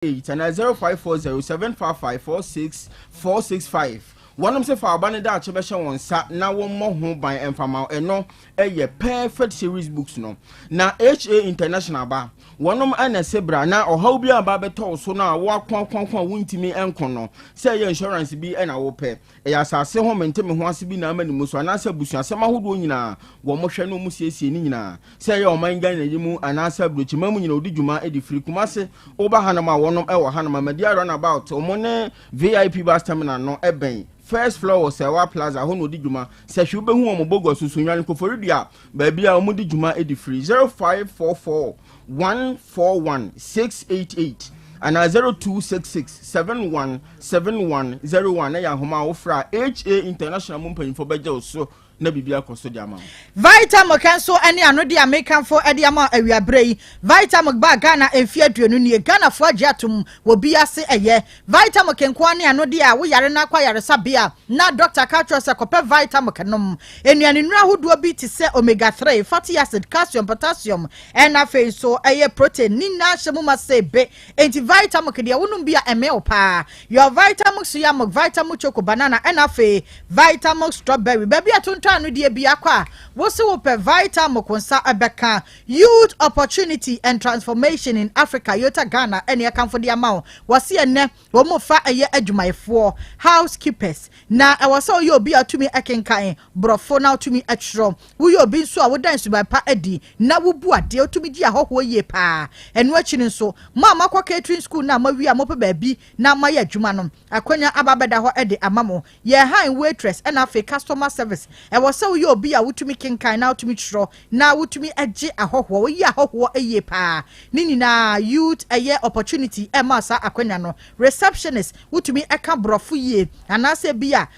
8 and 0540-755-46465. One of them for Abane da Chebesha one sat now one more home by Enfama and no a perfect series books no. Now HA International Bar. One of them Sebra now or how be a babeto so now walk one win to me and kono. Say your insurance be and I will pay. As I say home and tell me once be na many musu and answer bush and some who do na one motion no musi nina. Say your mind gain you and answer bridge mamu you know did you ma edi free kumase over Hanama one of our Hanama media run about Omone VIP bus terminal no ebeng. First floor was Sewa Plaza, Hono di Juma, Seshuba Mobogo, Susuyan Koforidia, Baby Amudi Juma Edi Free 0544 141 688 and 0266 717101. Aya Homa Ofra HA International Mumpen for Bejo so. Na bibia koso di ama Vitamin cancel any anodi American for edi ama awia brei Vitamin ba Ghana enfie aduanu nie Ghana fo agiatum wo biase eye Vitamin kenko ani anodi a wo yare na kwa yare sabia na doctor catch se kope Vitamin kanom enuane nura hodo bi ti se omega 3 fatty acid calcium potassium and afi so eye protein ni na hyemu ma se be enti Vitamin ke dia wonum bia eme pa your Vitamin suyam Vitamin choco banana and afi Vitamin strawberry baby aton no dia bia kwa wo se wo pe Vitamin konsa abeka youth opportunity and transformation in Africa yota Ghana ene akamfo dia ma wo se ene wo mo fa eye adwumayefo housekeepers na e wo se yo bi atumi akenkan brofo na atumi atro wo yo bi nso a wo dan suban pa adi na wo bu ade atumi di ahoho ye pa eno achi nso ma kwa catering school na ma wi a mo pe ba bi na ma ya adwuma no akwanya ababeda ho ede amamo ye high waitress and afi customer service e wo se yo bi a wotumi kenkan na wotumi tro na wotumi age ahoho wo yi ahoho eye pa ni nyina youth eye opportunity e ma sa akwanya no receptionist wotumi eka brofo ye anase bia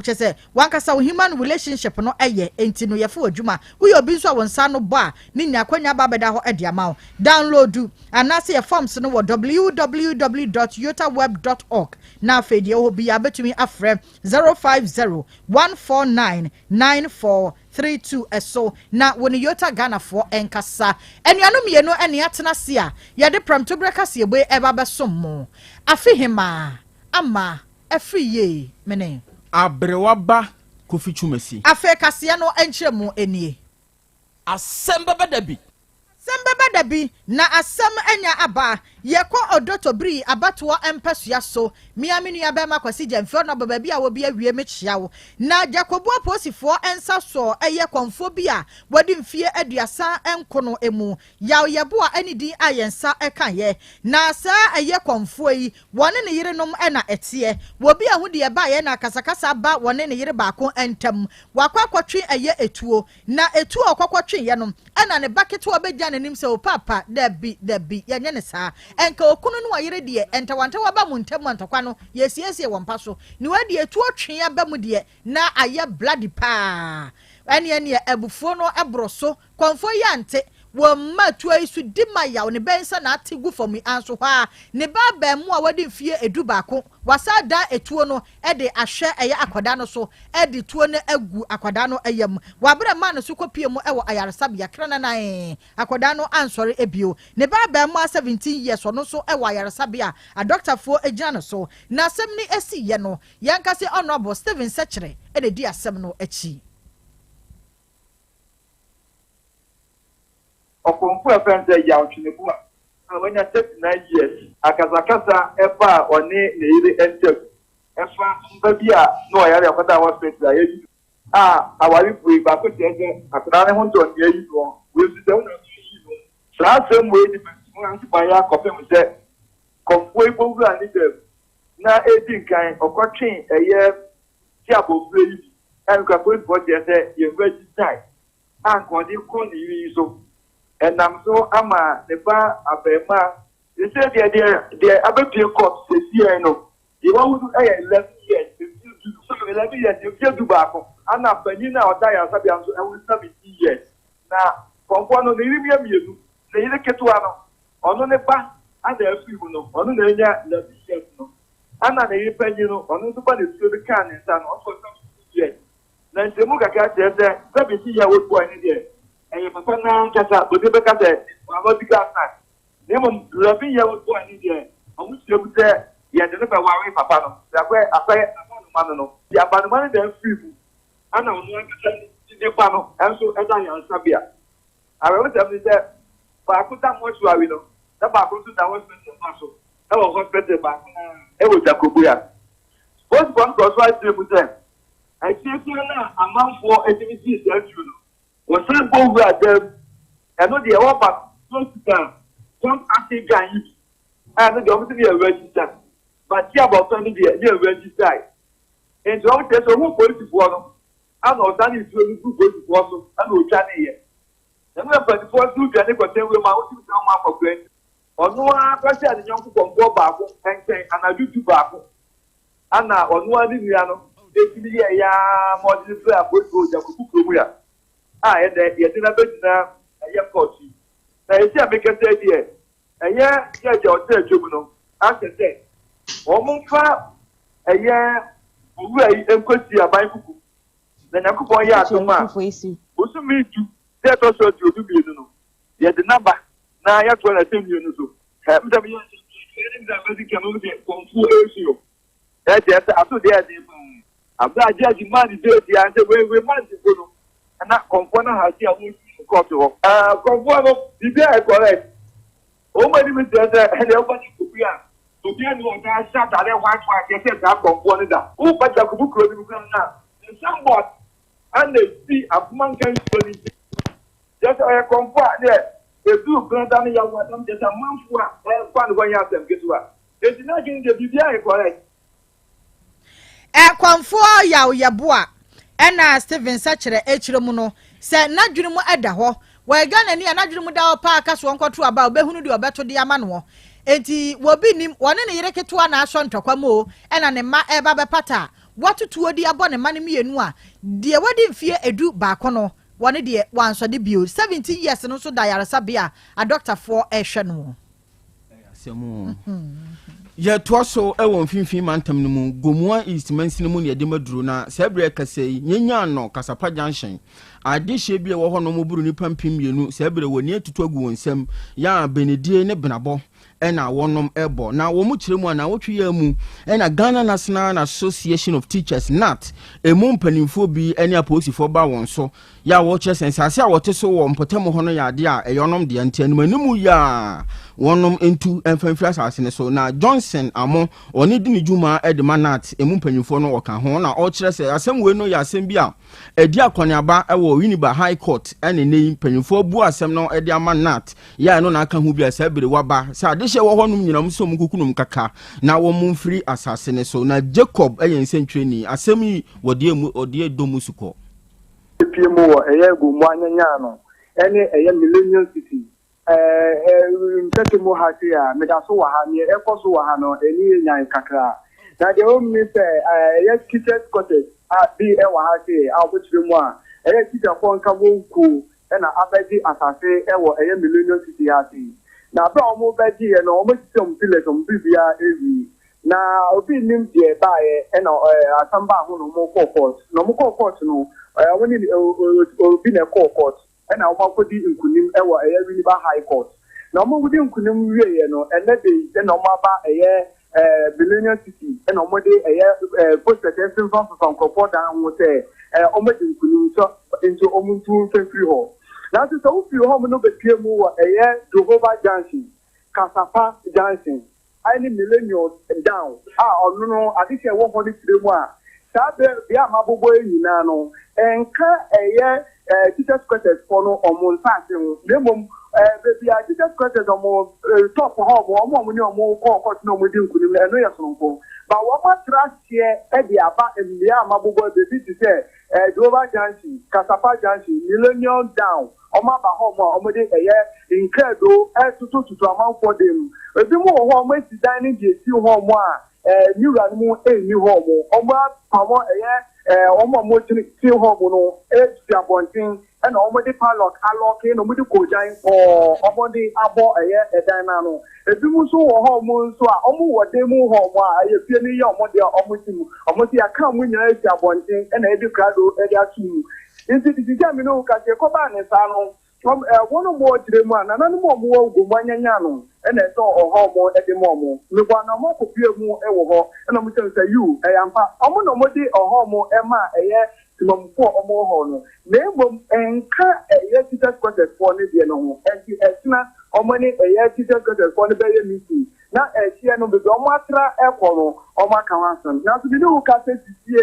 chese wankasa human relationship no eye enti no yefo adwuma wo yo bi nso wonsa no ba ni nya akwanya babeda ho ade ama download anase ye forms no wo www.yotaweb.org na fedie ho bia betumi afrem 050-149-9432 eso na woni Yota Ghana for enkasa enuanu mienu ene atena se a ye de pram to breka se ebe eba besom afihima ama afiye mene abrewaba kofichumesi afe kase no enkyeremu enie Asem Beba Dabi Beba Dabi na asem enya aba yekọ odotobri abatoa empesua so miaminu ya bema kwasi jemfo na baba bia wo bia wie mechiawo na Jacobo aposifo ensa so eye konfo bia wodi mfie aduasa enkono emu yaw yeboa anidi ayensa ekaye na sa eye konfo yi wone ne yirenom ena etie wo bia hu de ba ye na kasakasa ba wone ne yire baako entam wakwakwatwe eye etuo na etuo okwakwatwe ye no ena ne baketo obegya ne nim se o papa dabi yenye ne saa enka okunu no wayere de entawanta waba mu ntam antokwa no yesiesie wompa so ni wadi etu otwe aba mu de na aye bloody pa ene ebufuo no ebroso konfo yante wo matu isu dima yaw ne bensa na ategu fomi anso ha ne baba mu a wadi mfie edu baako wasada etuo no ede ahwe eye akoda no so ede tuo ne agu akoda no eyam wabere ma no so kopie mu ewo ayaresabia krana na akoda no ansori ebio ne baba mu 17 years no so ewo ayaresabia a doctor fo egina no so na asem ni esi ye no yankase honorable Steven Sechere ede di asem no achi Okonfu efense Yaw Asante when you 39 years akazakasa efa one ne yire enter efa mbabia no yare akwada hospital ayi awari bui ba ko tege akra ne hondo ne yi no we si de una yi no transem we di mo an pa ya ko fe mo se konfu ibogu ani de na edi nkan okotwe eye ti abofre yi en ka ko body se ye register an ko di ko ni yi so and I'm so ama the bar abema. They said the abapia cops the CNO. The one who 11 years, 11 years, you feel to back. And now Penina or Dia Sabian, I will 17 years. Now, from one of the Libya, the Ketuano, on the bar, and the people, on the 11 years. And now the Penino, on the body to the can and also 17 years. Then the Muga said that 17 years old boy in there. And if a person kasa, but if a kasa, I'm not the gas. Nemo, 11 years old boy in there. I wish you would say, yeah, the never worry, Papa. That way, I say, I'm not the abandonment and free. I know the panel, and so as I am Sabia. I will tell you that, but I put that much worry. That back to that was muscle. I was better back. It was a Krobea. First one was right to them. I see amount for activities that you was sent over at them. I know the offer close to them. Some active guys, and the obviously a register. But here about 20 years, you're registered. And so, there's a whole police for I know that is really good for us. I know Johnny. The number 24 two Johnny got them with my own for granted. Or no one person the young people go back and say, and I do to back. And now, on one in the more than a good Krobea. And then you didn't have now a young coach. Now, you see, I make a say, dear. And yeah, your juvenile. As I say, almost a year, we are question about Kuku. Then I could point out to my face. What's the mean to that also to be, you know? Yet the number now I have to assume you know. Have the music can only be from full issue. That's after the idea. I'm not judging money, the answer we might go. And that component has here got to conform the day correct. Oh, my name is and everybody could be to be able to shut out their white wife, they said that component. Oh, but the book now. Somewhat, and they see a monkey just a comfort there. They do grand down your one, just a month for fun going out and get what. It's not getting the BBI correct. Kwamfo Yaw Yaboa ena Steven Sachere echiremu no se nadwene mu eda ho we Ghana ni anadwene mu da pa aka so nkoto aba obehunu de obeto de ama no enti wobi nim wone ne yere keto na aso ntokwa mo ena ne ma eba bepata watotuo di abone ma ne mienu a de wadi mfie edu ba kono wone de wanso de bio 70 years no so da yaresa bia a doctor for ehwe no asemu ya toaso ewon finfin mantam no mu gomua east mansin mu ne de maduro na sebre kasei nyenya no kasapa junction ade hye wo ho no mo buru ni pampim mienu sebre woni atutu agu wonsam ya benedie ne benabo ena wonom ebo na wo mu kiremu na wotwe ya mu ena Ghana National Association of Teachers NAT emu mpanimfo bi ene aposifo ba won so ya wo che sensase a wote so wo mpotem ho no ya de a eyonom de antianum animu ya wonom entu emfanfira asase ne so na Johnson amo oni di ni juma edema NAT emu mpanimfo no woka ho na o kire se asem we no ya asem bi a edi akoniaba ewo Winneba High Court ene nei mpanimfo bu asem no edi ama NAT ya no na aka hu bi asabere waba sa she wo honum nyinam so mukukunum kaka na wo mumfiri asase ne so na Jacob eyensentweni asem yi wode edomu suko piemo eye gumu anyanya no ene eye millennium city ntemo ha se a medaso wa ha ne ekoso wa ha no eni nyan kakra na de o mi se eye kitchen cottage bi e wa ha se a obotire mu a eye kitchen ko nka wonku ena abedi asase ewo eye millennium city ha se na bra omo bedi e no omo system pile so mbibia evi na obi nim de baaye e na asamba ho no mo court no mo court no woni obi na court e na omo akodi nkunim e wo Winneba High Court na omo wudi nkunim wieye no ene de e na omo aba Millennium City e na omo de post attention from court dan ho se omo de nkunim so into omo ntu free ho na so ufi ho mo no bepie mu wo Jehovah Junction Kasapa Junction any millennials down onu no adike wo ho de tire mu a sabe bia mabobo nyina no enka teachers quarters for no omo nsase ho nemom bia teachers quarters omo top ho omo ni omo court no mo di nkunim na eno ye sonko ba wo ma trust here e di aba bia mabobo be bi say Jehovah Junction Kasapa Junction millennial down Oma ba homo omode incredo tutu amanfo dem ebi mo ho omo esi dan ni die si homo a niwra mu eni homo omo pamo omo mo tini si homo no si abontin e na omo de padlock aloke no mo de kojan omo de abo dan na no ebi mo so ho homo so a omo wo de mu homo a fie ni ye omo de omo timu omo ti aka mu nya si abontin e na ebi krado e de atu Inti dijia mi no ka se ko ba ne sa no one more Dreman, and no more Gumanyano, and I saw a homo at the moment. We want no more copy more and I'm going to say you, I am no more or homo, Emma, a year to more or more honor. Name and car a year teacher's quarters for the no, and the Esna or money a year teacher's quarters for the very meeting. Now, as she and the Domatra Epono or Macaranson. Now, to be no cassette to see a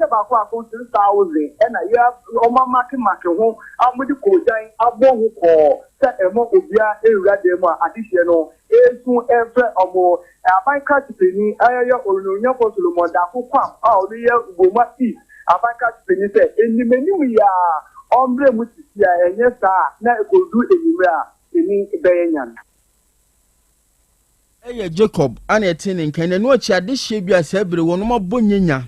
about 2,000 and a year Oma Macaron, I'm with the Kodine, Abo or set a more of ya a radema additional, a soon ever or more. I catch penny, I or no possible more that will come out the year will not eat. I catch penny said, in the menu we are ombre with the and yes, now could do anywhere in Bayan. Jacob, ane tinin kene no chi ade hye bia sabire wono mabonyenya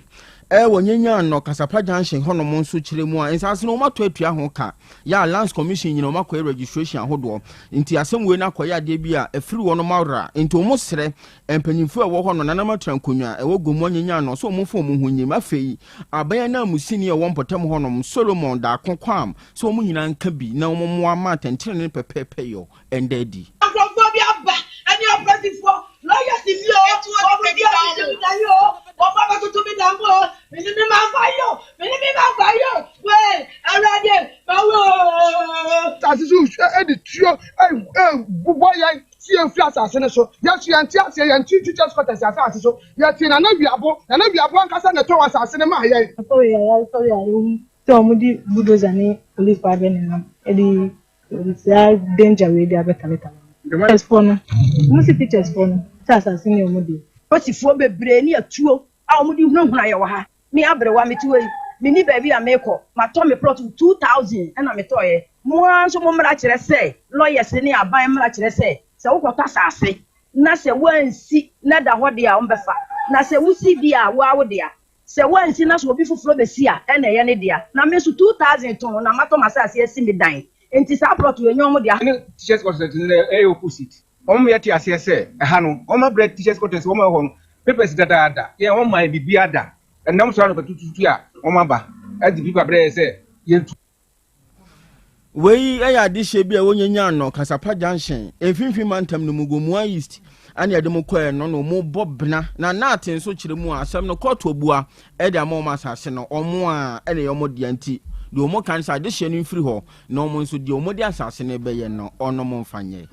wonyenya no kasapa junction hono mo nso kire mu a nsase no mato atua ho ka ya lands commission nyina makọ registration ahodo nti asem we na koya ade bia afiri wono mawra nti o mo sere empanyimfu ewo hono na matrankonwa ewo gomonyenya no so mo fo mo hunyim afei aban na musini e wo mpotam hono Solomon da kokwam so mo nyina nka bi na mo mo ama tentire ne pepepe yo endedi and you're pressing for lawyers in your to be done. Well, I read it. That's why see a flat as so. Yes, you and teachers got as so. Yet, in another abo, and I be a blank as a tower as in my head. Sorry, Tomudi Budos and police pardon and the danger with the better. Teachers phone. Most teachers phone. That's a senior modi. But if you be brainy a two, I'll move you no higher. Me abre wa me two. Me ni baby a make up. My Tommy plot 2,000 and I'm a toy. More so much say. Lawyers in here buy much say. So what I say. Na se one see nada what they are on befa. Na se we see dia wa dia. Se one see nas will be for besia and a yana dia. Na me so 2,000 ton na mato masasi see me dying. Enti sa plot we nyomo dia. Teachers quarters in opposite. Omo yeti asese ha no. Omo bread teachers quarters omo ho no. Papers dada. Yeah, omo my bibia da. And nam so no tututu a omo ba. As the people bread say yentu. Wei eya de hye bia wonyenya no kasapa junction. Emfinfin mantam no mugomua east. Ani ade mo koe no no mo bobna na aten so kire mu asem no court obua e de amoma asase no omo a ene yomo de anti de omo kan sa de hye no mfiri ho na omo nso de omo de asase ne be ye no ono mo mfanye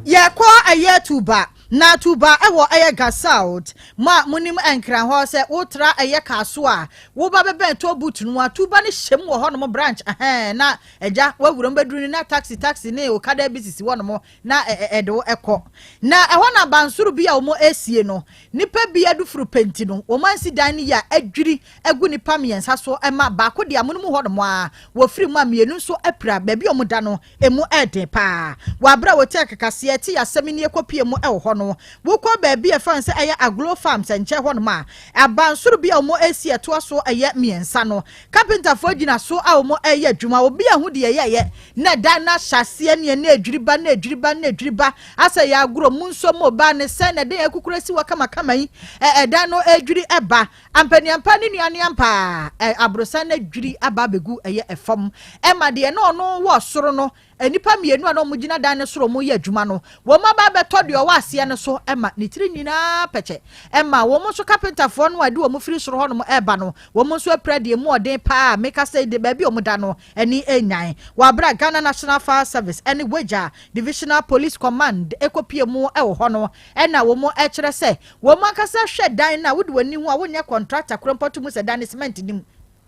ye kwa aye tuba na tuba ewo aye gasout ma munim enkran ho se wotra aye kaso a wo ba bebe to boot no atuba ne hyem wo ho no mo branch na eja wawuram baduru na taxi ne o kada bisisi wo no mo na edo ekọ na eho na bansuru bia wo mo esie no nipa bia du furu penti no wo mansi dan ne ya adwiri egu nipa miensa so ema ba ko dia munum ho no mo a wo firi mu amienu so apra ba bia omo da no emu eden pa wa bra wo tek kase ti asemi ne ekopie mu e ho no wo ko ba bia fan se eye aglo farms enche ho no ma abansuru bia omo esie to so eye miensa no carpenter fo gina so a omo eye adwuma obi ahu de ye na da na hyase ne na adwiriba asa ya agro mu nso mo ba ne se na de ekukura si wakama kama yi da no adwiri eba ampani ampani nuane ampa abrosa na adwiri aba begu eye efom ema de no no wo soro no enipa mienu ano mugina dan ne soro mo ye adwuma no wo ma ba beto de o wase ne so ema ne tiri nyina peche ema wo mo so carpenter fo no ade wo mo firi soro ho no eba no wo mo so apra de mo odin pa make say de ba bi o mo da no eni enyan wa bra Ghana National Fire Service eni Weja Divisional Police Command ekopie mu e wo ho no ena wo mo e kire se wo mo akasa hwe dan na wo de wani hu a wonya contractor krompotu mu se dan cement nim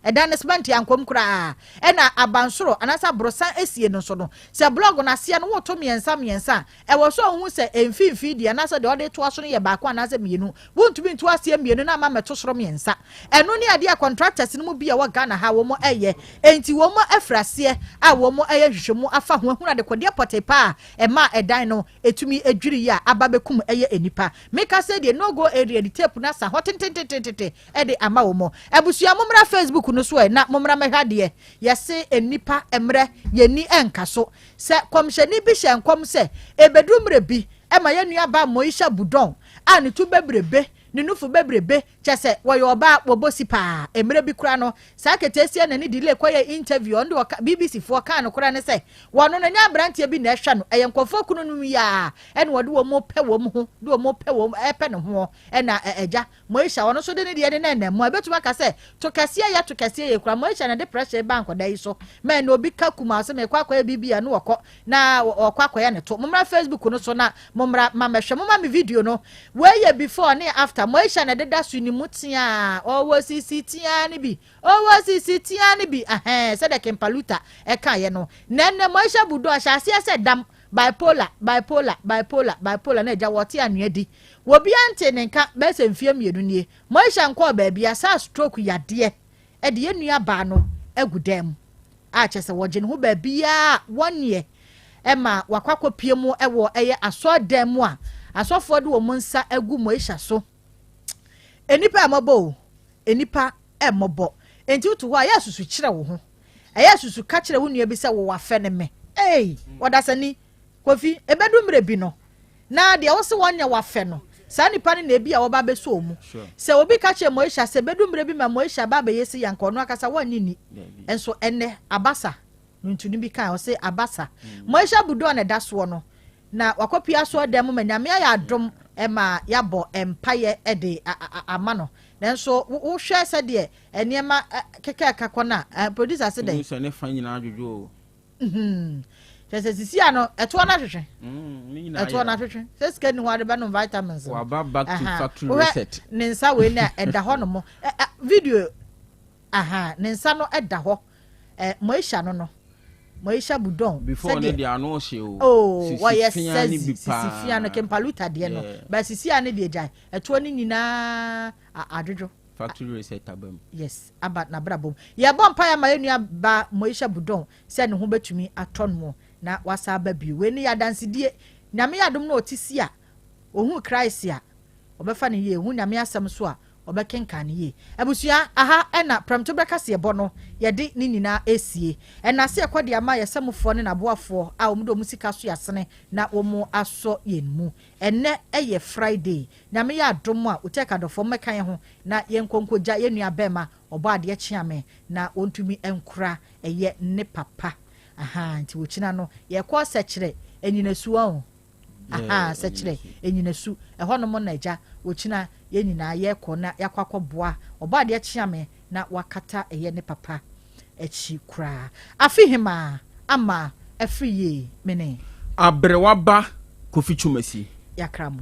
edanisment yankom kura ena abansoro anasa brosan esie no so no se blog na se no woto miensa e wo so hu se emfimfi di anasa de ode to aso no ye ba kwa anasa mienu wontumi nto asie mienu na ma meto soro miensa eno ne ade contractors no mu bia wa Ghana ha wo mo eye enti wo mo afrase a wo mo eye hwehwemu afa ho hu na de kode potepa e ma edan no etumi edwiri ya ababekum eye enipa meka se de no go area di tape na sa hotentententente e de ama wo mo ebusua momra Facebook no so na momra mehade yese enipa emre yeni enkaso se komsheni bi hyenkom se ebedumre bi ema ye nua ba Moisha Budon ani tu bebrebe ne nufu bebrebe kyese woyo ba wobosi pa emre bi kura no saa ketesia na ne delay koye interview on de BBC fo kan no kura ne se wono na nya brantie bi na ehwa no eyenkofo kunu no ya ene wode wo mo pe wo ho de wo mo pe wo epe ne ho ena eja moisha wono so de ne de na na mo ebetuma ka se to kasia ye kura moisha na de pressure bank da yi so me na obi ka kuma so me kwa bibia no wokọ na okwa ya ne to momra Facebook no so na momra mamehwe moma me video no we ye before ne after moisha na de da su ni mutia owo sisi tia ni bi se de kempaluta e kan ye no nenne moisha budo ahase se dam bipolar na eja wote anua di wo bia nte ne nka be se mfie mienu nie moisha nko ba bia sa stroke yade e de enua ba no agudam a chese woje ne ho ba bia wonye ema wakwakopie mu ewo eye asodam mu a asofo de wo munsa agu moisha so enipa amabo enipa emobo enti utu ho ya susu kire wo ho aya susu ka kire wo nua bi se wo wafe ne me wadasani kofi ebedu mre bi no na de wo se wonya wafe no saa nipa ne na ebi a wo ba beso mu se obi ka kire moisha se bedu mre bi ma moisha ba be yesi yanko no akasa wonni enso enne abasa ntuni bi kan o se abasa moisha budo na daso no na wakopia so dem ma nyame ya adom ema yabo empaye ede ama no nanso wo hwe se de eniema keke kakona producer se de so ne fa nyina adwojo Jese sisi ano eto na hwehwe eto na hwehwe se sika ni hwade ba no vitamins wa back to factory reset ne nsa we na eda ho no mo video ne nsa no eda ho moisha no moisha budon before ne dia no hye o sisifia ni bi pa sisifia no kempaluta de no ba sisia ne de jai eto ni nyina adwojo factory reset abam yes about na brabom ye bompa ya ma enua ba moisha budon se ne ho betumi aton mo na wasa ba bi we ni ya dansidie nyame yadom na otisi a ohun Christ a obefa ne ye hu nyame asem so a obekenka ne ye abusua ena pramto breka se ebo no ye de ni nyina esie ena se ekode ama ye semfo ne naboafo a omdo musika so yasene na omo aso yenmu enne eye Friday nyame yadom a otekadofo mekan ho na yenkonkoja yenua bema obo ade chiame na ontumi enkura eye ne papa nti wochina no ye kwa sekire enyinasu ho sekire enyinasu eho no mo naija wochina ye nyina ye ko na yakwakoboa oba de chiame na wakata eye ne papa echi kura afihima ama afriye mene abrewaba Kofi Chumasi yakramo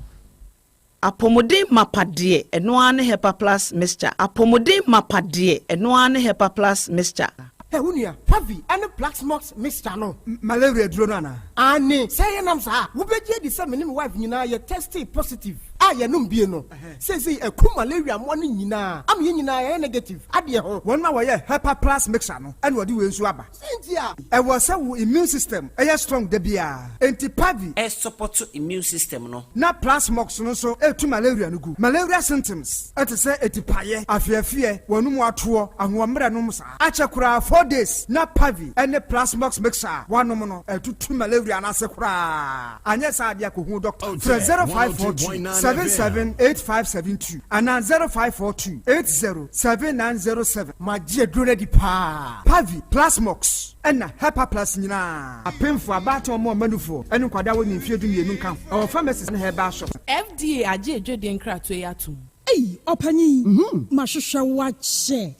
apomodin mapade eno ane hepa plus mixture apomodin mapade eno ane hepa plus mixture Unia, Pavi, and the Black Smokes Mr. No, Malaria Dronana. Annie, say an answer. Who bet ye the same wife, you know, you're tested positive. I am no. Says a cool malaria morning, you know. I'm in negative. Adia, 1 hour, Hepa Plus Mixano, and what do you swabber? Cynthia, I was our immune system, a strong debia. Anti Pavi, a support to immune system, no. Not Plus Mox, no so, to malaria, no good. Malaria symptoms, at a say, a tipaye, I fear, one more tour, and 1 meranomsa. Achakura 4 days, not Pavi, and the Plus Mox mixer, 1 nominal, and 2 malaria, and Asakura. And yes, I be a who doctor. 0542 778572 and now 0542 807907. My dear Drunedi Pa Pavi Plasmox and Hepa Plus Nina. A pen for a battle more manufo and Quadawa in Fiadu Nunca. Our pharmacist and her bashop. FDA aje Jodian Kratwayatu. Hey, Opani, Mashusha watch, sir.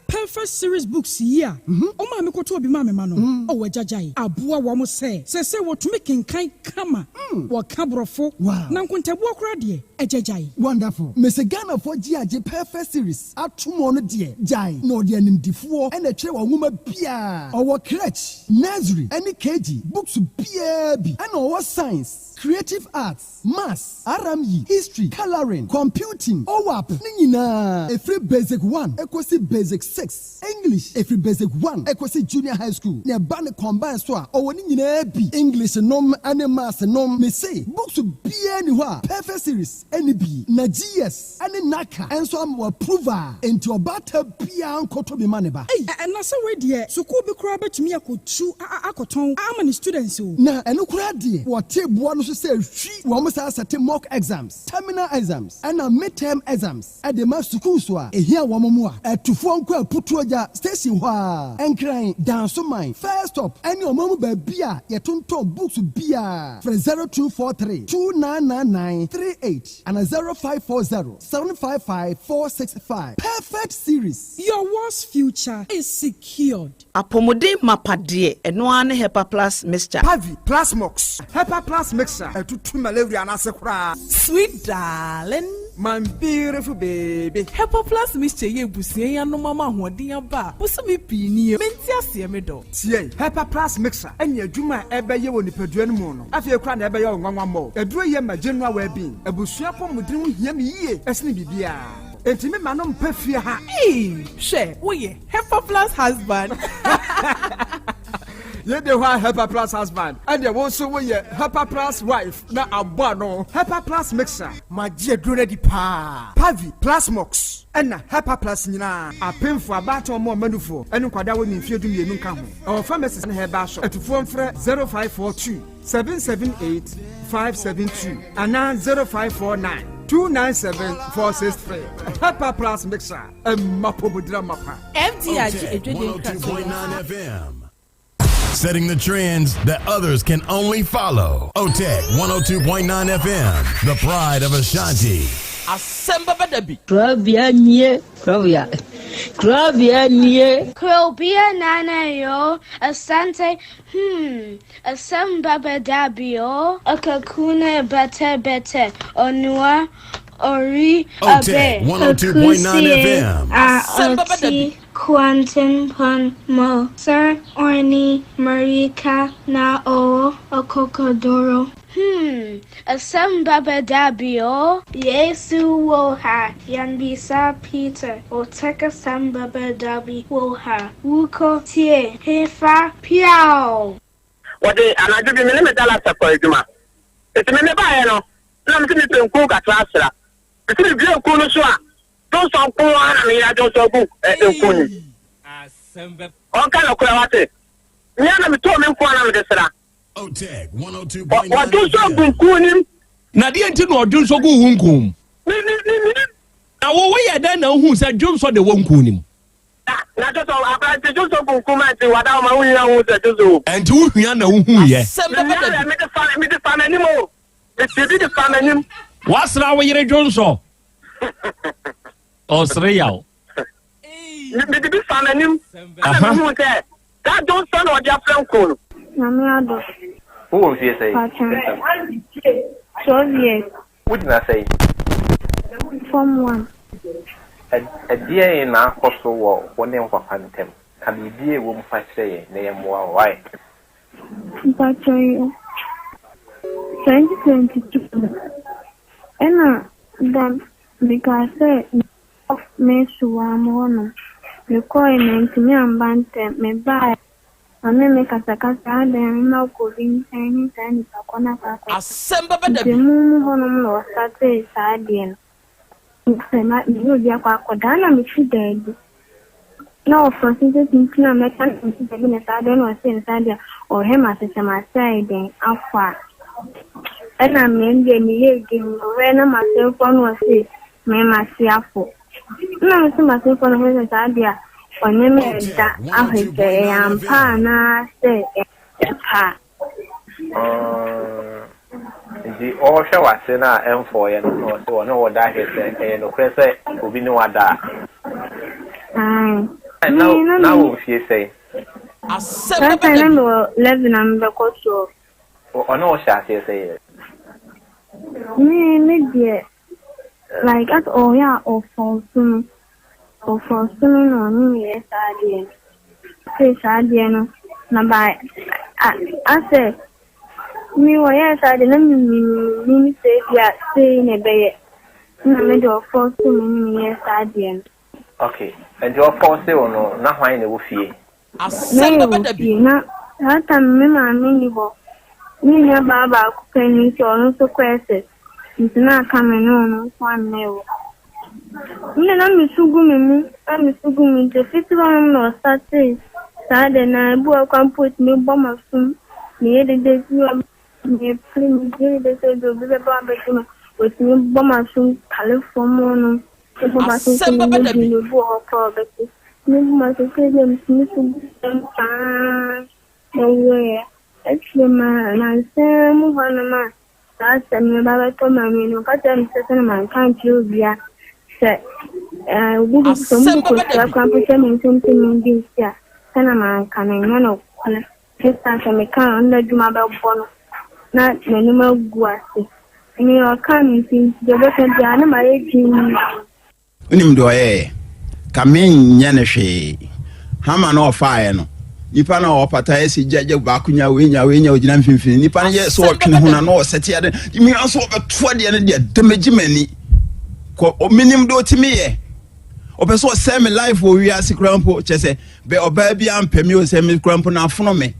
Perfect series books here. O ma me koto obi ma me ma no. O wajajai. Aboa wo mo se wo to making kan kama. Wo kabrofo. Na nkontabo akura de ejajai. Wonderful. Mese Ghana for GAJ perfect series. Atumo no de jai. No de animdifo e na kire wo nwoma bia. O crèche, nursery, any KG, books bia bi. And o science, creative arts, maths, RME, history, coloring, computing, OWAP. Ni nyina. E free basic 1, ekosi basic 6. 6 English every basic 1 equasi junior high school ne ba ne combine so a owoni nyina bi English nom ane maths nom me say books bia ni ho a perfect series any bi na GS ane naka enso am approval enti obata bia nkoto be maneba and na say we dey school bi kura betumi akotu akoton ama ni students o na eno kura dey wo table no so say hwi wo mo say set mock exams terminal exams and midterm exams at the mass school so a ehia wo mo a etufo nko aputu oja station ho a enkran danso man first stop any omomu ba bia yetonton books bia for 0243 299938 and 0540 755 465 perfect series. Your world's future is secured. Apomode mapade eno ane Hepa Plus mixture. Pavi Plus Mox. Hepa Plus mixture. Etutu malaria na sekura. Sweet darling. My beautiful baby. Hepa Plus mixture ye busie ya no mama hoden aba. Busu mi pini. Menti ase me do. Tie. Hepa Plus mixture. Enya adwuma ebe ye woni padua no mu no. Afie kura na ebe ye nwanwa mo. Eduro ye ma general well being. Ebusua pomudin ho hia me yie. Esne bibia. Enti me ma no mpa fie ha. She, wo ye Hepa Plus husband. You the one Hepa Plus husband, and you also we Hepa Plus wife. Na abano Hepa Plus mixer. My dear, do ready pa. Pavi Plus Mox. And na Hepa Plus nina. A pin for a battle more manufo. And kwada we in fear to me nunca. Our pharmacist and her basho at phone for 0542 778 572 and now 0549 297-463. Hepa Plus mixer. Mapobudra mapa. MTG 102.9 FM. Setting the trends that others can only follow. OTEC 102.9 FM, the pride of Ashanti. Asem Beba Dabi. Krobea nie, Krobea. Krobea nie. Krobea nana yo, Asante, Asem Beba Dabi yo, Akakune bete, Onua, Ori, OTEC 102.9 FM. Asem Beba Dabi. Quantum pun mo, Sir Orni Marika na o Okokodoro. Asem Beba Dabi o Yesu wo ha Yanbisa Peter o take Asem Beba Dabi wo ha Wuko tie Hefa piao. What the anadu bi me medala support duma. Eti me ba no. Na me timi penku ka trasra. Eti bi penku no so a. Don't so cool and me I don't so book Kuni. Asem Beba. On kana kula wate. Nyana me to me nko na me desra. OTEC 102.9. What do so Kuni? Na die enti no odun so gu hunkum. Na wo we yeda na hu se dwum so de wonku nim. Na to so abante dwum so Kuni enti wada ma hu ya hu se dwum. Enti wo hua na wo hu ye. Asem Beba me de fa nanim o. E bi de fa nanim. Wasra wo yere dwum so. Osre yaw. Me de bi fa nanim. Ana hu se that don't son or their friend Kunu. Namiado. Who will you say? So yes. What did I say? Form 1. A dear in our coastal wall, one name for Phantom. Can be dear woman fight say, name more why? But 2022. And then because of me Suamono, the coin to me and Bante, me buy. Ame me kasakasa ade na okobi nyi tani pakona papa. Asem Beba Dabi. Mu hono no sate saade no. Sema ni obi akwa akoda na me fi dedi. Na ofrosite tintina me kan tinti dedi na saade no se saade o hema se sema saade afwa. Ena me nge ni yegi we na mase fo no se me mase afo. Na me se mase fo no se saade a onye da ahụike ya mpa na se pa the all show was in our M4 and so no what that is and no crese obi no wada now she say Asem Beba Dabi no 11 am be ko so o no sha say me dey like at all ya of false o for no ni yes adie say adie no na by I say mi wo yes adie na mi say dia say ne be na me do for ni yes adie Okay. And your force no na hwan na wo fie. Asem Beba Dabi. Na hata me ma me bo. Ni na baba ku penny so no so kwese. Ntina ka me no kwan newo. Ni na mi sugu mi de fitwa no start Sade na ebu akwa put me bomb soon. Me de me film de so be ba betuma. With me bomb soon California. Asem Beba Dabi. Me ma se dem me sugu dem pa. Actually ma se mu hana ma. Sasa me baba to ma me no ka tem se na man kan ju bia. Se gudu so mu ko sa kwa pete me something in this kana ma kana nyano kala sasa me kan na juma ba bono na nenu ma guase ni o kan tin de be kan dia na ma eji unim do kamen nyane hwe hama na ofae no nipa na opata esi jeje ba kunya we ogina mfimfini nipa na ye so otwene ho na no sete ade mi anso obeto de ne de damagimani ko minim do timiye opeso same life wo wi asikrampo chese be oba bia ampemi o same krampo na afono me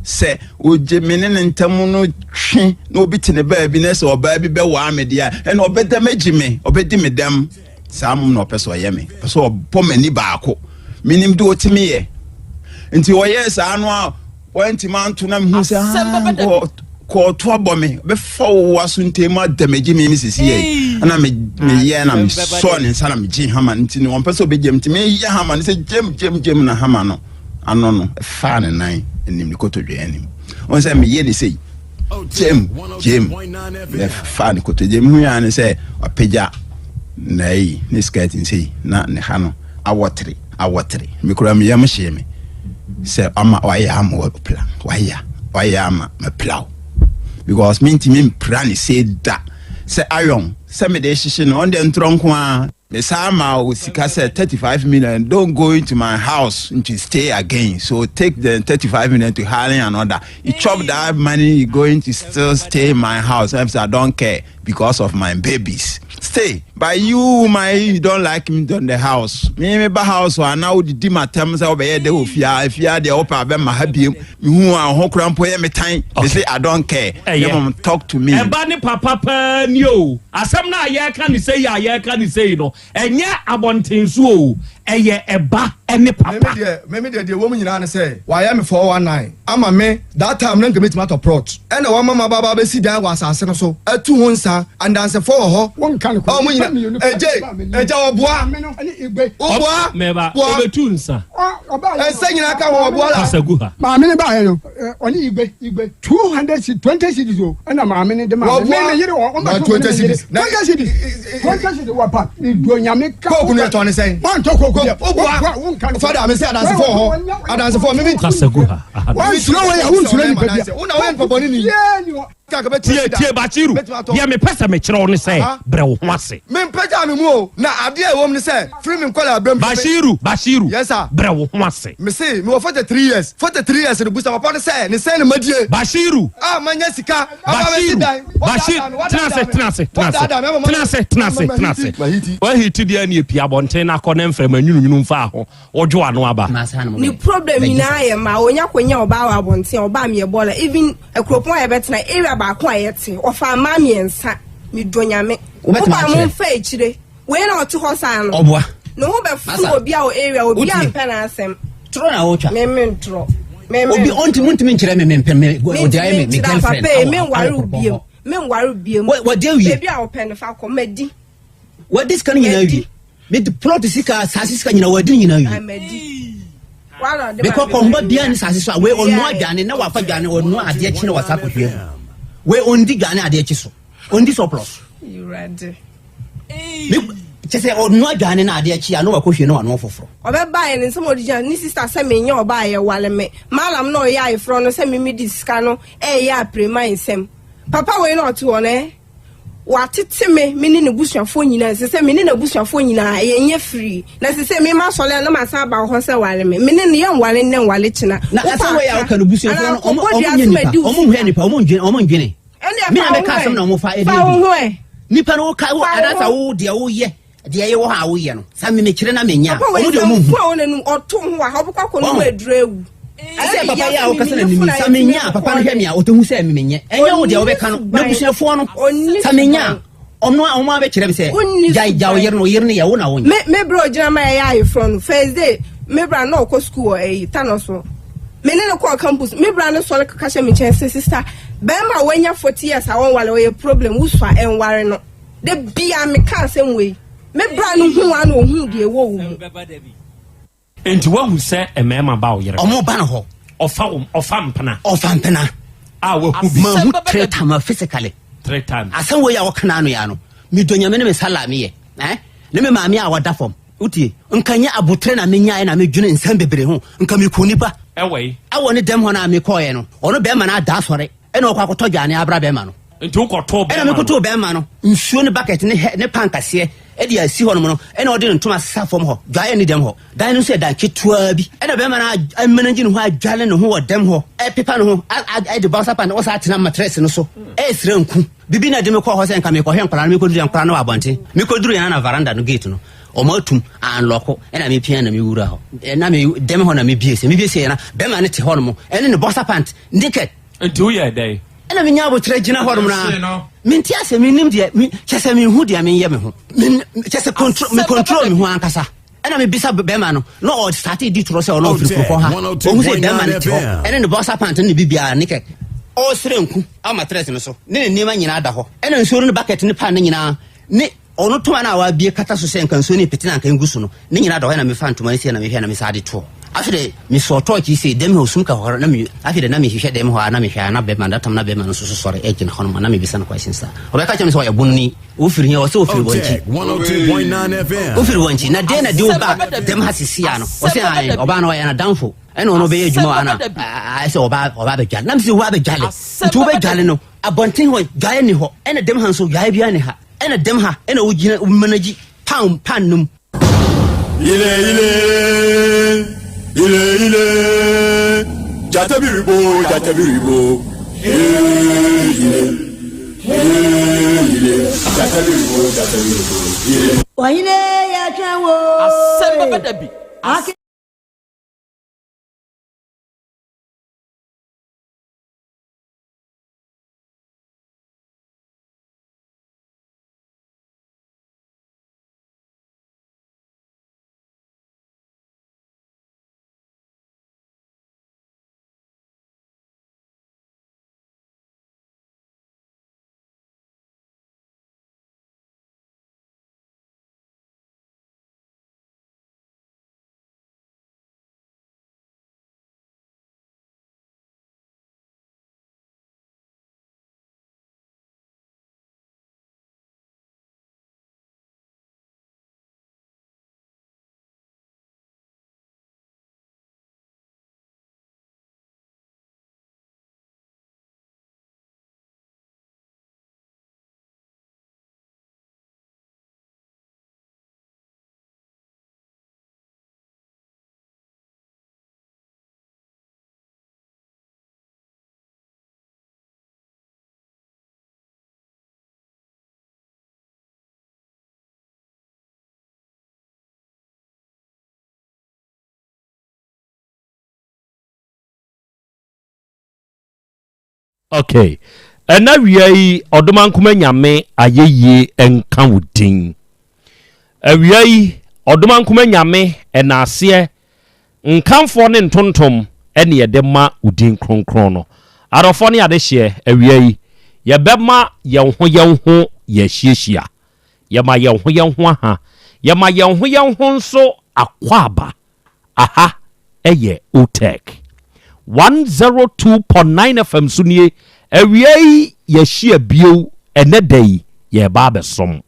se oje menene ntamu no twe na obi tene ba bi na se oba bi be wa amedia e na obeda magime obedi medam samum na opeso yeme peso obomani baako minim do timiye nti wo yes anu a wanti manto na mhu se ko to abome be fo waso ntema damagime mi sisi ye ana me ye na me so ne sana me gi hama nti ne won pese obegem nti me ye hama ne se jem na hama no ano no fa ne nan enim ne kotodwe anim on se me ye ne sei jem le fa ne kotodwe mu ya ne se apagya nei ne skirt sei na ne ha no awotre me kura me yam hye me se ama waya am wo plan waya ama me plow because me plan say that say iron say me de shishi no on the ntronko a the sama o sika say 35 million don't go into my house to stay again so take the 35 million to hire another you chop that money you going to still stay in my house I don't care because of my babies stay by you don't like me on the house me ba house or now the dimatem say obey de ofia ifia de opa be ma habiem hu a ho krampo ye metan they say I don't care them talk to me eba ni papa pa ni o asem na ye ka ni say no enye abontensu o eye eba ene papa me de wo mu nyina na say why am 419 ama me that time na nkeme tomato prot ene wa mama baba be si dan wa asase no so atu ho nsa and dance for ho won kan ko o mu nyina eje oboa ani igbe oboa meba obetu nsa ensa nyina ka ho oboa la ma me ne ba he no oni igbe 220 cities o na ma me ne de ma me yire o ba 20 cities 20 cities wa pa do nyame ka ko kunu eto ne say man to ko oboa father me say dance for me kasagu ha won suro we ya won suro ni pa dia una we papa ni tie Bachiru ya me pesa me kire on say bre wo ho ase me pesa me mu o na ade e wo me say free me call abram Bachiru yes sir bre wo ho ase me say me 43 years the booster papa say ne say ne madie Bachiru manya sika Bachiru wa hiti dia ni epia bonten na kɔ ne mframa nyununu mfa ho ojo ano aba ni problem ina ye ma onya kwenya oba wa bonten oba me bola even ekropon ya betena area ba ko ayete ofa ma me ensa mi donyame oba mo fa echire we na oto ho san no oboa no ho be fu obi a area obi a mpa na asem tro na ocha me ntro obi ontimi nkire me mpa me odiaye me girlfriend me waru biem what dey we baby a open fa ko medi what this can you know me the plot sika sasika nyina wadi nyina wi amedi wala de because komba bia ni sasisa we onu adwane na wafa dwane onu ade chi na wasako hwe we ondi dwane ade chi so ondi so plus you ready chese onu adwane na ade chi ano wakohwe na wano foforo obeba yen nsem odijan ni sister se menye oba ye wale me malam no ya ifro no se mimi disika no ya prema nsem papa we no to one watete me ni ne busuafo nyina se me ni na busuafo nyina yenye free na se me ma sole na ma san ba ho se wale me ni ne yan wale ne wale china na asa we ya ka no busuafo no omo hwe nipa omo ndwene me na be ka asem na omo fa ede nipa no ka wo adasa wo de wo ye de ye wo ha wo ye no sa me kire na menya o de mu fu na nu oto ho a obukwa ko no edrewu ase papa ya wo kasa na nimi sa menya papa no hwe me a otohu sa me menye enye wo de wo be ka no na busuafo no sa menya ono a omo abekire be se ja wo yer no ye wo na wo me bro jina ma ya from first day me bra no ko school tanoso me ne ko campus me bra no so ka hye me chen sister be ma wanya 40 years a won wale we problem usfa enware no de bia me ka asem we me bra no hu an ohun de wo wo enti wa hu se emema ba wo yere omo ba no ho ofa mpena a wo hu bi ma hu 3 times physically 3 times asem we ya wo kana no ya no mi donya me ne me salami ye ne me maami a wada fom utie nkanya abutre na menya na medwune nsam bebre ho nka me ko nipa ewe awo ne dem ho na me koye no ono be ma na da sore e na okwa koto dwane abra be ma no nti ukoto be ma no me koto be ma no nsuo ne bucket ne pankase e de asi ho no e na ode ntoma sa fom ho dwaye ne dem ho dan no se da ketua bi e na be ma na amanagi ne ho adwale ne ho wo dem ho e pepa ne ho e de bounce pan o sa atena mattress no so e sire nku bibi na de me ko ho se nka me ko hwe nkra na me ko duru nkra na wabonte me ko duru yana na veranda no gate no omatum anloko ena me pia na me wura ho na me dem ho na me biese na be ma ne te ho no mo ene ne bossa pant naked enti wo ye dey ena me nya bo tre gina ho no na menti ase me nim de chese me hu de me ye me ho chese control me ho ankasa ena me bisa be ma no o start di tro se o no free ko ha o hu se be ma ne te ho ene ne bossa pant ne bibia naked o srenku ama tres no so ne ma nyina da ho ena nsoro ne bucket ne pan ne nyina ne ono tuma na wa bie kata so se nkanso ne petina nkan gusu no ne nyina da ho na me fa ntoma ese na me hwe na me sa de to afide me so to ki se dem ho sum ka ho na me afide na me hwe dem ho na me hwe na be man datam na be man so sore e kin ho na me bisa na question sa o be ka cheme so ya bunni o firi he o se o firi bonchi 102.9 FM o firi bonchi na de na de o ba dem ha sisia no o se ai o ba no ya na danfo eno no be ejuma ana ai se o ba be gal na me se wa be gal tu be gal no abonten ho gal ni ho ena dem han so gal bia ni ha ena dem ha ena ugina managi pan num ile jatabiribo jatabiribo wayine ya chawo Asem Beba Dabi okay ena wiai odoman kuma nyame ayeye enka wudin awiai odoman kuma nyame enase nkanfo ne ntontom ene yede ma udin kronkron no arofo ne ade hye awiai ye bema ye ho ye hyiehia ye ma ye ho aha ye ma ye ho nso akwaba aha eye otek 102.9 FM sunie awiei ye hia bio enedai ye ba besom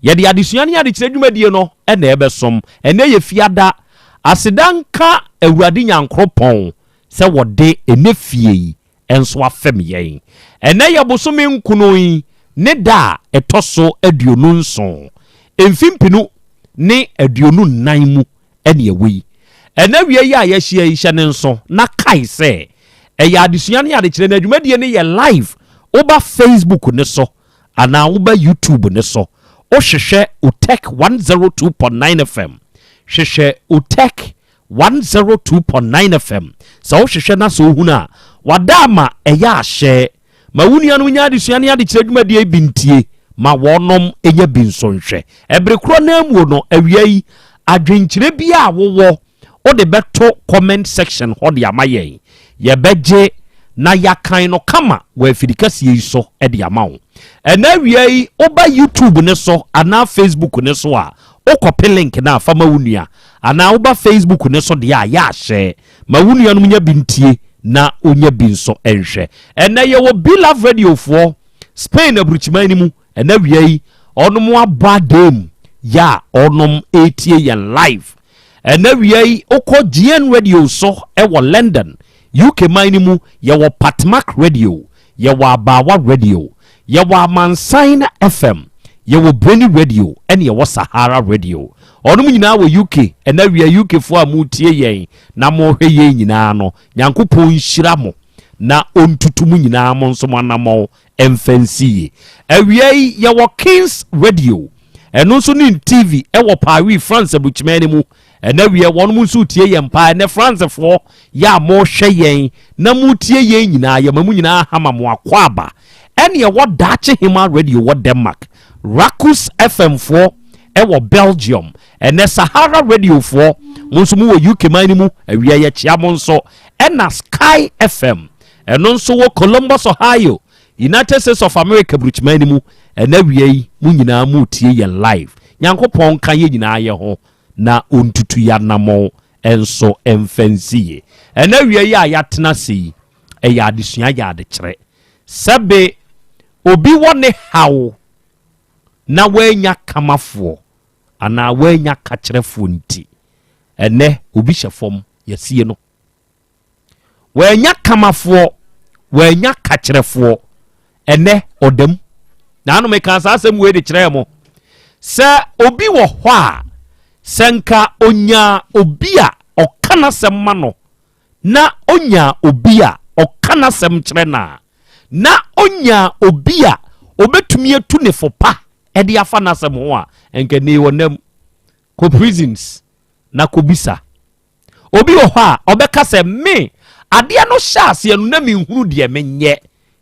ye de adesuane ade kire dwumadie no ene ebesom ene ye fiada asedanka awurade nyankropon se wode enefie enso afem yen ene ye bosome nkunoi ne da etoso aduonu nson emfimpinu ne aduonu nan mu ene yewi ene wie ya ye hia hia ne nso na kai se ya adesuane ade kire na dwumadie ne ye live oba Facebook ne so ana oba YouTube ne so hwehwɛ Utech 102.9 FM hwehwɛ Utech 102.9 FM sa hwehwɛ na so huna wadama ɛyɛ ahyɛ ma wunia no nya adesua ne ade kyerɛ dwumadie bintie ma wonom enya binsonhwɛ ebrekro na amuo no awia yi adwenkyerɛ bi a wowɔ o de beto comment section ho de amaye ye beje na yakan no kama wa afidikase yi so e de amawo ena wiai oba YouTube ne so ana Facebook ne so a o copy link na afama wunua ana oba Facebook ne so de ya hye ma wunua no nya bintie na onya binso enhwe ena ye wo Be Love Radio fo Spain abruchimani mu ena wiai onom abadem ya onom etie yen live ena wiai okọ GN Radio so e wo London UK mine mu ye wo Patmac Radio ye wo Abawa Radio ye wo Mansaina FM ye wo Breni Radio ene ye wo Sahara Radio onum nyina wo UK ena wiai UK fo amutie yen na mo hwe yen nyina no Nyankopon hyira mo na ontutumu nyina mo nso manamo emfansiye awiai ye wo Kings Radio eno nso ni TV e wo Paris France abuchimani mu ena wie won mu nso tie ye mpa ne France fo ya mo hwe yen na mu tie ye nyina ye mamu nyina hama mo akwaba ene wo Dache Hima Radio wo Denmark Rakus FM fo e wo Belgium ene Sahara Radio fo mu nso mu wo UK mani mu awie ye chia mo nso ena Sky FM eno nso wo Columbus Ohio United States of America bruchmani mu ena wie mu nyina mu tie ye live Nyankopon kan ye nyina ye ho na ontutu ya namo enso emfansiye ena wie ya yatena sei e ya adesua ya adekere sebe obi wone hawo na wanya kamafo ana wanya kakyerefo nti ene obi hyefom yasie no wanya kamafo wanya kakyerefo ene odem na anu me kan sa asem we de kyerɛ mo se obi wo hɔ a senka onya obia okana semma no na onya obia okana sem kyerɛ na onya obia obetumi atu ne fopa e de afa na sem ho a enka ne wonam ko prisons na ko bisa obi wo hɔ a obeka se me ade no hyase anu na me hunu de menye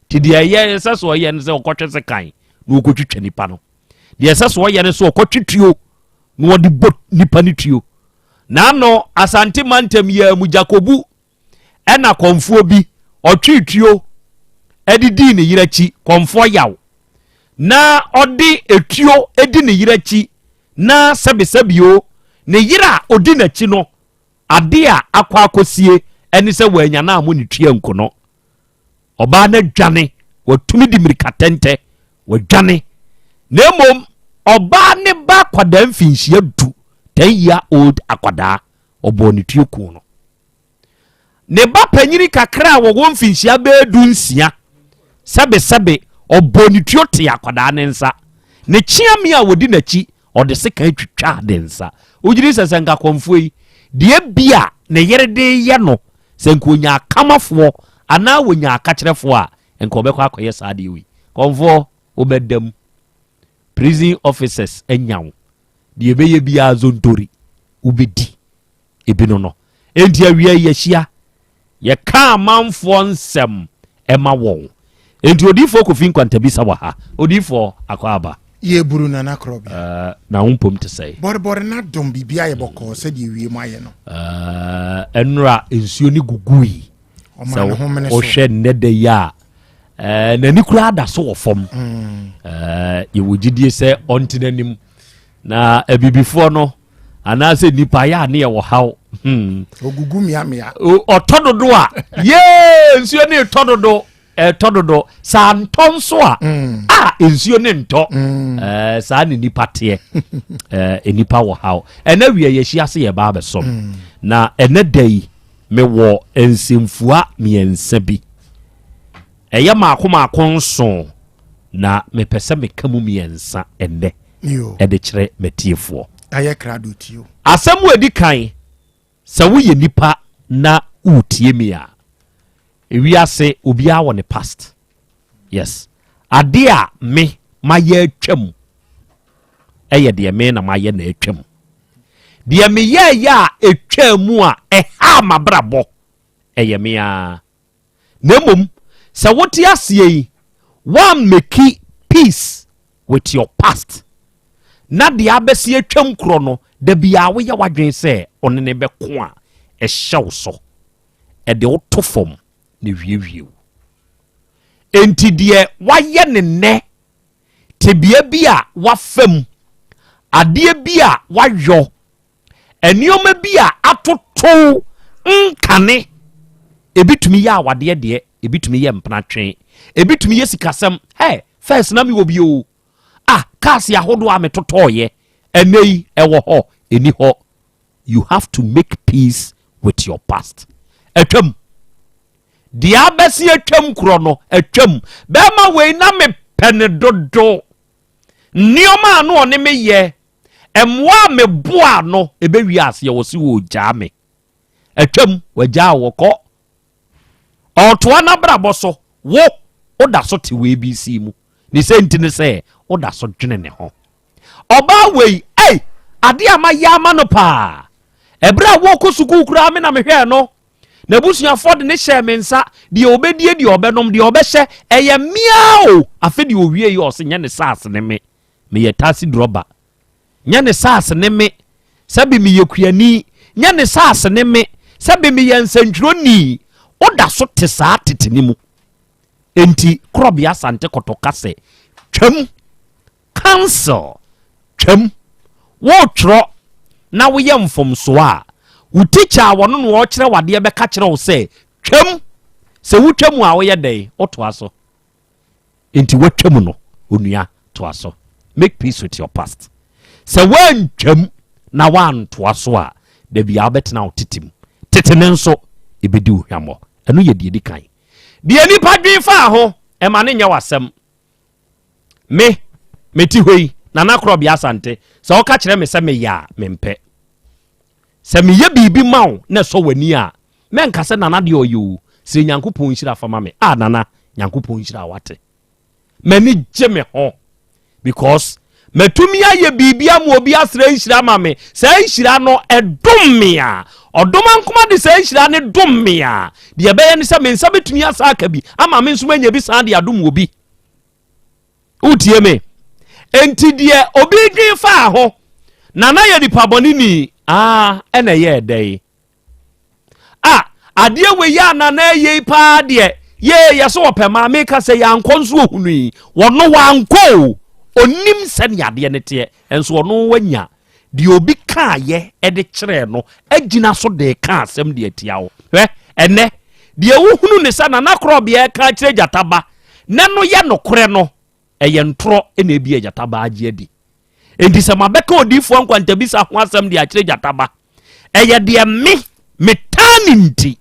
ti de ye se so ye ne se okotwe se kan na okotwitwa nipa no de se so ye ne so okotwitwio no wodi bot nipa ni tuo na no asante mantem ya mu Jakobu ena konfuo bi otwituo edidi ne yirachi konfo yaw na odi etuo edi ne yirachi na sebesebio ne yira odi na chi no ade a akwa akosie eni se wanya na amu ne tua nkono oba na dwane watumi di mirikatente wadwane nemom oba ne ba kwada mfinhia du 10-year old akwada oboni tuoku no ne ba panyiri kakra wo mfinhia be du nsia sebe oboni tuote akwada ne nsa ne chiame a wodi nachi ode seka twitwa de nsa ojiri sesenka konfuyi de bia ne yerede ye no senko nya kamafo ana wonya akakyerefo a enko obekọ akoye saade wi konfo obedam prison officers enyawo de ebeye bia zontori ubedi ebino no enti awia yehia ye ka manfo nsem ema won enti odifo kofi nkwantabisa wa ha odifo akwaba ye buru na Krobea na umpom te sei bor na dom bibia ye boko se de wie mu aye no enra ensuo ni gugui so o hwe nede ya na nikura da so wofom ye wogidie se ontinanim na ebibifo no ana se nipa ya ne ye wo haw ogugu mia otododo a ye ensuo ni tododo sa ntonso a ensuo ni nto sa ni nipa te enipa wo haw ena wie ye hia se ye ba besom na ena dai me wo ensemfua miensa bi eye maako nso na mepese mekamu miensa ende ede kire metiefo aye krado tio asemu edi kan se wo ye nipa na utie mi a ewiase obi a wo ne past yes ade a me maye atwam ɛyɛ deɛ me na mayɛ na atwam deɛ meyɛ ya atwa mu a ɛha mabrabɔ ɛyɛ me a na mmom sɛ wote aseɛ yi one make peace with your past na deɛ abɛsi atwam korɔ no da bia woyɛ wadwen sɛ ɔne ne bɛko a ɛhyɛw so ɛde wo to fam na wiewie enti deɛ wayɛ ne nnɛ tebea bi a wafam adeɛ bi a wayɔ nneɛma bi a atoto nkane ebitumi yɛ awadeɛ deɛ ebitumi yɛ mpenatwe ebitumi yɛ sikasɛm first na mi wɔ bio cars ahodo a metotoyɛ ɛnɛyi ɛwɔ hɔ ɛni hɔ you have to make peace with your past atwam deɛ abɛsi atwam korɔ no atwam bɛma wei na mepɛne dodo nneɛma a no ɔne me yɛ ɛmmoa me boa no ɛbɛwie aseɛ wɔ si wɔ gyaa me atwam wagyaa wɔkɔ ɔtoa na brabɔ so wo oda so te wei bi si mu ne senti ne sɛ oda so dwene ne ho ɔba wei ade ama yama no pa ɛbra wo ko suku kura me na mehwɛ no na busuafo de ne hyɛ me nsa de obedie de obenom de obɛhyɛ ɛyɛ miao afi de owie yi ɔse nyɛ ne sas ne me yɛ taxi driver nyɛ ne sas ne me sabi me yɛ kuani nyɛ ne sas ne me sabi me yɛ nsantwironi oda so te saa teteni mu enti Krobea Asante kotoka sɛ twam cancel twam wo tro na wo yɛ mfomso a wo teacher wono no wo kyerɛ wade bɛka kyerɛ wo sɛ twam sɛ wo twam a wo yɛ dɛn otoa so enti wo twam no onua toa so make peace with your past sɛ wan twam na wan toa so a da bia betena wo tetem tetene nso ebedi wo hwamɔ ɛno yɛ die di kan die nipa dwen fa ho ɛma ne nyɛ wasɛm meti hoi Nana Krobea Asante sɛ woka kyerɛ me sɛ meyɛ a mempɛ sɛ meyɛ biribi ma wo na ɛsɔ w'ani a menka sɛ nana deɛ ɔyɛ o sɛ Nyankopɔn nhyira fama me nana Nyankopɔn nhyira wate m'ani gye me ho because matumi ayɛ biribi ama obi asrɛ nhyira ma me sɛ nhyira no ɛdom me a ɔdoma nkoma de sɛ nhyira ne dom me a deɛ ɛbɛyɛ ne sɛ me nsa betumi asa aka bi ama me nso manya bi saa de adom wɔ bi wotie me enti deɛ obi dwen fa ho nana yɛ nipa bɔne ni ɛna yɛ dɛn adeɛ we ya nana yɛ pa deɛ yɛ so wɔpɛ ma me ka sɛ yankɔ nso ohunu yi wɔno wankɔ onim sɛ ne adeɛ ne teɛ enso wɔno wanya deɛ obi ka yɛ ɛde kyerɛ no agina so de ka asɛm de atia wo ɛnɛ deɛ wohunu ne sɛ Nana Krobea ka kyerɛ gyataba ne no yɛ nokore no ɛyɛ ntoro ɛna ebi gyataba agye adi enti sɛ mabɛka odifoɔ nkwantabisa ho asɛm de akyerɛ gyataba ɛyɛ deɛ metane nti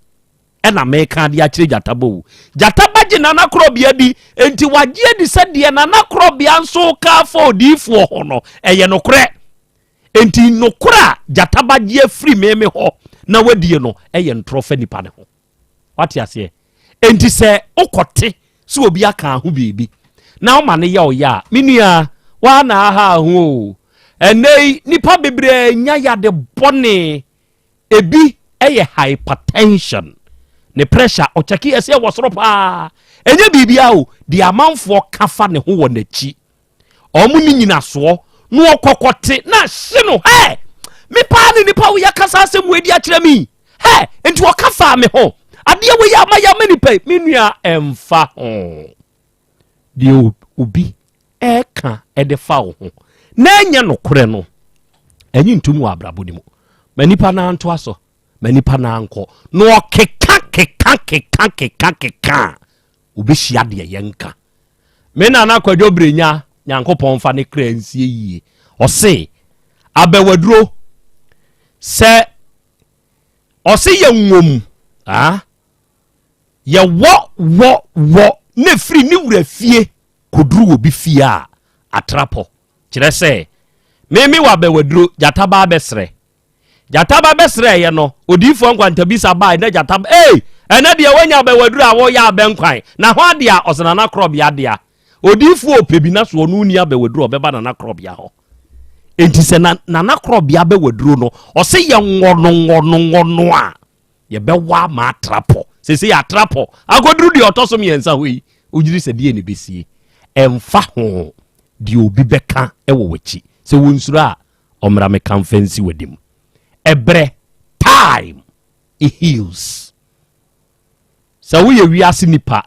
ɛna meka de akyerɛ gyataba o gyataba gye Nana Krobea di enti wagye adi sɛ deɛ Nana Krobea nso ka fa odifoɔ ho no ɛyɛ nokore enti nokora gyataba gye afiri meme hɔ na wadie no ɛyɛ ntoro fa nipa ne ho wate aseɛ enti sɛ okote sɛ obi aka ho biribi na o ma ne yɛ o ya menua wa na ha ho ɛnɛi nipa bebree nya yade bɔne ebi ɛyɛ hypertension ne pressure ɔkyɛke ɛsɛ wɔ soro paa ɛnyɛ biribia o de amanfoɔ kafa ne ho wɔ n'akyi ɔmo ni nyina soɔ no ɔkɔkɔte na hye no me paa ne nipa wo yɛkasa asɛm wedi akyerɛ mi enti wɔkafa me ho adeɛ wo yɛ ama yɛ ma nipa menua ɛmfa ho deɛ obi ɛka ɛde fa wo ho na ɛnyɛ nokore no ɛnyi ntum wɔ abrabɔ ni mu ma nipa na antoa so ma nipa na ankɔ na ɔkeka obi hyia deɛ yɛnka me na Kwadwo Brenya Nyankopɔn fa ne kra nsie yie ɔse abɛwaduro sɛ ɔse yɛ nwom yɛ wɔ ne firi ne wura fie koduru obi fie a atrapo kyerɛ sɛ meme wa abɛwaduro gyataba bɛsrɛ yɛ no odifoɔ nkwantabisa baa na gyataba ɛna deɛ wanya abɛwaduro a wɔyɛ abɛnkwan na ho ade a ɔsenana Krobea de a odifoɔ opebi na so ɔno ni abɛwaduro ɔbɛba Nana Krobea hɔ enti se na Krobea be waduro no o se ye ngono a ye be wa ma trapo se ya trapo agoduru di otoso miensa hoyi ojiri se die ne besie emfa ho di obi beka ewo wachi se wonsuru a omra me conference wedim ebre time it heals so we wiase nipa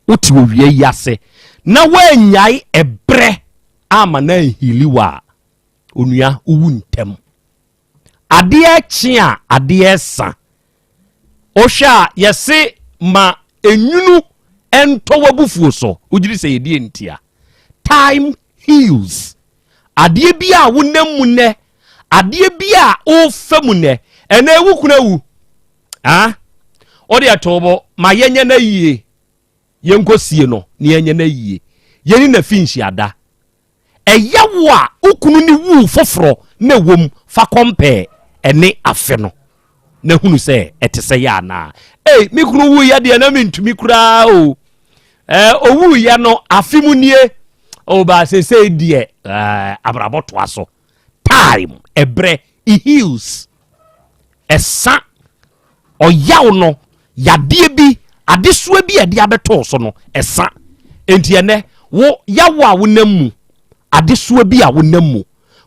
uti wo wie yase na wanyai ebre ama na hiliwa onua uwu ntem ade chi a ade sa ohwa yese ma enwunu ento wabufuo so ujiri se yedie ntia time heals ade bi a wonam mu ne ade bi a o famu ne ena ewu kunawu odi atobo ma yenye na yie yenkosie no ne yenye na yie yeni na finshi ada eyawo a ukunu ni wu foforo na wom fa compare ene afe no na hunu se etese ya na mi kunu wu ya de na mentumi kura o owu ya no afimu nie o ba se die abraboto aso time ebre it heals esa oyaw no yade bi adesua bi ade abeto so no esa enti ene wo yawo a wonamu adesua bi a wonamu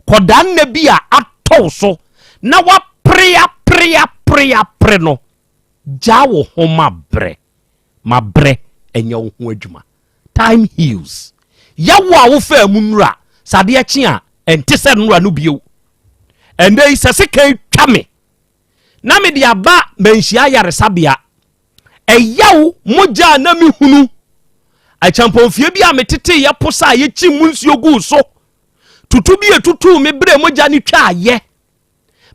kodan na bi a ato so na wa pre no jawo ho mabre enya wo ho adwuma time heals yawo a wo fa mu nura sade achi a ente se nura no bio ende sese kan twame na me dia ba manhia yaresabia eyawo moja na me hunu achampomfie bi a metete ye posa ye chi munsuo gu so tutu bi etutu me bre moja ni twa aye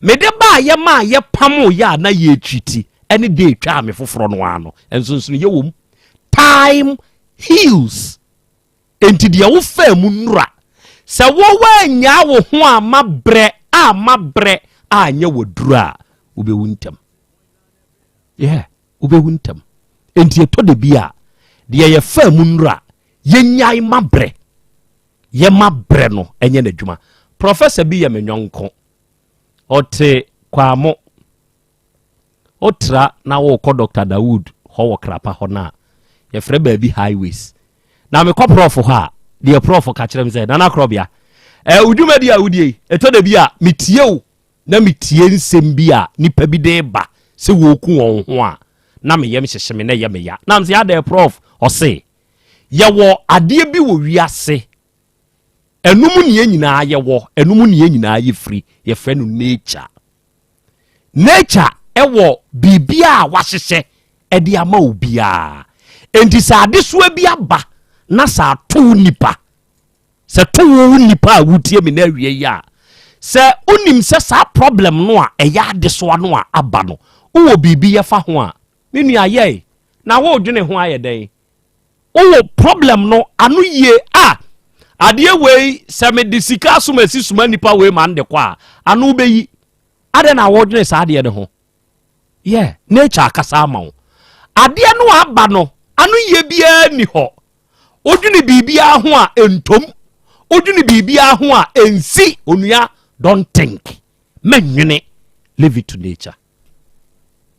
me de ba ye ma ye pamo ya na ye twiti ene de twa me foforo no ano enso ye wom time heals enti de wo fa mu nura se wo wanya wo ho amabre anya wodura ubewuntem ubewuntem enti eto de bia de ye fa mu nura yenyai mabre ye mabre no enye na dwuma professor bi ye menwonko ote kwamo otra na wo ko Dr. Dawood ho wo krapa ho na ye frɛ baabi highways na me ko prof ha de prof ka kyerem say na Krobea udwuma di a udie eto de bia metie o na metie nsem bi a nipa bi de ba se wo ku won ho a na me yem hyehyeme na ye me ya na mse ada prof o se ye wo ade bi wo wiase enum ne nyina ye wo enum ne nyina ye free ye frɛ no nature ewo bibia a wahyehye ede ama obia enti sa ade so bi aba na sa to nipa se to nipa a wutie me na awie ya se unim se sa problem no a eya ade so no a aba no wo bibi ye fa ho a menu aye na wo dwene ho aye den wo problem no anu ye ade we se me disika so masi suma nipa we man de kwa anu beyi ade na wo dwene sa ade ne ho nature akasa ma wo ade no aba no anu ye bia ni ho odwene bibia ho a entom odwene bibia ho a ensi onua don't think menwene leave it to nature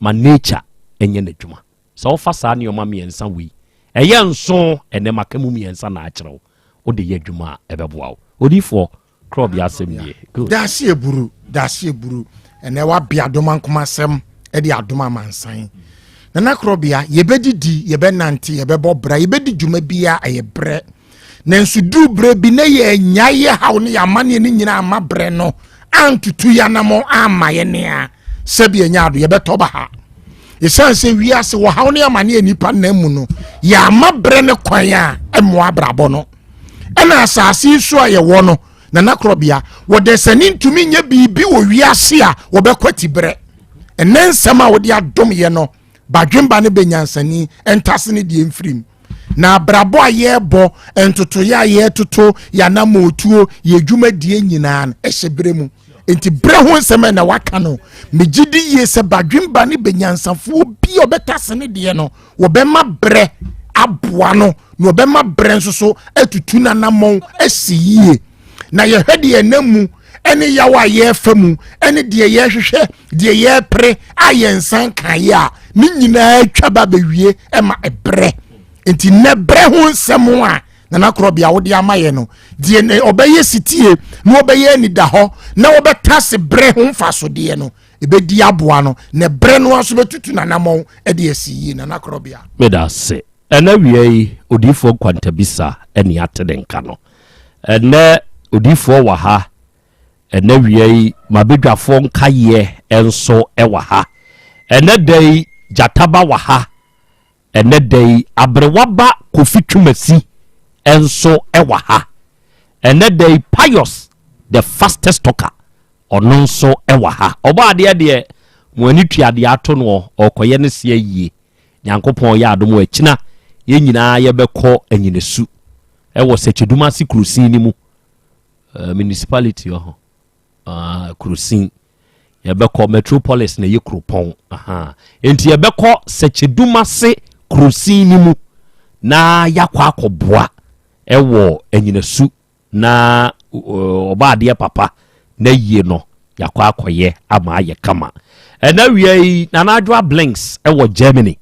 ma nature enye na dwuma so fa sa ne oma miensa wi eye nso ene makamu miensa na akyerew o de ye dwuma ebeboa odifo Krobea Asem good dasie buru ene wa bia doma nkomasem e de adoma mansan na Krobea yebedidi yebenante yebebo bra yebedi dwuma bia ayebre nanso du bre bi na ye nyaye hawo ne yamane ne nyina amabre no antutu ya namo amaye ne a sebi enyaado yebetoba ha yesanse wiase wo hawo ne yamane nipa na mu no ya amabre ne kwan a emo abrabo no ena asase so aye wo no na Krobea wo de sani ntumi nya bibi wo wiase a wo bekwati bre enensama wo de adom ye no badwemba ne benyansani entase ne de emfrim na brabo ayebo entoto ya ye toto ya na motuo ye dwuma die nyina na ehyebre mu enti bre ho nsema na waka no megidi ye se badwemba ne benyansafo bi obetase ne de no wo be ma bre aboa no no be ma bre nso so atutu na namon esiyie na ye hwede ye namu ene yawa ye famu ene de ye hwehwe de ye pre ayensan kan ya ni nyina atwa ba bewie ema ebre enti ne bre ho nsem a na Krobea wo de amaye no de ne obeye sitie no obeye ni da ho na obetase bre ho mfaso de no ebedi aboa no ne bre no aso betutu nanamon e de asiyi na Krobea meda se ena wiei odifo kwantabisa eni atedenka no ena odifo wa ha ena wiei mabedwafo nkaye enso ewa ha ena dei jataba wa ha ena dei abrewaba kofitwumasi enso ewa ha ena dei pious the fastest talker ononso ewa ha oba de mwani tuade ato no okoye ne se yie nyankopon ya adom akina ye nyina ye beko anyinesu ewo secheduma si krusin ni mu municipality ho krusin ye beko metropolis na ye kropon enti ye beko secheduma si krusin ni mu na yakwa akoboa ewo anyinesu na oba de papa na yie no yakwa akoye ama aye kama ena wiei na adwa blinks ewo Germany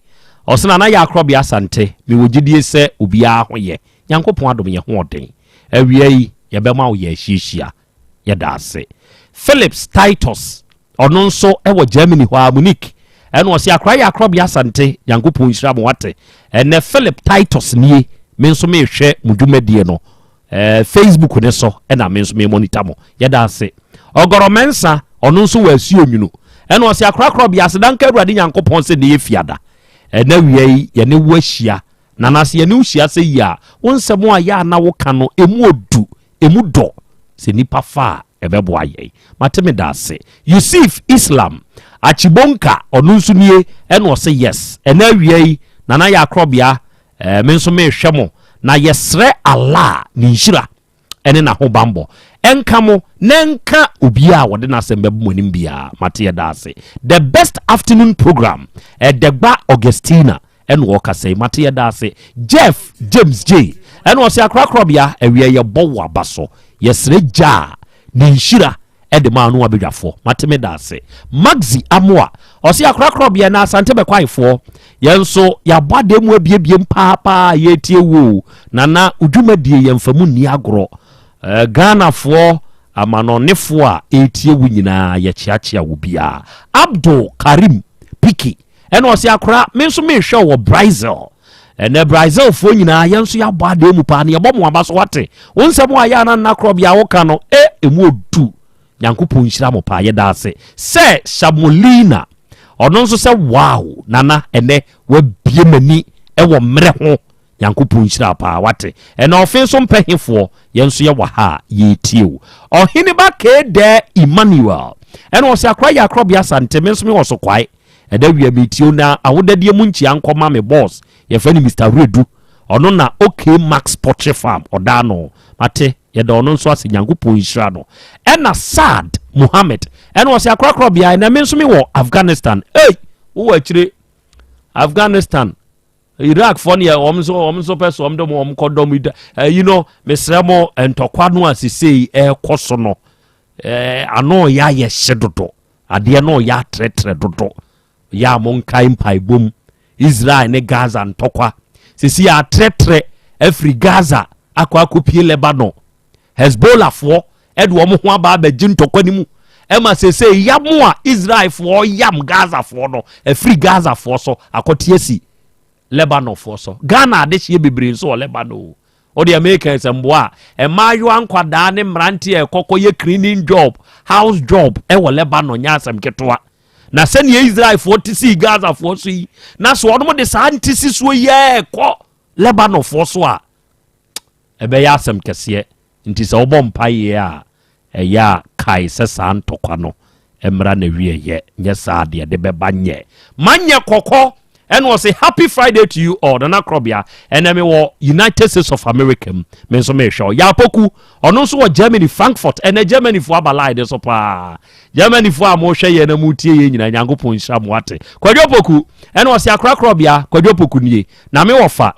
osena na ya Krobea Asante mi wogidie se obia hoye Nyankopon adom ye hoden awiei ye bema wo ye hihia ye daase Philips Titus ononso ewo Germany ho Munich eno osi akra ya Krobea Asante Nyankopon hira mo wate ene Philip Titus nie menso me hwe mudwumadie no Facebook ne so ena menso me monitor mo ye daase ogoromensa ononso wa asi onwunu eno osi akra Krobea Asante Awurade Nyankopon se ne ye fiada ena wiei ye ne wahia nanase ye ne uhia se ya wonsemo a ya na wo ka no emu odu emu do se nipa fa ebebo aye mateme dase Yusuf Islam achibonka onunsu nie eno se yes ena wiei nana ya Krobea menso me hwemo na yesre Allah ni nhira ene na ho bambo enkamo nenka obia wode na Asem Beba monim bia mate dase the best afternoon program Degba Augustina eno wokasei mate dase Jeff James J eno wose akra Krobea awie ye bowo abaso yesre ja ni nhira ede ma no abedwafo mate dase Maxi Amoa ose akra Krobea na Asante bekwaifo yenso ya bade mu abiebiem papa yetie wo nana udwumadie yemfamu ni agro Ghana fo amanonefo a etie wu nyina ye chiachia wo bia Abdul Karim Piki eno osi akra menso me hwe wo Brazil ene Brazil fo nyina yenso ya bade mu pa na ye bomo abaso wate wonsemo aya na Krobea wo ka no emu odu Nyankopon hira mo pa ye daase se Shamolina ononso se wow nana ene wa biemani ewo mre ho Nyankopon hira pa wate ena ofenso mpehefo yenso ye wa ha ye tiew ohini ba kede Emmanuel ena osi akra ya Krobea Asante menso me woso kwai eda wi ametio na awodade mu nchi ankoma me boss ye fani Mr Redu ono na okay Max Poultry Farm odano mate ye da ono nso ase Nyankopon hira no ena Sad Muhammad ena osi akra Krobea na menso me wo Afghanistan wo akire Afghanistan Iraq for near omso person omdom kodom you know mesremo entokwa no asisi koso no ano ya ye hyedodo ade no ya tretre dodo ya monkai mpai bom Israel ne Gaza ntokwa sisi ya tretre every Gaza akwa akopie Lebanon Hezbollah for edwo mo ho aba ba ntokwa ni mu ema sese yamo a Israel for yam Gaza for no every Gaza for so akotiesi Lebanon for so Ghana de hye bebre so Lebanon o the Americans mboa emayo ankwada ne mranti ekokoye cleaning job house job wo Lebanon nya asem ketwa na sene Israel for tisi Gaza for so yi na so odmo de sa antisi so ye ko Lebanon for so a ebe ya asem kese nti se obom paye a ya kai se san tokwa no emra na wie ye nye sa de beba nye manye kokko and was a happy Friday to you all. Nana Krobea and I war United States of America. Menso me show ya poku on also Germany Frankfurt and Germany for abalai de sopa Germany for amoshe ye na mutie ye nyina Nyankopon hira mo wate kwadwopoku and was ya Krobea kwadwopoku nie na me wofa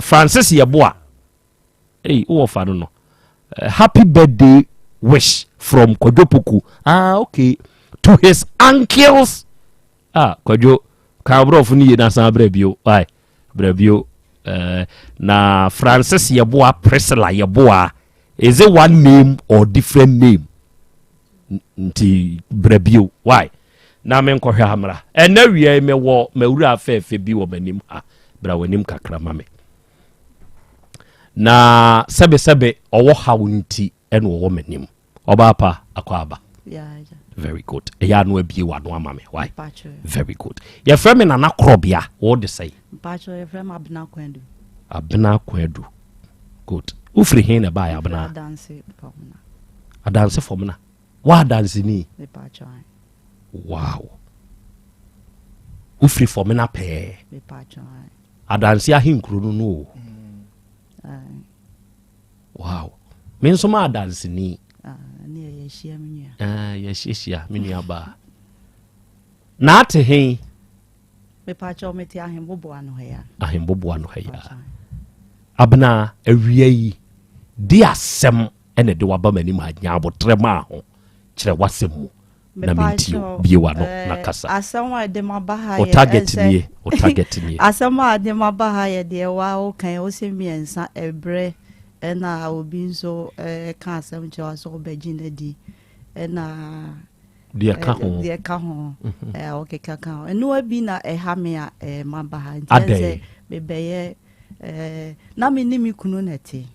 Francis ye boa wo wofa no happy birthday wish from Kojopuku. Okay. To his uncles. Kojo. Kabro funi na san brebio. Why? Brebio. Na Francis Yeboah Priscilla Yeboah. Is it one name or different name? Nti brebio. Why? Na men ko hwa hamra. Ena wie me wo mawura afefe bi wo manim ha. Bra wanim kakra mame. Na sebe owo hawo nti ena wo manim. Oba pa akwaba. Yeah. Very good. Ya no abie wa no amame. Why? Very good. Your friend na na Krobea. What they say? Pacho, your friend Abna Kwedu. Abna Kwedu. Good. Ufri hen na ba Abna. A dance for me. What dance ni? The Pacho. Wow. Ufri for me na pe. The Pacho. A dance ya hinkru no. Wow. Me nso ma dance ni. Yes, Miniaba. Not a hey. Me pacho me tia him bobo anu heya. Ahim bobo anu heya. Abna ewie di asem ene de waba mani ma nyabo trema ho kire wasem mu na mentio biewa no na kasa. Asem wa de mabaha ye. O target ni. Asem wa de mabaha ye de wa o kan o se miensa ebre ena obi nso ka asem che wa so begin di ena dia ka ho okay ka ho eno abi na ha me a mabaha nti bebeye na me ni mi kunu nete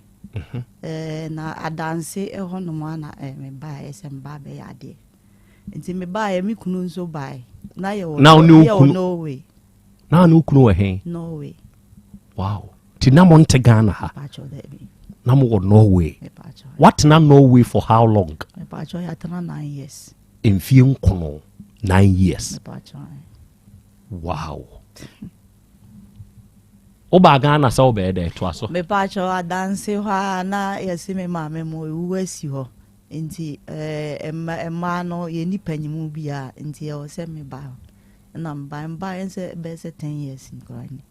na adanse ho no ma na me ba Asem ba be ya de nti me ba ya mi kunu nso ba na ye wo no way na no kunu we hen no way wow ti na mo nte Ghana ha na mo Norway. What na Norway for how long? Me pacho ya 9 years. In fie kono 9 years. Me pacho. Wow. Oba Ghana sa oba de to aso. Me pacho adanse ho na yesi me ma me mo ewasi ho. Nti emma no ye ni panyimu bia nti e o se me ba. Na mba ense be se 10 years nkorani.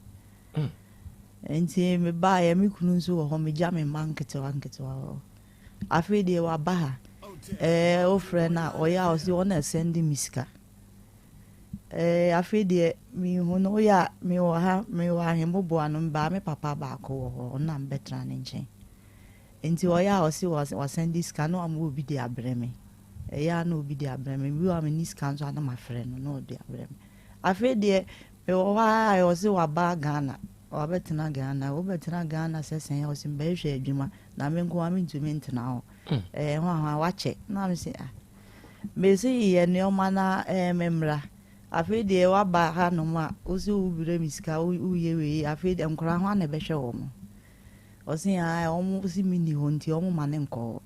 Nti me ba ya mi kunu nso wo ho me ja me mankete wa afi de wa ba ha o friend na o ya o si wona send miska afi de mi hu no ya mi wa hembo anu ba me papa ba ko wo na mbetra ne nchen nti o ya o si wa send diska no am obi de abreme ya na obi de abreme mi wa me niska nso na ma friend no de abreme afi de me wa o si wa ba Ghana obetina Ghana sesen o simba hwe adwuma na me nko am ntumi ntena ho ho wache na me se me se ye ne o mana memra afi de wa ba ha no ma o se ubire misika uye we afi de nkora ho na be hwe wo mo o se o mo si mini ho nti o mo mane nko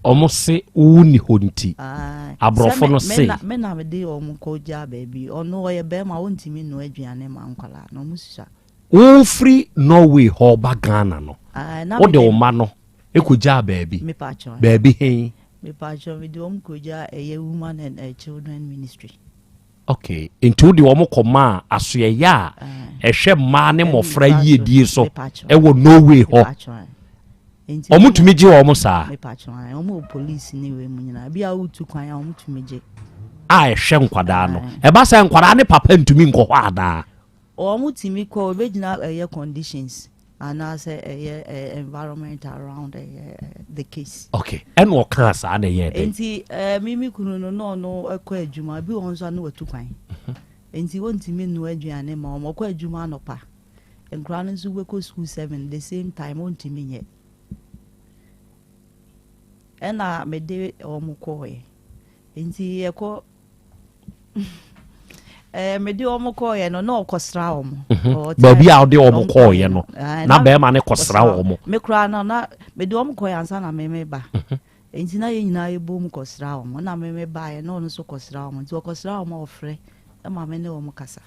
o mo se uni ho nti abrofo no se me na me de o mo ko ja baby ono o ye be ma o ntimi no aduane ma nkola no mo sisa o free Norway hoba Ghana no o de o ma no ekoja baby me pacho baby hen me pacho we do koja a woman and children ministry okay into the omo koma asoye ya ehwe ma ne mofra yie die so e wo Norway ho omo tumi je omo sa me pacho omo police ni we mu nyina bia utu kwan omo tumi je ehwe nkwada no e ba sa nkwada ne papa ntumi nkọ ho ada omo timi ko obegina conditions and as environment around the case. Okay. And what class are they? Enti mimi kunu no ekọ adwuma bi won so na watu kwan. Enti won timi no aduane ma o kọ adwuma no pa. Enkra no so we ko school 7 the same time won timi nye. Ena me de o mo ko e. Enti ekọ me di omo ko ye no na okosra omo ba bi a de omo ko ye no na be ma ne kosra omo me kra na me di omo ko ye ansa na me ba enti na ye nyina ye bo mu kosra omo na me ba ye no so kosra omo ti okosra omo ofre e ma me ne omo kasa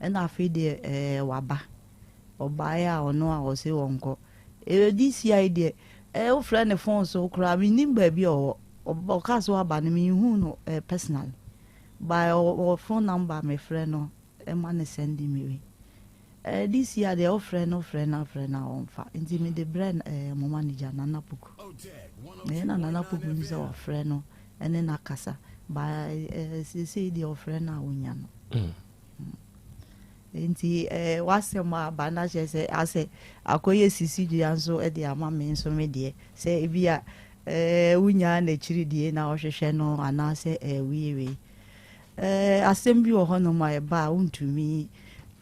e na afi de waba oba ya ono a o se wonko this year de o friend ne phone so kra mi nimba bi o kaso aba ne mi hu no personal by or phone number my friend no e man send me This year they friend on fa. Nti me the brand mo manager Nana Puku. Nana Puku is our friend no and then akasa by say the friend na unya no. Nti wasema bana say ase akoye sisi di anso e de ama me nso me de say ebia unya na chiri die na ohwehwe no anase wiwe asem bi wo no ma ba untumi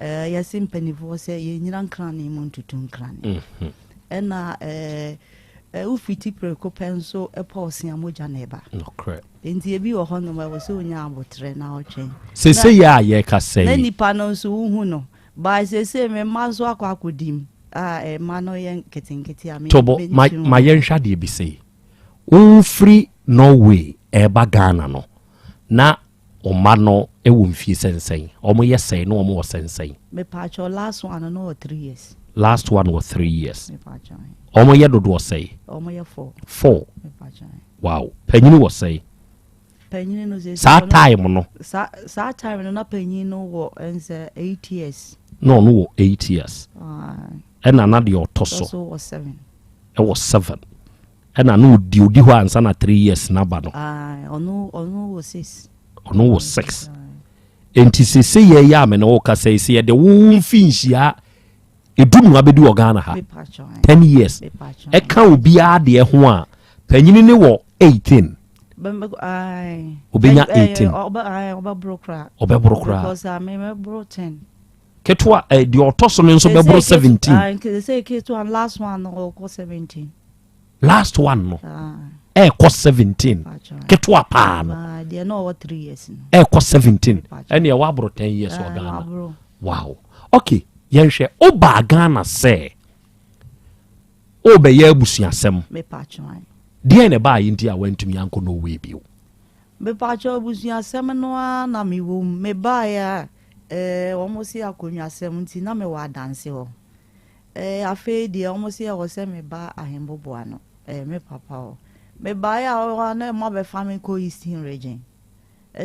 yasim penifo say ye nyira nkran ni mu ntutu nkran na ufiti preko penso eposi amoja na eba no correct nti ebi wo no ma wo so unya abotre na otwen se ya ye ka say na nipa no so uhu no ba se me mazo akwakodim ma no ye nketenkete ami tobo ma ye nhwa de bi say free Norway eba Ghana no na oma no ewo mfie sensen omo ye say no omo sensen me pacho last one no 3 years last one was 3 years me pacho omo ye dodo say omo ye 4 me pacho wow panyini was say panyini no say sa time no sa time no na panyini no wo ense 8 years no 8 years and another your tosso so was 7 it was 7 and I know di ho ansa na 3 years na ba no ono was 6 ono was 6 enti se ye ya me no ka say se de wo mfinhia edunu abedi Ghana ha 10 years e kan obi a de ho a panyini ne wo 18 obenya 18 oba brokra because me bro 10 ketwa the otoso no nso be bro 17 they say ketwa last one no ko 17 last one no ko 17 ketwa pa no they no 3 years ko 17 and ya wa bro 10 years o Ghana wow okay yenhwe oba Ghana say obe ya abusuasem me patchwan die ne ba yinti a wantumi anko no we bio me patchwa abusuasem no na me wo me ba ya almost ya konwasem nti na me wa dance ho afi die almost ya wo se me ba ahembobo ano me papa ho me ba ya wa na mo be family ko Eastern region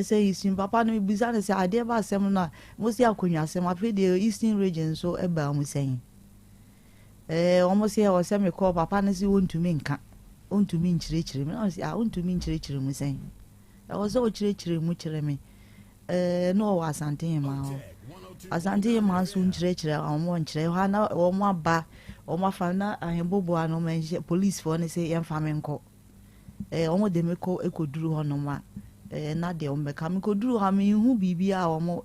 say Eastern papa no biza na say ade ba asem na mo se ya konwasem afi die Eastern region so e ba mo sen almost ya wo se me ko papa na si wontumi nka ontumi nchirechire me na say ontumi nchirechire mu sen e wo so chirechire mu chire me no wa Asante ma ho Asante ma so nchirechire omo nchire ha na omo aba omo fa na ahembobo ano menje police for ne say yem fa me nko omo de me ko ekoduru ho no ma na de omo ka me koduru ha me hu bibia omo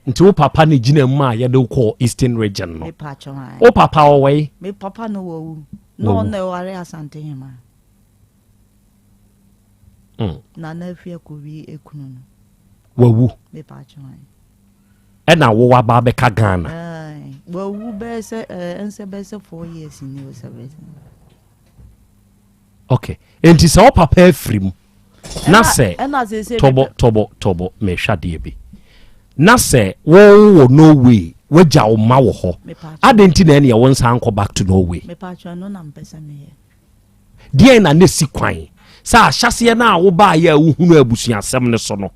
nti wo papa ne gina ma ye de ko Eastern region no me pacho ha wo papa wo we me papa no wo no na ware Asante ma na na fie ko wi ekunu no wawu me pacho ena wo wa ba be ka Ghana wawu be se ense be se 4 years ni o se be okay enti se wo papa afrim na se tobo me hwade bi na se wo Norway waja wo ma wo ho adenti na ene won san ko back to Norway me pacho no na mpesa me ye die na ne si kwan sa ahyase na wo ba ya uhunu abusuasem ne so no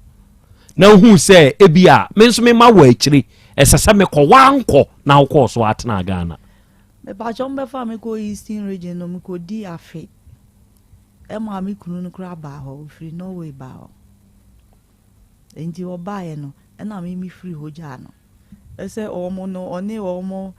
na hu se ebia me nso me ma wo akiri esese me ko wanko na wo ko so atena Ghana me pacho mbe fa me ko Eastern region no me ko di afi e ma me kunu no kra ba ho free Norway ba ho enti wo ba ye no e na me free hoja no ese omo no oni omo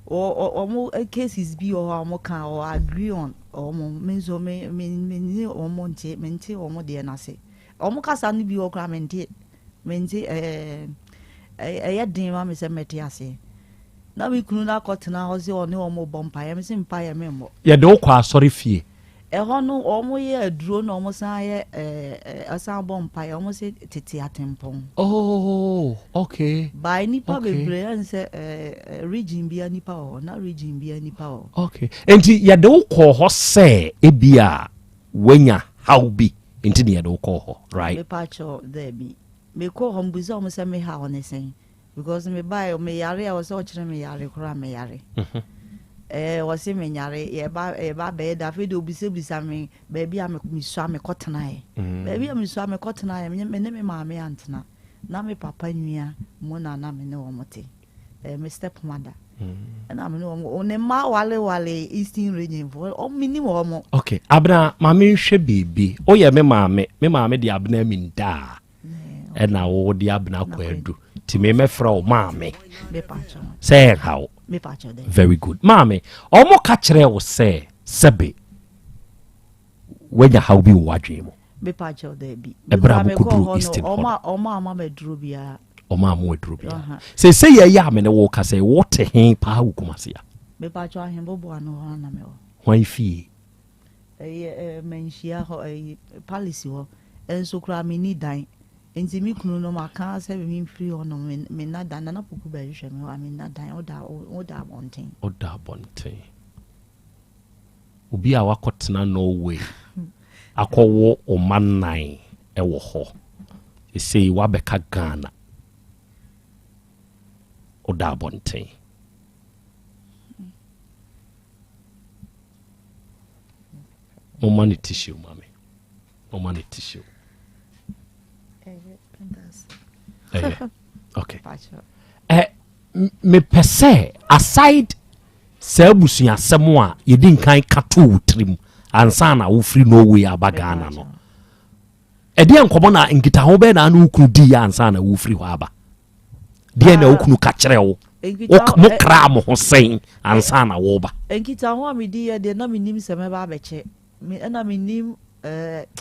omo cases bi o omo kan o agree on omo menzo me omo nti omo de na se omo kasa ni bi o kra menti din ma me se meti ase na me kunu na kotena ho se oni omo bompa ye me se mpa ye me mo ye de okwa sorry fie ho no omo ye aduro no omo san ye asan bompa ye omo se tete atempon oh okay by nipa bebre and say region bia nipa o na region bia nipa o okay enti ye de okọ ho se ebia wenya how be enti ne ye de okọ ho right me pacho there be me ko ho mbuza omo se me ha honesen because me buy me yare I was watching me yare kura me yare wasi me nyare ye ba be da fe do bisa me baby am me so me kotena ye baby am so me kotena ye me ne me maame antena na me papa nua mo na me ne wo mote my stepmother. And I'm no on a ma wale Eastern region for minimum. Okay, abna mami hwe bibi. O ye me maame de abna min da. E na wo de abna kwadu. Ti me fra o maame. Me pacho. Say how. Me pacho de. Very good. Maame, omo ka kire wo say sebe. Wenya how bi wo adwen mo. Me pacho de bi. Ebra mo kudru Eastern. Oma me dru bia. Oma mo dru bia. Say ye ya me ne wo ka say what hen pa wo kumase ya. Me pacho ahen bobo ano na me wo. Wan fie. Menhia ho policy ho. Enso kra me ni dan. Enti mi kunu no maka se me free ho no me na dan na poku ba hwe me wa me na dan oda bonten. Oda bonten. Obi a wakotena Norway. Akọwo omannan ewo ho. Ese wa beka Ghana. Oda bonten. Omani tissue, mami. Omani tissue. Okay. Me pese aside sebusua asemo a yedi nkan kato wutrim ansa na wo free Norway abagana no. Edi enkomo na nkita ho be na ukunu di ansa na wo free ho aba. Die na ukunu ka kire wo. Mo kra mo ho sen ansa na wo ba. Nkita ho mi di de na mi nim se me ba beche. Me na mi nim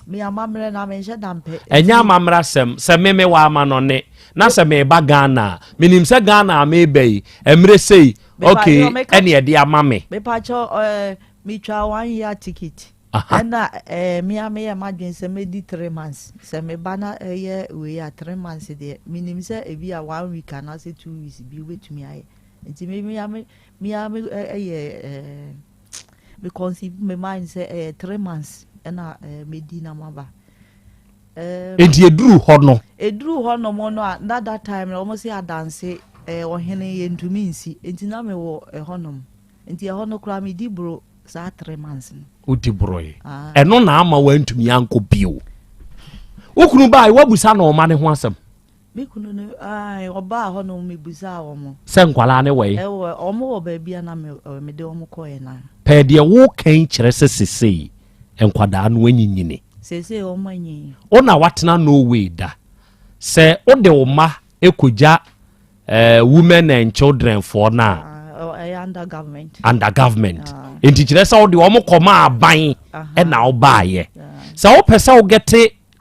me amamre na me hye dampe. Enya amamra se me wa ama no ne na se me ba Ghana minim se Ghana me bei emre sei okay ene e de amame me pa cho me twa 1 year ticket na me madwen se me di 3 months se me bana ye we ya 3 months de minim se e bi a 1 week na se 2 weeks bi wetumi aye nti me conceive me mind se 3 months na me di na maba. Enti eduru ho no mo no that time almost say dance ohene ye ntumi nsi enti na me wo honom enti hono kra me di bro sa 3 months o di bro ye eno na ama wa ntumi anko bio okunu bai wabusa na o ma ne ho asem me kunu no ai oba hono me busa wo mo se nkwala ne we o mo wo ba bia na me de o mo ko ye na pe de wo kan kire sesei enkwada no anyinyine sese o manyi ona watena Norway da se o de o ma ekoja women and children for na under government enti kire se o de o mo koma aban e na o baaye se o pese o get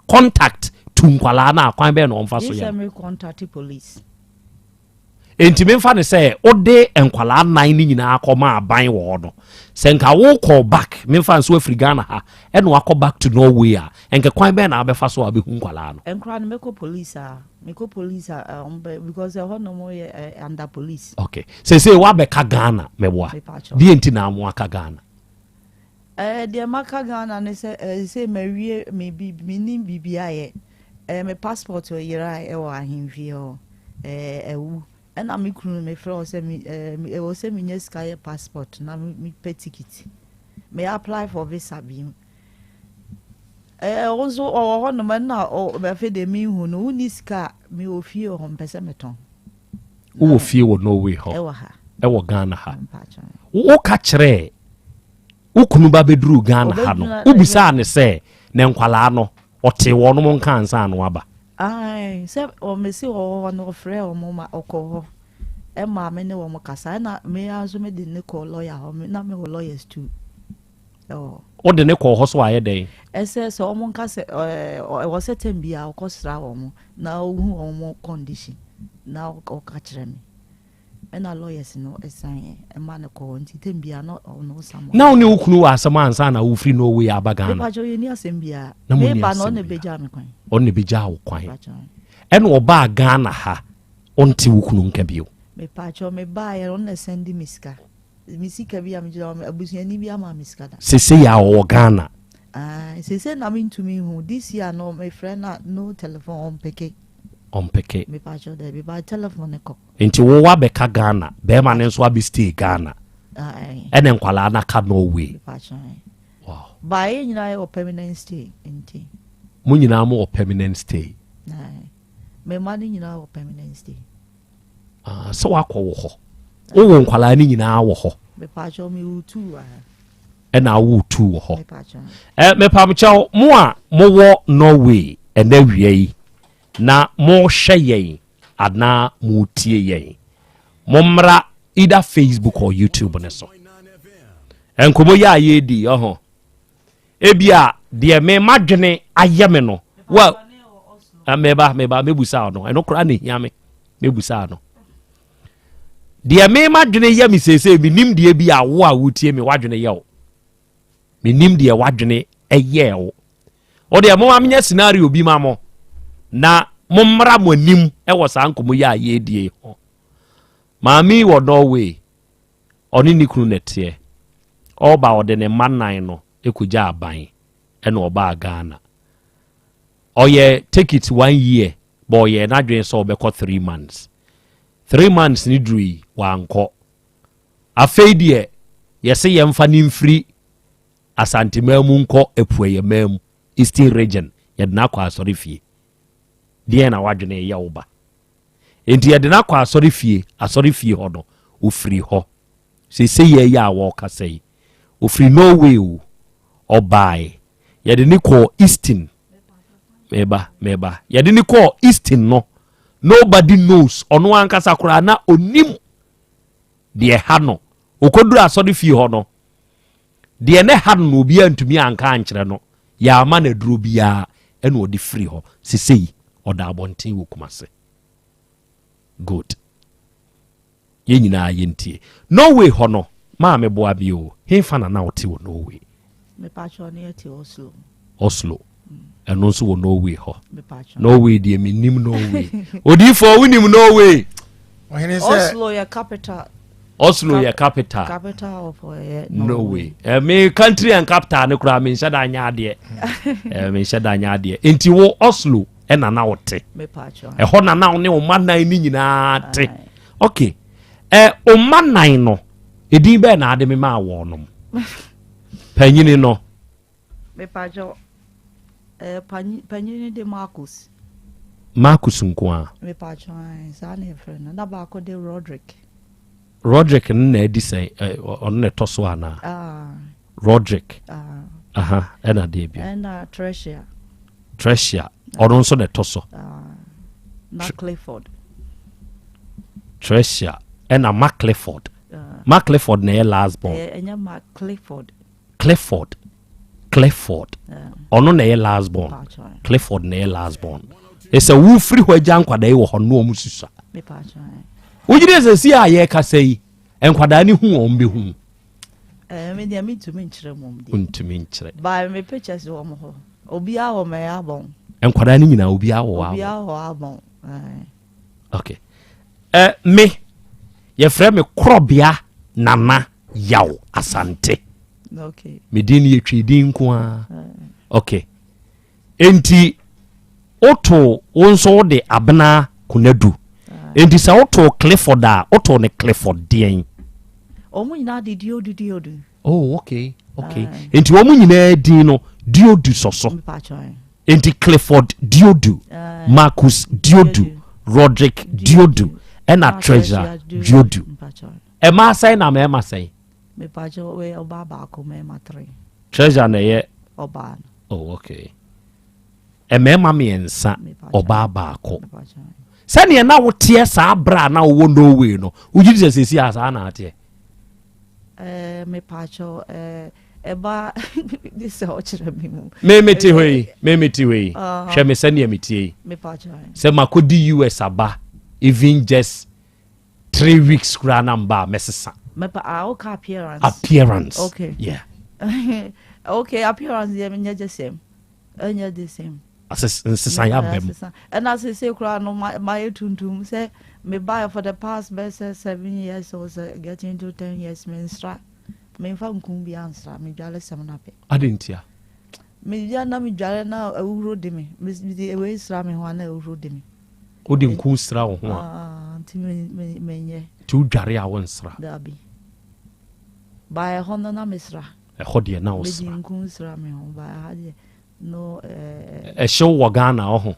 contact to nkwala na akwan be na o mfa so ya me contact police enti me mfa ne se o de nkwala nan ni nyina akoma aban wo no se nka wo call back me mfa so afri Ghana ha e no akọ back to Norway a enke kwan be na abefa so abehu nkwala no enkra no meko police because ho no mo under police okay se wa be ka Ghana meboa di enti na amo aka Ghana de maka Ghana ne se mawie me nim bibia ye me passport o yira e wa ahemfie ho ewu and I'm me friend say me was say me nye passport na me pay ticket me apply for visa bi also o no man na o be fe de mi hu no ni ska me ofie ho mpese meton wo ofie wo Norway ho e wo Ghana ha wo ka kire wo kunu ba beduru Ghana ha no wo bisa ne se ne nkwala no o te wo no mon kan san no aba ai se o me si o no frɛ o mo ma okɔ e ma me ne wo mo kasa na me aso me de ne ko lawyer ho na me wo lawyers too o de ne ko ho so aye den ese so o mo kasa o se tembia o ko sra wo mo na o hu o mo condition na o ka kire me e na lawyers no esan e ma ne ko nti tembia no samo na o ne ukunu wa asama ansa na wo free Norway abagana me pa jo ye ni asembia me ba no ne beja me kwan o ne beja wo kwan e no ba Ghana ha onti ukunu nka bio me pa jo me ba ye on na send miska misika bi am jira abusuani bi ama miska da sese ya o Ghana sese na me ntumi hu this year no my friend na no telephone on peke me pa jo da bi ba telephone ko enti wo wa be ka Ghana be ma ne so abi stay Ghana ene nkwala na ka Norway wow ba ye nyina ye permanent stay enti mu nyina mo permanent stay me ma ni nyina o permanent stay so wakɔ wo hɔ wo nkwala ni nyina wo hɔ me pacho me utu ɛna wo tu wo hɔ me pamkyɛw mo a mo wɔ Norway ɛna wie yi na mo hwɛ yɛn ana mo tie yɛn mo mmra either Facebook or YouTube ne so enkomo ya yedi ebia de me madwene ayɛ me no well meba mebusa no eno kra ne hia me mebusa no de me madwene yɛ me sese me nim de bia wo a wotie me wadwene yɛ wo me nim de wadwene ɛyɛ wo o de mo amnya scenario bi ma mo na mo mmra mo nim ɛwɔ saa nkomo ya yedi ho maami wo Norway oni ni kunu nete oba ode ne manan no ekuja aban ena oba Ghana oye take it 1 year but ye na dwen so obekọ 3 months 3 months ni drui wanko afeidie yese ye mfa ni mfiri Asante mamu nko epueye mamu Eastern region ye na kwa asorifie die na wadwene ye oba enti ye de na kwa asorifie ho no ofiri ho se ye ya wo kasai ofiri Norway o obai ye de ni ko Eastern meba ye de ni ko Eastern no nobody knows ono ankasa kura na onim de ha no okoduru asorifie ho no de ne ha no obi antumi anka ankyere no ya ama na duro bia ene odi free ho sesei oda abonten wo kumase good ye nyina yentie Norway ho no ma me boa bi o hefa na wote wo Norway me pacho ne ati Oslo eno so wo Norway ho Norway de me nim Norway odi fo wo nim Norway Oslo ya capital capital of Norway me country and capital ne kura me shada anya ade me shada anya ade enti wo Oslo ena na wote me pacho ho na na ne o manan ni nyina te okay o manan no edin be na ade me ma wo no panyini no me pacho panyini de Marcus nko a me pacho sa na friend na ba ko de Roderick na edi say on na toso ana Roderick ena de bi ena Treasure ono nso na toso na Clifford Treasure ena McClifford na ye last born enya Clifford ono na ye last born Clifford na ye last born esa wu free ho agya nkwada yi wo ho no omususa me pacho ujire se si aye kasai enkwada ni hu o mbe hu me dia me tumi nkyere mom dia untumi nkyere ba me pictures wo mo ho obi a wo me abon enkwada ni nyina obi a wo abon okay me ye frɛ me Krobea nana Yaw Asante okay me din ye twedin ko a okay enti oto wonso de abena kunadu enti sa oto Clifford a oto ne Clifford den omu nyina de diodu oh okay enti omu nyina din no diodu soso enti Clifford diodu Marcus diodu Roderick diodu ena Treasure diodu ma sai na ma sai me pacho we oba ba ko me ma 3 Treasure na ye oba oh okay ma miensa oba ba ko sani na wotie saa bra na wo Norway no ujiri sesi asa na ate me pacho eba this ochire mi mu me meti hoyi hwe me sani emitie me pacho se makodi US aba even just 3 weeks kra na mba mesesa me pa okay appearance okay yeah okay appearance ye me just same anya the same sisan ya bem and as I say kra no my tuntum say me buy for the past best 7 years or so getting to 10 years ministra me fa nkum bi ansra me dwale sem na pe adentia me ya na me dwale na awuro de me we sra me ho na awuro de me odi nkum sra ho nti me nye tu dware a won sra dabi buy ho na me sra ho de na wo sra me nkum sra me ho buy ha de no show wo Ghana ho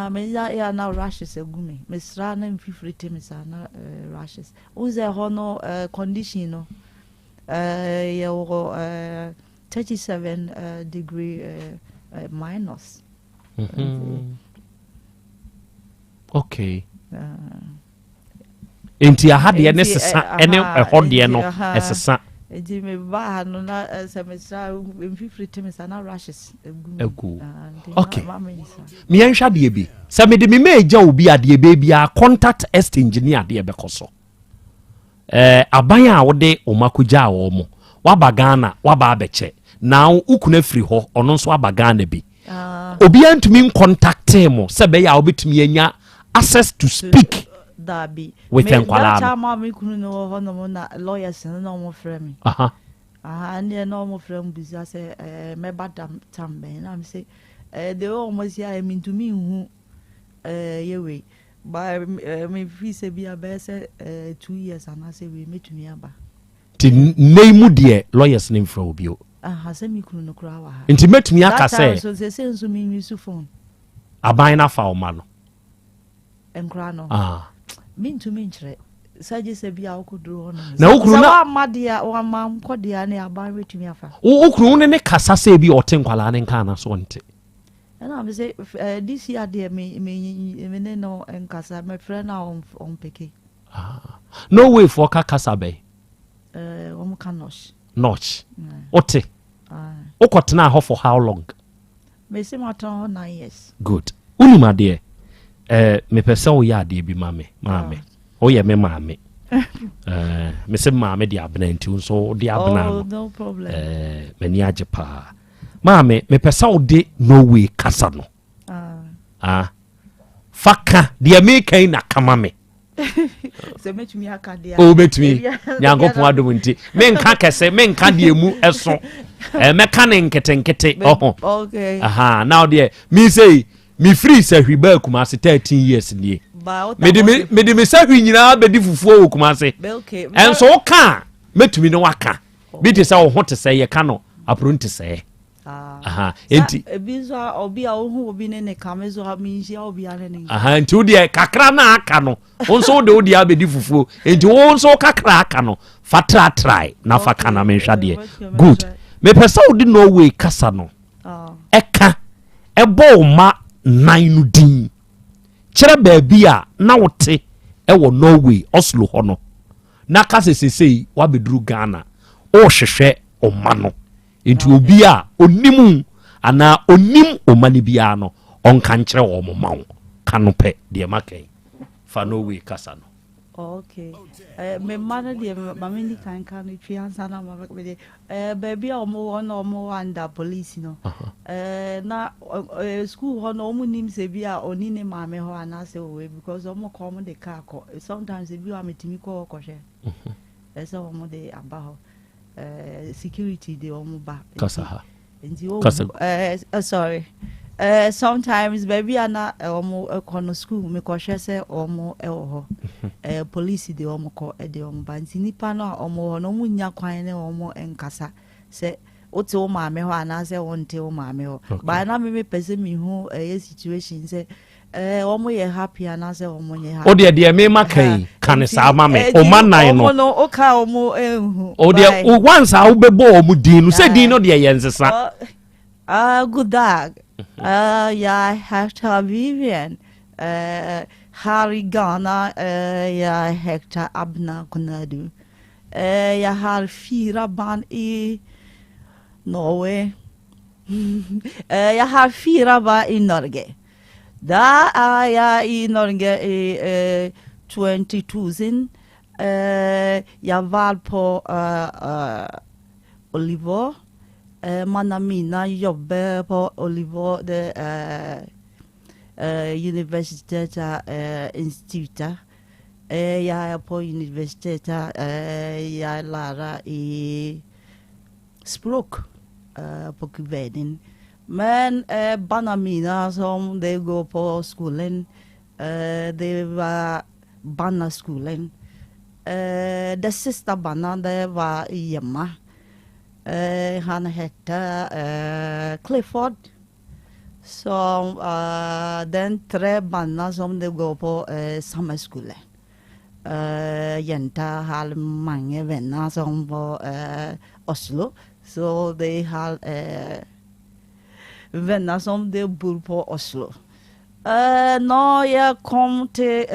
me ya na rashes egumi me sra na mfifiri temi sa na rashes unze hono condition no ya wo 37 degree minus. Okay. Enti ahade ne sesa ene ehode no esesa. Enti me ba no na semestra mfifiri temi sa na rashes egu. Okay. Me enhwa de bi. Se me de me meja obi ade be bia contact exchange ni ade be koso. Aban a wode omakoja awo mo. Waba Ghana, waba abeche. Now ukuna free ho ono nso aba Ghana bi. Obi antumi contact mo se be ya obetumi anya access to speak. Dabi. With enkwala. That time me kunu no ho no na lawyers no mo frɛ me. And no mo frɛ me busy say me badam tambe na me say they almost ya me to me hu yewe. But me fi se bia be say 2 years and I say we metumi aba. Ti name de lawyers name fra obi o. Say me kunu no kra wa ha. Nti metumi aka say. So say nso me use phone. Aban na fa o ma no. Enkra no. Me to me nkyere. Saje se bia okuduru ho no. Na okuru na amadia o amam kodia na aban wetumi afa. Okuru ne kasa say bi ote nkwala ne nka na so nte. And I'm say this year there me no enkasa my friend na on peke. No way for kasa be. Kanosh. Notch. Ote. Okotena ho for how long? Me say my 9 years. Good. Unima de me pese wo ya de bi mame. O ye me mame. Me se mame de abna nti so de abna. Oh, no problem. Mani ajepa. Mame me pese wo de no way kasa no. Faka de me kan na kama me. Se metumi aka de. O metumi. Nyankopon adom nti. Me nka kese, me nka de emu eso. Me ka ne nkete oho. Okay. Now there me say me free say hwiba kumase 13 years nie. Me de me say hwi nyina be di fufuo kumase. Okay. En so ka metumi no waka. Bi te say wo ho te say ye ka no apro nte say. Enti ebizo obi a ohu obi ne kamezo ha minji obi ane ne. Enti wo de kakra na aka no. Onso de wo de abedi fufuo. Enti wo nso kakra aka no. Fatra try na fa kana me hwa de. Good. Me pesa wo de no way kasa no. Eka ebo ma nan no din. Kire baabi a na wote wo Norway Oslo ho no. Na kasa sesei wa beduru Ghana. O hwehwe o ma no. Into obi a onimu ana onim omani bia no onka nkyere wo mo mawo kanope de makai fa no we kasa no. Okay. Me mana de mamini kan twi ansa na ma be baby a omo under police no. Na school ho no omo nim se bia oni ne maame ho ana se we because omo come the car ko sometimes e bi wa metimi ko hwe. Ese omo de aba ho. Security de omuba kasa sorry sometimes baby ana omo kono school me ko hwe se omo ewo ho police de omo ko de omo ba nti nipa no omo ho no munya kwan ne omo enkasa se ote o maame ho ana se wonte o maame ho ba na me pese mi hu situation se omo ye happy ana se omo ye happy o de me makai kan sa ma me o manan no no o ka omo ehu o de once a wo bebo omo din no se din no de ye nsesa good dog yeah Hector Vivian Harry Ghana yeah Hector Abna Kunadu ja har 4 barn i Norge jag har 4 barn i Norge. Da er jeg i Norge i 2000. Jeg var på Oliver. Mannen mine jobber på Oliver, det universitetet instituttet. Jeg er på universitetet. Jeg lærer i språk på kvelden. Men barna mine som de går på skolen, det var barneskolen. Det siste barnet det var hjemme. Han heter Clifford. So then 3 måneder som det går på samme skole. Jenter har mange venner som på Oslo, så de har venner som de bor på Oslo. Når jeg kom til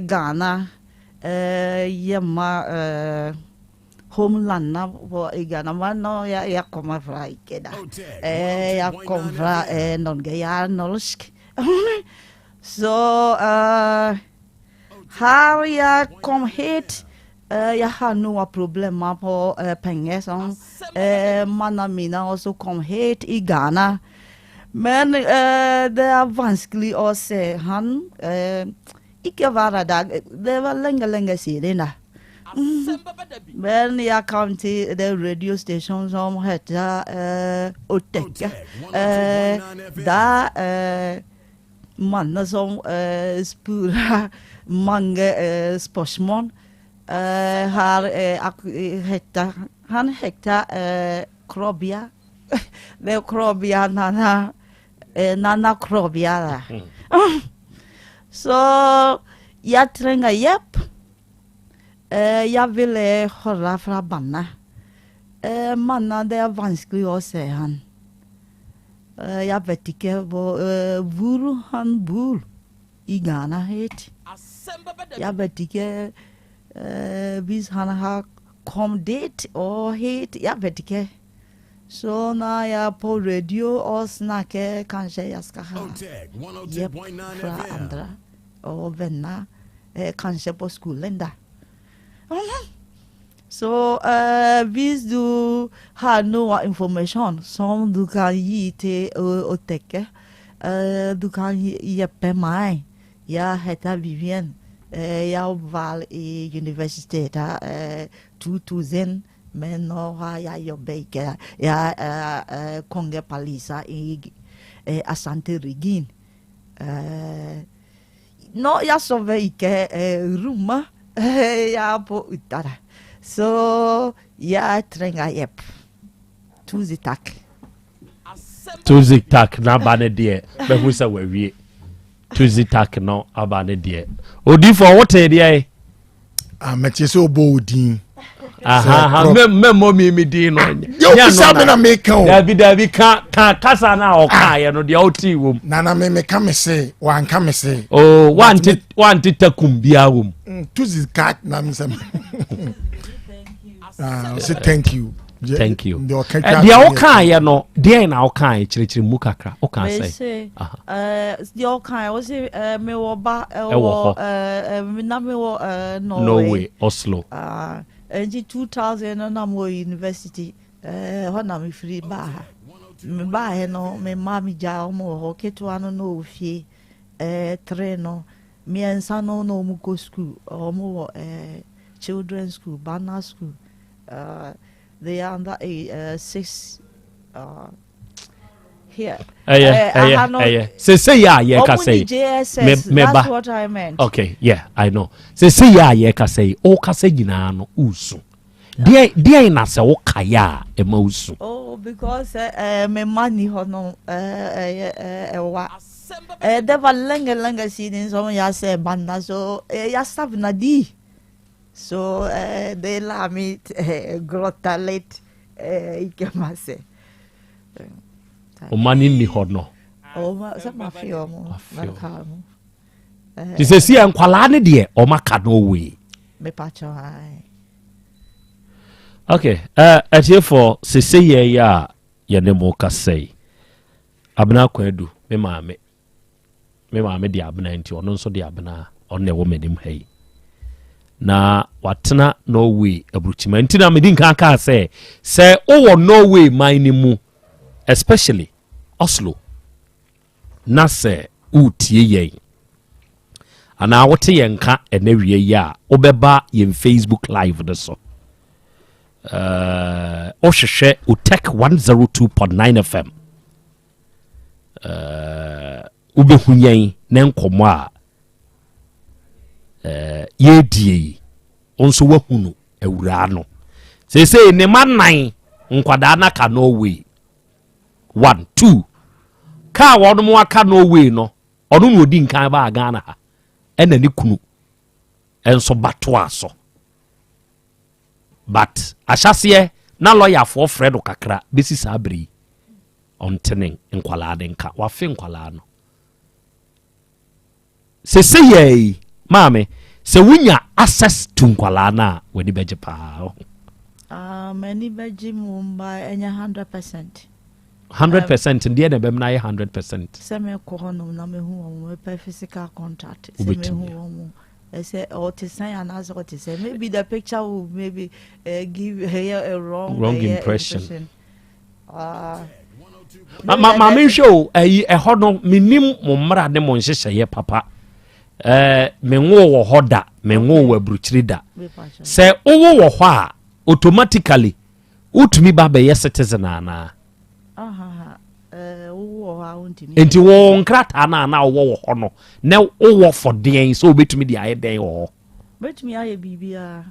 Ghana, hjemme homelandet på Ghana, men når jeg kommer fra ikke da. Jeg kom fra Norge, jeg er norsk. Så her jeg kom hit, jeg har noen problemer på penger, som mannen mine også kom hit i Ghana. Men det er vanskelig å se han. Ikke hver dag, det var lenge siden da. Men jeg kom til det radiostasjon som heter Oteke. Da mannen som spør mange spørsmål. Han heter Krobea. Det er Krobea, Nana Krobea. Så jeg trenger hjelp. Jeg vil høre fra barna. Mannen, det er vanskelig å se han. Jeg vet ikke hvor han bor i Ghana helt. Jeg vet ikke hvis han har kommet dit og hit, jeg vet ikke. Så når jeg er på radio og snakker, kanskje jeg skal ha hjelp fra andre og venner, kanskje på skolen da. Så hvis du har noe informasjon som du kan gi til Oteke, du kan hjelpe meg. Jeg heter Vivian. Jeg var i universitetet 2000, men nå har jeg jobbet ikke. Jeg er kongepalisa i Asante region. Nå, jeg sover ikke rommet. Jeg er på utdara. Så jeg trenger hjelp. Tusen takk. Tusen takk, na bane die. Behusa wewie. Tusen takk no abane die. Odi for what die? Meti so bodin. Aha, memo mi di no. Yo bisa me na make o. David ka kasa na o ka ye no de oti wom. Nana me ka me say, wan ka me say. Oh, want takum bia wom. Tuzi cat na me say. Say thank you. Thank you. Dia o ka ye no, dia na o ka ye chirichiri mu kakra. O ka say. Dia o ka o say me wo ba na me wo Norway, Oslo. In 2000 na mo university hona me free ba me ba he no me mami ja mo ho ketu ano no fie treno me ensa no mo go school o mo children's school banner school they are under 6 here say yeah ka say that's what I meant. Okay, yeah, I know. Say yeah ka say o ka say nyina no usu dia na say o ka ya e ma usu. Oh, because me money ho no wa there were longer seedings so ya say banda so ya staff na di so they la me grota late ikemase o mani ni ho no o ma sa ma fi o mo marka mo ti se si enkwala ne de o maka no we me pacho ai. Okay, here for se ye ya ye ne mo ka say abna kwadu me maame de abna nti ono nso de abna onne wo menim hai na watena Norway abruchima nti na medin kan ka say se o wo Norway man ni mu especially Oslo na se utie yen ana wote yenka enawie ya obeba yen Facebook live de so o hwehwe Utek 102.9 FM ubehunyan na nkomo a yedie onso wahunu awura no sese ne manan nkwada na ka Norway 1 2 car one more car no way no or no din kan ba Ghana ha and ni kunu enso batwa so but ahyase na lawyer for Fred Okakra besi sabri on tening nkwala de nka wa fe nkwala no se ye mame se wunya access to nkwala na weni beje pa many beji mumba enya 100%. 100% ndiye na bem na 100%. Se me ko hono na me hu o physical contact. Se me hu o say or to say another what to say. Maybe the picture will maybe give her a wrong impression. Ma me show e hono minim mo mra de mo nhyehyeye papa. Me nwo wo hoda, me nwo wo abruchirida. Se owo wo ho a automatically utumi ba be citizen ana enti wo nkrata na wo ho no na wo for den so betumi di aye den wo betumi aye bibia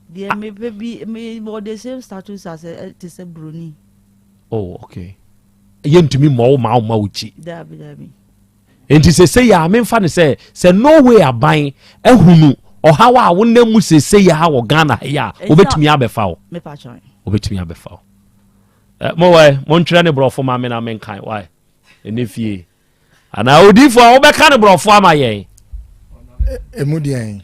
de me baby me more the same status as to say bruni. Oh okay yentumi ma uchi dabi enti se ya me mfa ne se no way aban ehunu ohawa a wonam se ya wo Ghana ya obetumi abefa wo me pa chon obetumi abefa wo mo we mo ntwere ne brofo ma me na me nkan why enefie ana odifo a obeka ne brofo ama yen emudian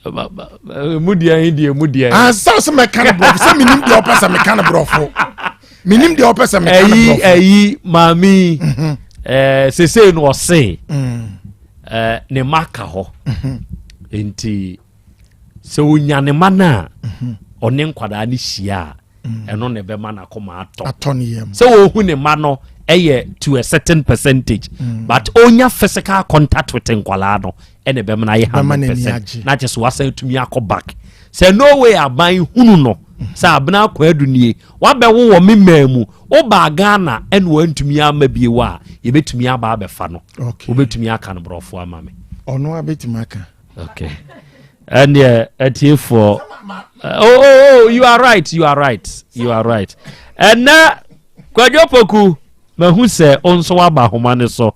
so me kan brofo se minim de opesa me kan brofo minim de opesa me kan brofo eyi mami se no se ne maka ho enti se unyane mana one nkwada ni hia eno ne be mana koma atoniyem so ohu ne mano eye to a certain percentage but onya physical contact with nkwala no ene be mana ye 100% na just wasa tumi back say no way aban hunu no sa abna kwa adunie wa be wo memamu o ba Ghana ene wantumi ama biewa ye betumi aba abefa no obetumi aka no brofo ama me ono abetumi aka okay and for you are right and na kwajopoku mahu se onso aba homa ne so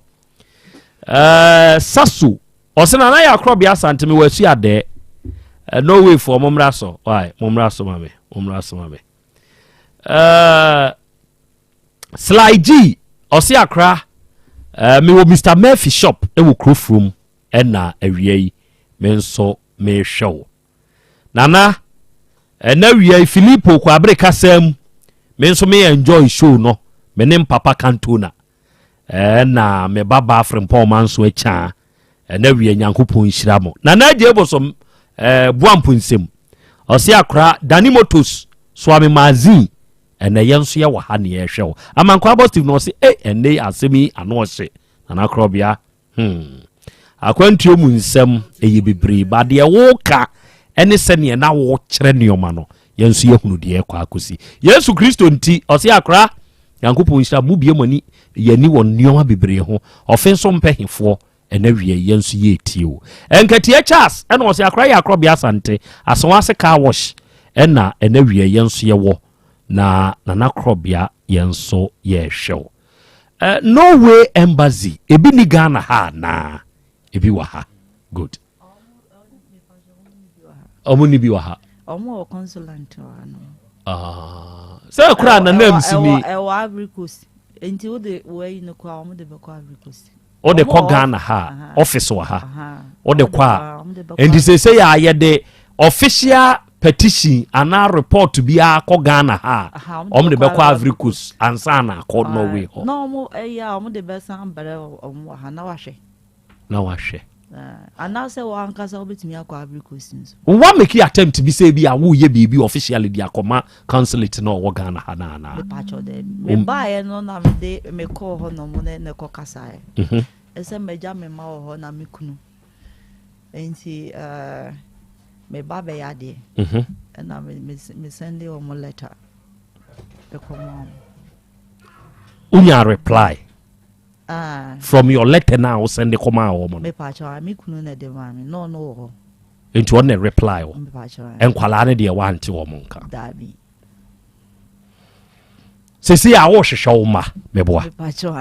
sasu osena na ya Krobea Asante me wasu ade no way for momra so why momra so mame Sly osi akra me wo Mr. Murphy shop e wo Krofrom na awie menso me show nana na wiye Filippo kwa Africa sam menso me enjoy show no me nim papa Cantona na me baba Frimpong manso acha na wiye Nyankopon nhiramo nana je bosom buamponsem osi akra Dani Motos swami mazi na yenso ye wa ha ne ye hwew amankwa Boston no se ene asemi ano hye nana Krobea akwantuo mu nsem eye bebre ba de wo ka ene sene na wo kyere neoma no yenso yehunu de kwa akosi Yesu Kristo nti ose akra Yankopon hira mu bie mani yani won neoma bebre ho ofenso mpehefo ena wie yenso ye tio enkatie Charles ena ose akra ya Krobea Asante asonwase car wash ena wie yenso ye wo na nana Krobea yenso ye hwew Norway embassy ebi ni Ghana ha na ebi wa ha good omuni bi wa ha omo consulant wa no so kura na nam sini e wa Africos enti wo de we no kwa omo de be kwa Africos o de ko Ghana ha office wa ha o de kwa enti se ya ye de official petition ana report bi a ko Ghana ha omo de be kwa Africos ansa na ko Norway ho no omo ya omo de be san bare omo ha na wa hwe ana se wa ankasa obetimi akwa Africos nso wa make attempt bi say bi a wo ye bibi officially di akoma consulate no wo Ghana ha na me pacho de me bae no na me de me ko ho no mo ne ko kasa ese meja me ma ho na me kunu enti me baba ya de na me send o mo letter e ko mo unya reply from your letter now send the come woman me pacho mi kunu na de mami no into one reply me pacho enkwala ne de want wo monka dabi sisi a wo hwehwe wo ma me boa me pacho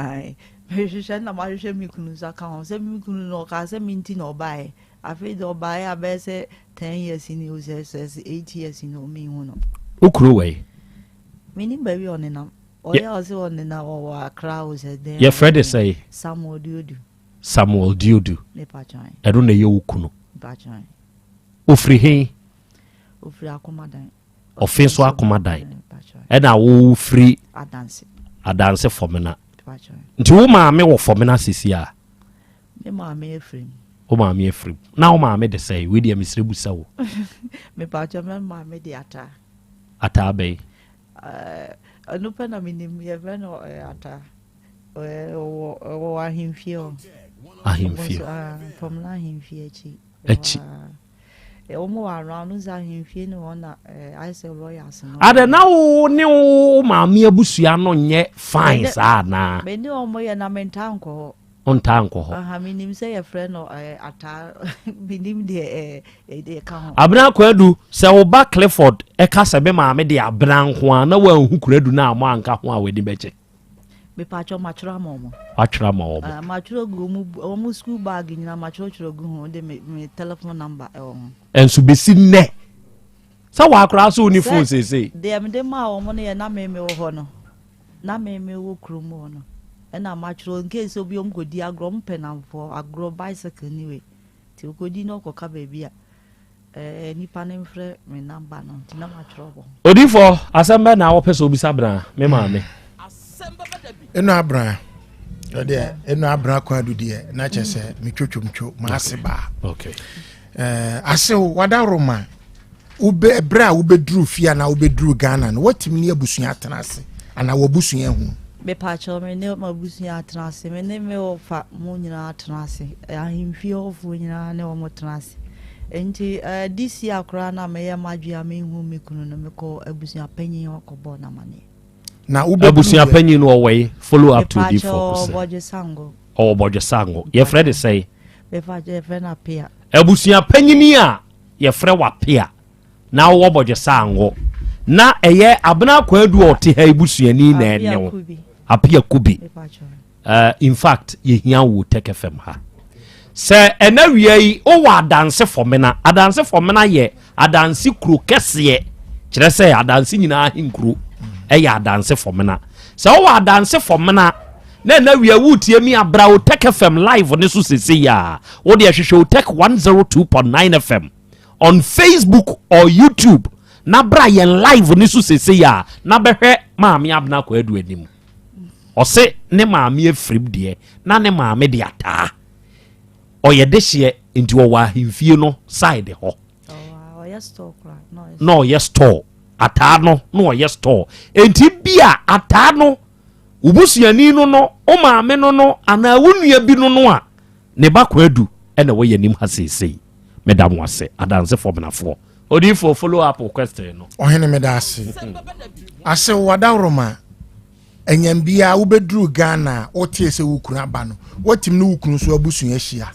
hwehwehwɛ na mahwehwɛ me kunu sa ka ho sɛ me kunu no ka sɛ minti na ɔbae afei de ɔbae abɛsɛ 10 years ni o sɛ 8 years ni o me hu no ukuru wei mini baby onenam oya ose onena o akra o sɛ den ye Fred say Samuel Diodu me pa chan ɛno na ye ukunu pa chan ofiri he ofiri akomadan ofin so akomadan ɛna wo free adanse fomena nti wo maame wo fomena sisi a me maame efrim wo maame efrim na wo maame de say we de misrebu sawo me pa cha me maame de ata be no pena minim ye veno ata o ahimfie from la ahimfie echi omo around za ahimfie no na I say lawyers no ada na wo ne wo maame abusua no nye fine sa na me ni omo ye na mentanko ontanko ho minim say your friend no ata minim de ka ho abna kwadu se wo ba Clifford e ka se be maame de abna nko na wa hu kuradu na amo anka ho a wedi beche me pa cho machura momo machura gu mu school bag nyina machura gu ho de me telephone number ensu besi ne sa wa akra so ni phone sese de me de ma omo ne na me wo ho no na me wo krumo no ena machuro nke so bi omkodi agro mpenamfo agro bicycle niwe ti okodi no koka baby a nipa ne mfre me number no ti na machuro bo odifo asembe na wo pese obisa bra me maame eno abra ode eno abra kwa dudie na chese me twotwomtwo ma aseba okay ase wada roma ube bra ube dru fia na ube dru Ghana no watimi ne abusua atenase ana wabusua hu me pacho me ne mabusia atenase me ne me ofa mo nyina atenase ahimfie ofu nyina ne o mo atenase enti this year kra na me ya madua me hu me kunu no me ko abusia panyin okobo na mane na ube abusia panyin no way follow up to the focus boje sango ye Fred say me faje fe na pia abusia panyin a ye frɛ wa pia na wo boje sango na eye abna kwadu ote ha ibusuani na enyo apia kubi in fact ye hia wo take fm ha se enawie yi o wa adanse fomena ye adanse kuro kese kire se adanse nyina hinkuro eye adanse fomena se o wa adanse fomena na enawie wutie mi abra o take fm live ne so sese ya wo de hwehwe o take 102.9 fm on Facebook or YouTube na bra yen live ni so sese ya na behwe maami abna ko adu anim o se ne maami efrim de na ne maami de ata o ye de hye nti wo wa himfie no side ho no yes store ata no no yes store enti bia ata no ubusuani no o maami no ana wonua bi no a ne ba ko adu ene wo ye nim ha sese medam wase adanse fomnafo odi for follow up question no ohene medase ase wada roma enyambia ubedru Ghana otie se wukunu aba no watim no wukunu so abusun ahia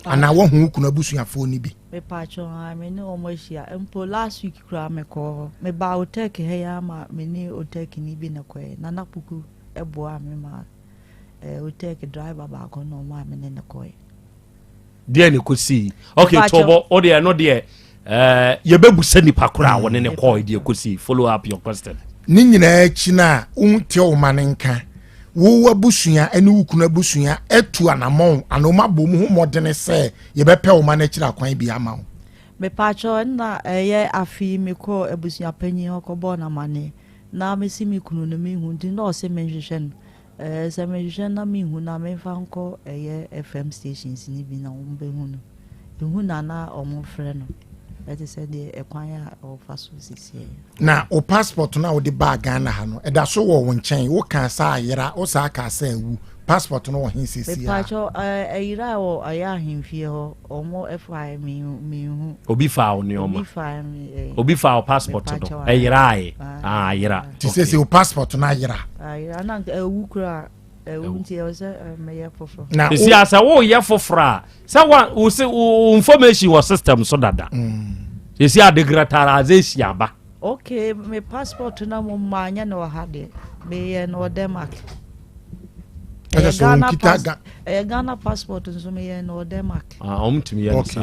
ana wo hu wukunu abusun afo ni bi me pacho ha me ne omo ahia empo last week kra me ko me ba hotek he ya ma me ni hotek ni bi na koe na napuku eboa me ma hotek driver ba ko no ma me ne koe dia ne ko si okay tobo o de no de ye bebusa nipa kora woni ne call de ko si follow up your question ni nyina achi na unte o manenka wo wabusua ene wukunu abusua etu anamon anoma bom hu modene se ye bepe o manekira kwan bi ama wo me pacho na ye afi me ko abusua panyin okobo na mane na me si me kunu no me hu ndi no se menhwehwe se menhwehwe na me hu na me fa nko ye FM stations ni bi na wo be hu no hu na omo frɛ no ete se de ekwanya o faso sisi na o passport na o de bag Ghana ha no eda so wo nchen wo kan sa ayira o sa ka sa ewu passport no wo hin sisi ya pacho ayira o aya himfie ho omo FI mi hu obi fa o ni oma obi fa o passport no ayira ai ayira ti sisi o passport na ayira na ewu kura unti ose me foforo na si asa wo ye foforo sa wa information was system so dada si adegratarization aba okay me passport na mo manya no ha de me ye no Denmark Ghana passport nso me ye no Denmark. To me yes.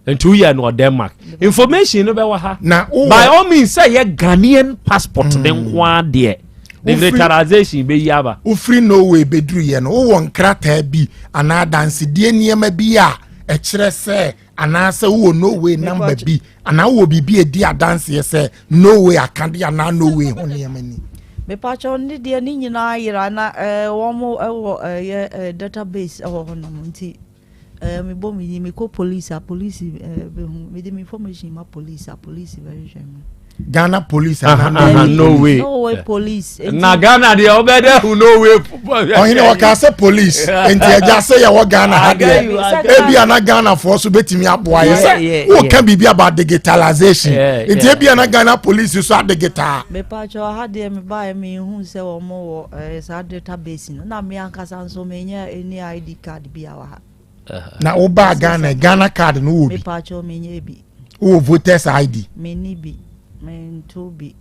And 2 years no Denmark. Information no be wa ha. By all means say ye Ghanaian passport den kwa de. The militarization be yaba. Ufri no way bedru ye no wo nkrata bi ana dance die niema bi a e kire se ana se wo no way number bi ana wo bibi e di dance ye se no way akande ana no way ho niema ni. Me pacho ni die ni nyina yira na wo mo ye database ho no nti me bo me ko police me de information ma police very sure. Ghana police no way police na Ghana dey obede who no way ohine waka say police enti eja say ya wo Ghana ha dey ebi ana Ghana for so betimi aboa ye wo can be about digitalization enti ebi ana Ghana police so digital me pacho ha dey me buy me hu say wo mo sa database na me ankasa nso me nya any ID card bi awa ha na wo ba Ghana card no wo bi me pacho me nya bi wo voters ID me ni bi men to be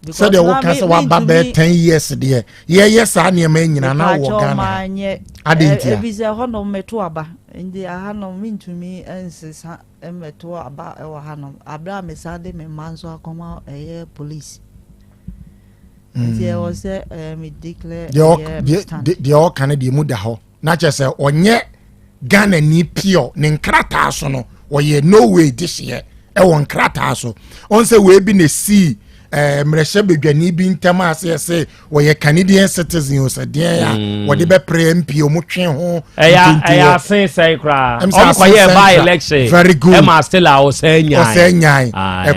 so they work as what babe 10 years there yes ani me nyina na wo Ghana adentia e bi se hono meto aba ndi aha no mintumi ensesa meto aba e wo hanom abra me sade me manso akoma police ndi o se me declare the all Canada mu da ho na che se onye Ghana ni pure ne nkrata so no wo ye no way this year e won krata so on say we bi na see mreshe bedwani bi ntama ase wo ye Canadian citizen o saden ya wo de be pre MP o mutwe ho ya say kra on kwa ye by election very good e ma still a o say nyan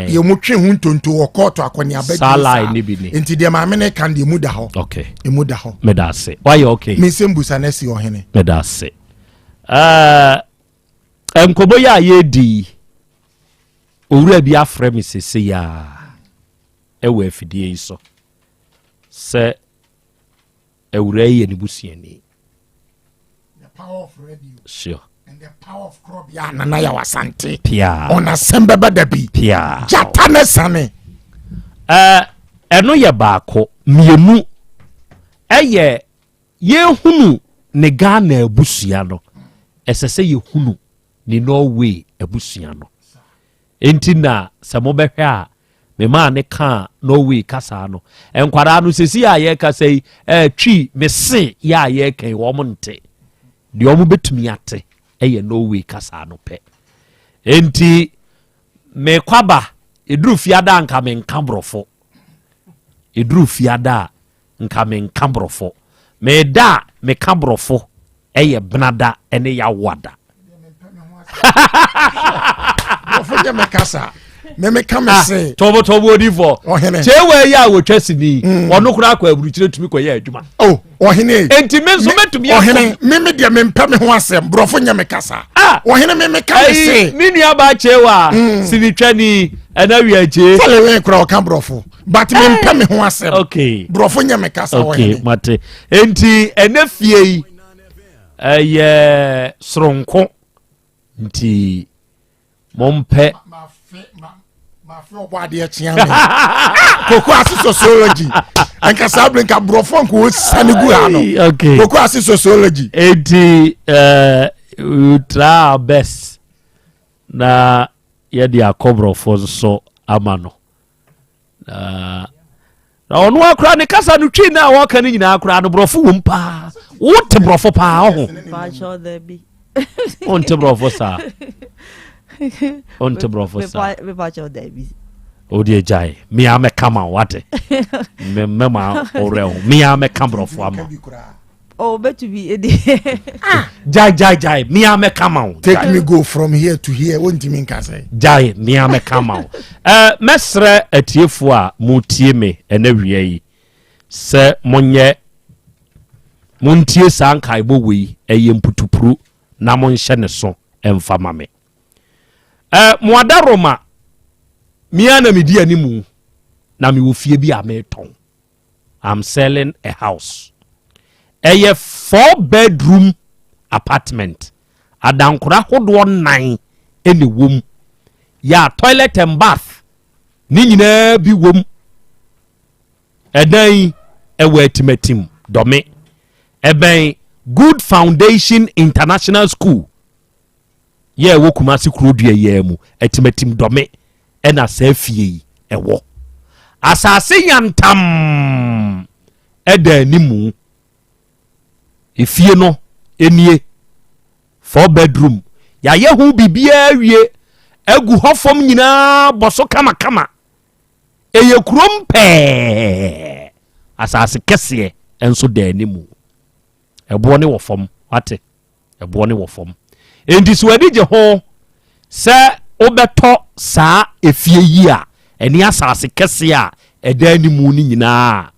e yo mutwe ho ntonto wo court akoni abedi sala ni bi ni enti de ma mene kan de mu da ho okay e mu da ho me da say why okay me sembusa na si ohene me da say enkobo ya ye di owura bi afre me sese ya ewe afidie iso se owura ye ni busuani the power of radio sure and the power of Krobea na Yaw Asante pia on Asem Beba Dabi pia jata ne sane eno ye baako mienu eye ye hunu ne Ghana abusua no esese ye hunu ni Norway abusua no enti na se mo behwe a me ma ne ka Norway kasa no enkwara no sesi a ye kasa yi twi me se ya ye kan wo mo nte de o mo betumi ate eye Norway kasa no pe enti me kwaba eduru fiada nka me nkabrofo eduru fiada nka me nkabrofo me da me kabrofo eye benada ene ya wada ofoje mekasa me come say tobo odifo chewe ya wotwasini ono kura akwa aburuchire tumi koye adwuma ohene enti me nso metumi ohene me de me mpa me ho asem brofo nya mekasa ohene me come say me nua ba chewa sinitwani anawi ache fale we kura o kan brofo but me mpa me ho asem okay brofo nya mekasa ohene okay mate enti enafie yi sronko nti mompe ma fe obade achia me koko asi sociology anka sabre nka brofo nko sane gu ha no okay koko asi sociology enti ultra best na ye dia akobrofo so amano na onu akra ne kasa no twi na wo ka ne nyina akra no brofo wo mpa wo te brofo pa ho pa cho there be on te brofo sa on te brofo sa me pa cho there be o die jai mi ame kama wate me mema ore mi ame kambrofo ama oh betu bi edi jai mi ame kama take me go from here to here won't you mean ka say jai mi ame kama mesre atiefo a mutie me enawie yi se monye montie sankai bo wi eyemputupuru na monhye ne so emfama me moada Roma mia na medi animu na me wo fie bi a me ton I'm selling a house a 4-bedroom apartment adankura hodo 9 ene wom ya toilet and bath ni nyina bi wom edan ewa etimatim dɔme ɛbɛn good foundation international school yɛ ɛwɔ Kumasi Kurodua yɛ mu ɛtimatim dɔme ɛna saa fie yi ɛwɔ asase yantam ɛda animu efie no enie 4 bedroom yɛayɛ ho biribiara wie agu hɔ fam nyinaa bɔ so kama ɛyɛ kurom pɛɛ asase kɛseɛ ɛnso da animu ɛboɔ ne wɔ fam wate ɛboɔ ne wɔ fam enti so wadi gye ho sɛ wobɛtɔ saa efie yi a ɛne asase kɛseɛ a ɛda animu no nyinaa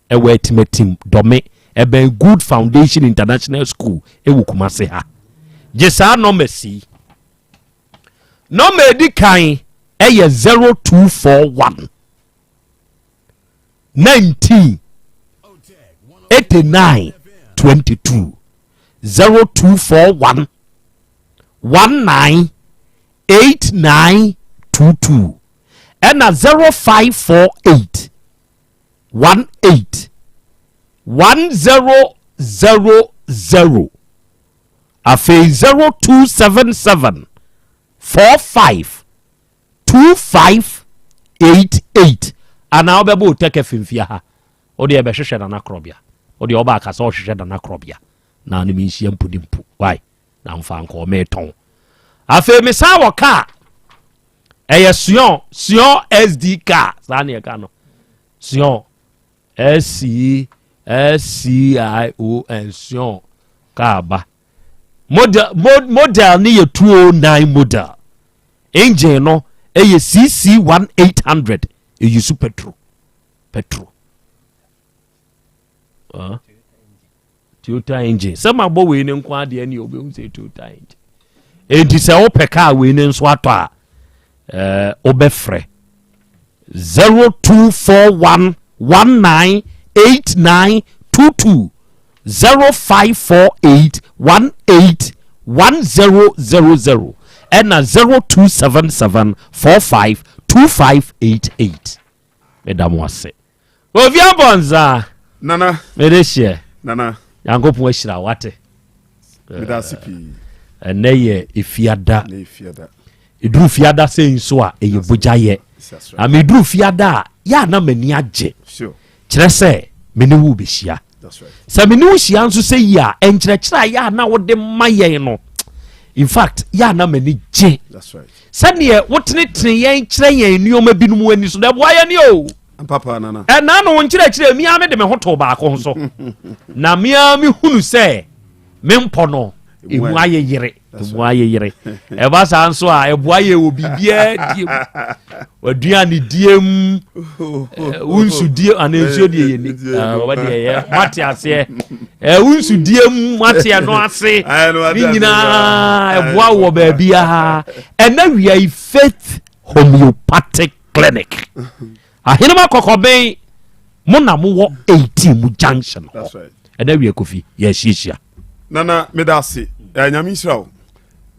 ɛwɔ atimatim dɔme ɛbɛn good foundation international school ɛwɔ Kumasi ha gye saa nɔmba si nɔmba edi kan ɛyɛ 0241 19 89 22 0241 19 89 22 ɛna 0548 18 1000 afei 0277 45 2588 ana wobɛbɔ otɛkɛ fimfia ha wode ɛbɛhwehwɛ Nana Krobea wode ɔba akasa ɔhwehwɛ Nana Krobea na ne menhyia mpudimpu wai na mfa nkɔ metɔn afei mesa wɔ car ɛyɛ Sion SD car saa ne ɛka no Sion SCION Sion car ba model ni yɛ 209 model engine no ɛyɛ CC1800 ɛyi su petrol Toyota engine sɛ ma bɔ wei ne nko adeɛ ne obɛhu sɛ Toyota engine enti sɛ wopɛ car wei ne nso atɔ a wobɛfrɛ 0241 198922 0548 18 1000 ɛna 0277 45 2588 medam wase ovi abonza nana medehye nana yankopon ahyira wate medasipi ɛnɛ yɛ efiada eduru fiada sɛ nso a ɛyɛ bogyaye a meduru fiada a ya na mani agye kyerɛ sɛ mene wo behia sɛ mene wo hyia nso sɛ yi a ɛnkyerɛkyerɛ a ya na wode ma yɛn no in fact ya na mani gye sɛdeɛ wotenetene yɛn kyerɛ yɛn nneɔma binom ani so dɛ boa yɛn ni o papa nana ɛna no wo nkyerɛkyerɛ mia me de me ho to baako ho so na mia me hunu sɛ me mpɔ no emu ayɛ yere ɛba saa nso a ɛboa yɛ wɔ biribiaa diem waduane diem wonsu diem anansuo deɛ yɛni wɔdeɛ yɛ mate aseɛ wonsu diem mate no ase ne nyinaa ɛboa wɔ baabiaa ɛna wiai Faith Homeopathic Clinic ahenema kɔkɔbɛn mo na mowɔ 18 mu junction hɔ ɛna wie Kofi yɛahyiahyia nana medase nyame israel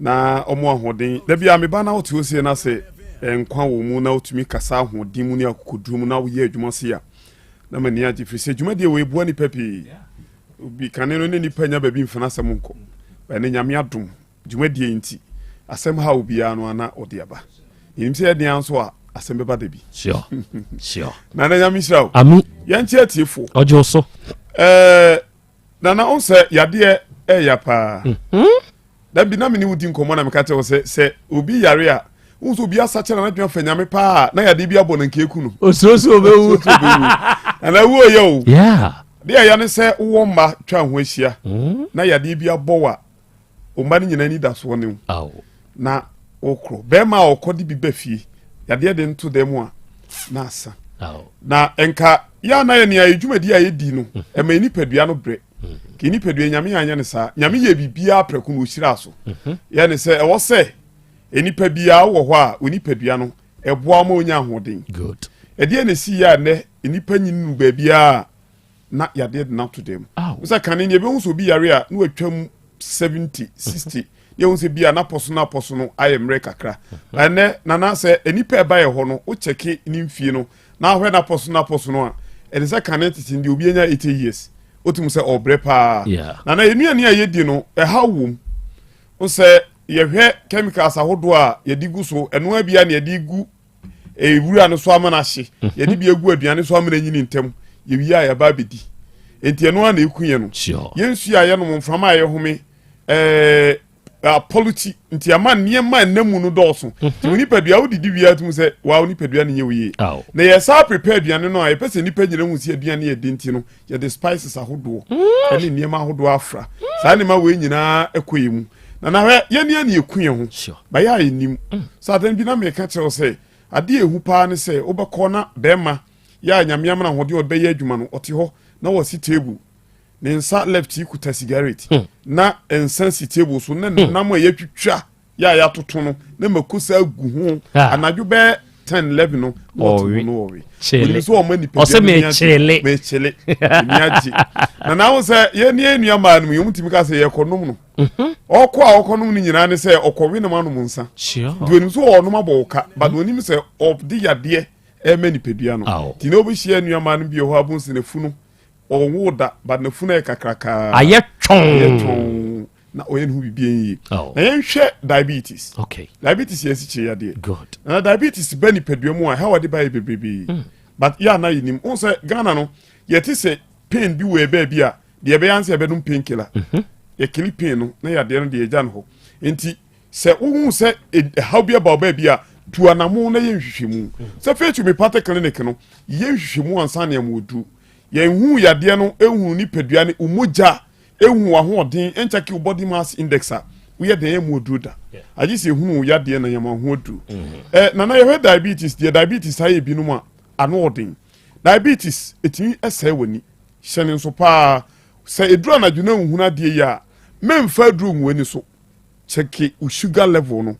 na ɔmo ahoden da bia meba na wote osie na se nkwa wo mu na otumi kasa ahoden mu ne akokoduru mu na wo yɛ adwuma se ya na mani agye firi sɛ adwuma deɛ wo ebua ni papi obi kane no ne nipa nya ba bi mfana asɛm nkɔ ba ne nyame adom adwuma deɛ nti asɛm ha obi ya no ana ɔde aba nim sɛ yɛde anso a Asem Beba Dabi sure na nyame israel ami yɛnkyɛ tiefo ɔgye so nana on sɛ yadeɛ ɛyɛ paa da bi na me ni wudi nkomo na me ka tell sɛ obi yare a unso obi asache na adwuma fa nyame paa na yade bi abɔ na nkeku no osroso obewu ana wo ye o yeah de ya ne sɛ wo mba twa ho ahia na yade bi abɔ wa o mba ne nyina ni da so ne na okro be ma okodi bi ba fie yade de nto dem a na asa na enka ya na ye ne adwuma di aye di no e ma ni padua no bre ki ni padua nyame anya ne sa nyame ye bibia preku no osira so ya ne sɛ ɛwɔ sɛ enipa bia wo hɔ a oni padua no ɛboa ma onya ahoden good ɛdeɛ ne si ya ne enipa nyinu ba bia na yade de na to dem usa kan ne be hu so bi yare a na watwam 70 60 ye hu se bia na poso no ayemre kakra ane nana sɛ enipa ba ye hɔ no o cheke ni mfie no na hwɛ na poso no a ɛde sɛ kan ne tete ndi obi anya 80 years otum se obre pa na na enuani a yedi no ha wom o se yehwe chemicals ahodo a yedi gu so eno abia na yedi gu ewura no so amana hye yedi bi egu aduane so amana nyini ntem yewi a ya ba bedi enti eno na ekunye no yensu a ye no mframa ye home polity nti ama niema nnamu no dɔɔso ti nipadua wodidi wia tum sɛ wa nipadua ne yewie na yɛ sa prepare aduane no a yɛpɛ nipa nyina hu si aduane yɛ de nti no yɛ de spices ahodoɔ ɛne niema ahodoɔ afra saa ne ma we nyinaa ɛkɔyɛ mu na hwɛ yɛne ne yɛkuye ho ba yɛ anim saa dan bi na me ka kyerɛw sɛ ade ehu paa ne sɛ wobɛkɔ na bɛma yɛ anyamiam na hode ɔbɛyɛ adwuma no ɔte hɔ na wɔ si table ne nsa left ikuta cigarette na ensansi table so na nam a yatwitwa ya toto no na makosa gu ho anadwo be 10 11 no no we chele so o mani pe me chele miaji na wo se ye ne enua ma no yumtimi ka se ye konom no okọ a okonom ni nyina ne se okọwe ne manu nsa duonim so o no maboka but onim se of the yade e mani pedua no ti no bi hie enua ma no bi ho abun se ne funu owoda but na funu e kakraka ayetwon na oyenhu bibie na yenhwe diabetes diabetes yes chi yade good na diabetes bani pedua mu a how wade ba bebrebe but ya na yinim on say Ghana no yeti say pain bi we ba bia de be yanse be dum painkiller ye kili pain no na yade no de ejan ho enti se wo say how bia ba bia tu anamo na yenhwehwemu se fetu me pate clinic no yenhwehwemu ansa na amodu yenhu yade no ehunu ni pedua ne umoja ehun wa ho odin enchaki body mass index a we dey amodu da agisi ehunu yade na yama ho odu na ye diabetes the diabetes aye binum a ano odin diabetes etimi ese wani hyene so pa se edura na dwuna ehunu ade ya memfa aduru nwani so check u sugar level no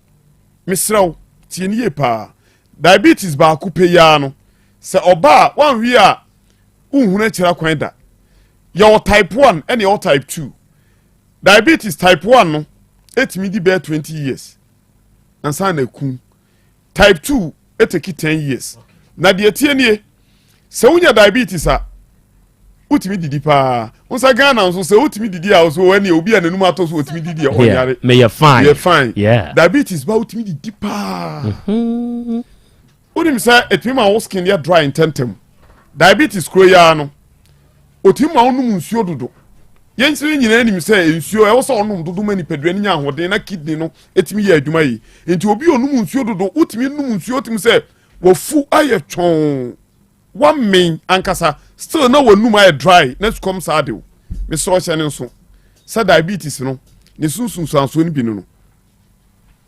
misraw tie ni ye pa diabetes ba akupe ya no se oba wan wi a unhunu akira kwan da your type 1 and your type 2 diabetes type 1 no etimi di be 20 years ansa na kun type 2 eteki 10 years na de tie nie se unya diabetes a utimi didi pa unsa Ghana nso se utimi didi a so wani obi a nanum ato so utimi didi a onyare me you fine you fine diabetes ba utimi didi pa unim say etimi ma wo skin ya dry intentem diabetes kro ya no otima onum nsuo dodo yensire nyina anim sɛ nsuo ɛwɔ sɛ onum dodo mani pedua ni nya ahoden na kidney no etimi yɛ adwuma yi enti obi onum nsuo dodo utimi num nsuo tim sɛ wofu ayɛ twon wamen ankasa still na wonum ayɛ dry na come sadew me so hyɛ ne nso sɛ diabetes no ne sunsun sanso ni bi no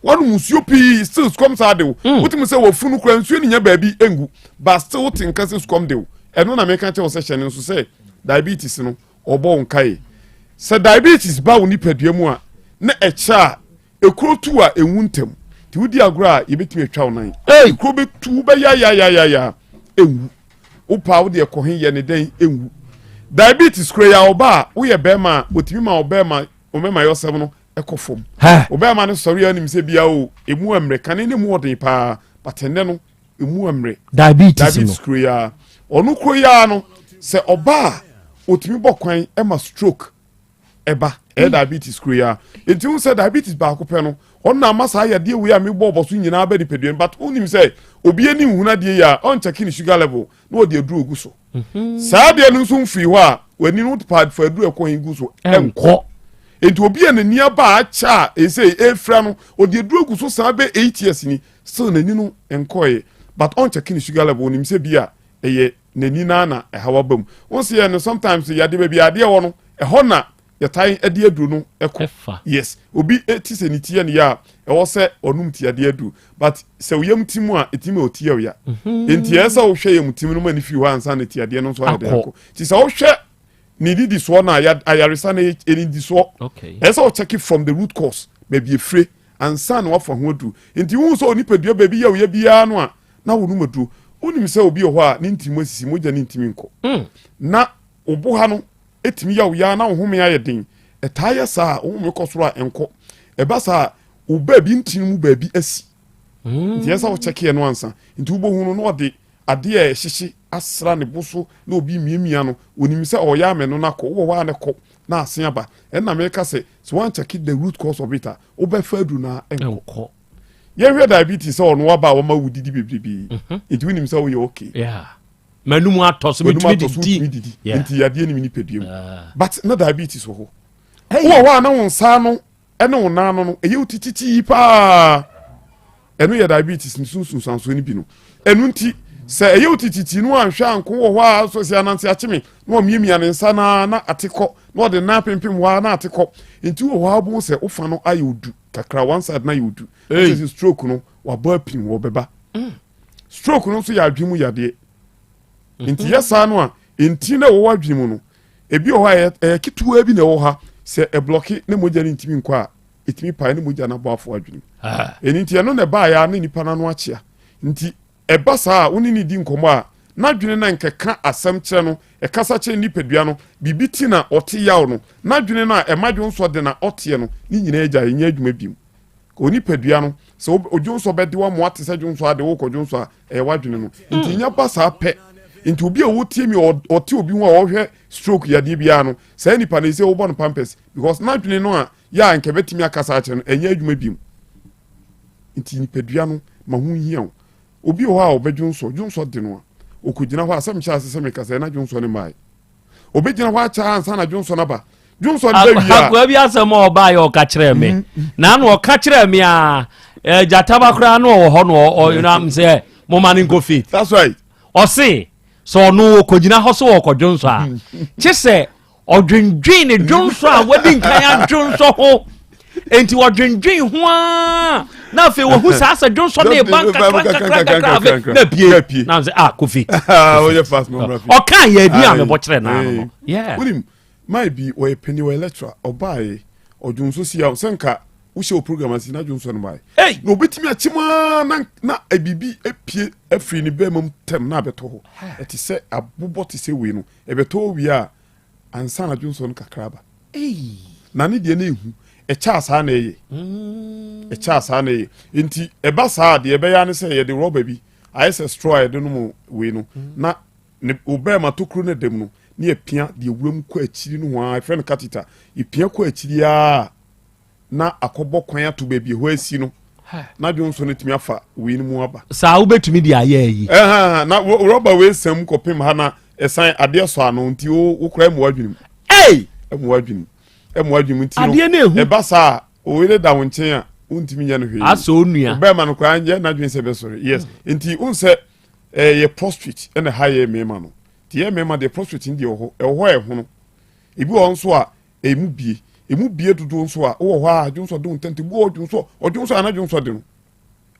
wonum nsuo pi still come sadew utimi sɛ wofu no kura nsuo ni nya baabi engu but still utin kase come dew ɛno na me ka kyɛ wo sɛ hyɛ ne nso sɛ diabetes no obo nkai se diabetes ba woni padua mu a na echa ekrotu a ewuntem ti wudi agora yebetimi atwa wonan ekro betu be ya ewu upa wudi ekohin ye ne den ewu diabetes kro ya oba wo ye bema otimi ma obema omema yosem no ekofom obema ne sori anim se bia o emu amre kane ne mu odin pa patene no emu amre diabetes kro ya onu kro ya no se oba otimi bokwan ema stroke eba diabetes kria enti un say diabetes ba akopɛ no onna masa ya de we a me bobo so nyina ba dipeduen but unim say obi ani huna de ya on check ni sugar level no de aduru ogu so saa de no so mfiri hɔ a wani no pad fa aduru ekɔ hingu so enko enti obi ani ni aba acha say efra no o de aduru ogu so saa be 8 years ni still nani no enkoye but on check ni sugar level unim say bia eye nani na ehawa bam won say no sometimes ya de bia ade wo no ehɔ na ya tai ade aduru no ekɔ yes obi eti se ni tie ne ya ɛwɔ sɛ onum tie ade aduru but sɛ uyam timu a etimi otie ya enti ɛsɛ wo hwɛ yam timu no mani fi hɔ ansa na tie ade no so ade akɔ ti sɛ wo hwɛ ni didi so na ya ayaresa na eni di so ɛsɛ wo check it from the root cause baby efre ansa na wafa ho aduru enti wo so oni padua baby ya wo ya bia no a na wo num aduru onim sɛ obi hɔ a ne ntimi asisi mogya ne ntimi nkɔ na obo ha no etimi ya wo ya na wo home ayɛ den etaya sa wo me kɔ soro a enkɔ eba sa wo baabi ntimi mu baabi asi nti yesa wo check ye no ansa nti wo bohu no ɔde ade a hyehye asra ne boso na obi miamia no onim se oya me no na ko wo wa ne ko na ase aba na me ka se so wan check the root cause of it obefa adu na enko ye hwe diabetes so ono aba wo ma wudidi bebrebe it winim se wo ye okay manum atos me tumi nti yade ni nipadua but na diabetes wo ho wo wa na wonsa no ene wona no eye utititi pa enu ye diabetes nsunsun sanso ni bi no enu nti se eye utititi no anhwe anko wo ho a so se ananse achime na o miemia ne nsa na ateko na o de na pempem wa na ateko nti wo ho abu se ufa no aye odu kakra one side na yodu this is stroke no wa ba pin wo beba stroke no so ya adwemu yade nti yesa no a nti na wo wadwemu no ebi o ha kituwa bi na wo ha se e block ne moja ni ntimi nkwa etimi pa ne moja na bo afo adwene nti eno ne ba ya ne nipa na no achia nti e ba sa woni ni di nkomo a na dwene na nkeka asem kire no e kasa kire nipadua no bibiti na ote yaw no na dwene na e madwo so de na ote no ni nyina agya enya adwuma bim ko nipadua no so odwo so be de wa mo ate se dwo so ade wo ko dwo so a e wadwene no nti nya ba sa pe nti obi a wotie mi ote obi ho a ohwe stroke ya de bia no say nipa na se wo bon pampers because na dwene no a ya nke betimi akasa akire no enya adwuma bim nti nipadua no ma hu hia obi ho a obedwonso dwonso de no okugina ho asem kya asese me kasa na dwonso ne mai obegina ho acha ansa na dwonso na ba dwonso ne da wi akwa bi asem oba ya oka kire me na no oka kire me a jataba kra no wo ho no you know am say mo man go fit that's right o say so no okugina ho so okodwonso a chese odwendwen ne dwonso a wadi nkan ya dwonso ho enti odwendwen ho a na fe wo hu sa dwonso ne banka na pie na say kofi oh yeah fast my brother o kan ya adu am bo kire na no yeah wunim mai bi o penny we lecturer obae odwonso si ya senka wo show program asi na dwonso no mai no betimi achima na abibi epie afri ni bemam tem na beto ho eti se abobo ti se we no e beto wi a ansa na dwonso no kakraba na ne de na ehu e cha sa na eye e cha sa na eye nti e ba sa de e be ya ne se ye de rubber bi ayese straw de no mu we no na ne obema tokru ne dem no ne epia de ewuram kwa akiri no ho a friend catheter epia kwa akiri a na akobọ kwan ato baabi ho asi no na dwonso ne timi afa we ni mu aba sa wo betumi de aye yi na rubber we sam kopim ha na esan ade so ano nti wo kura mu wadwini mu wadwini nti no e ba sa o we da wo nchen a untimi nya no hwe aso onua be ma no kwa anje na dwin se be sori yes nti unse ye prostrate ene high me ma no ti ye me ma de prostrate ndi ho no ebi wo nso a emu bie dodo nso a wo ho a dwonso do ntente bu odwonso ana dwonso de no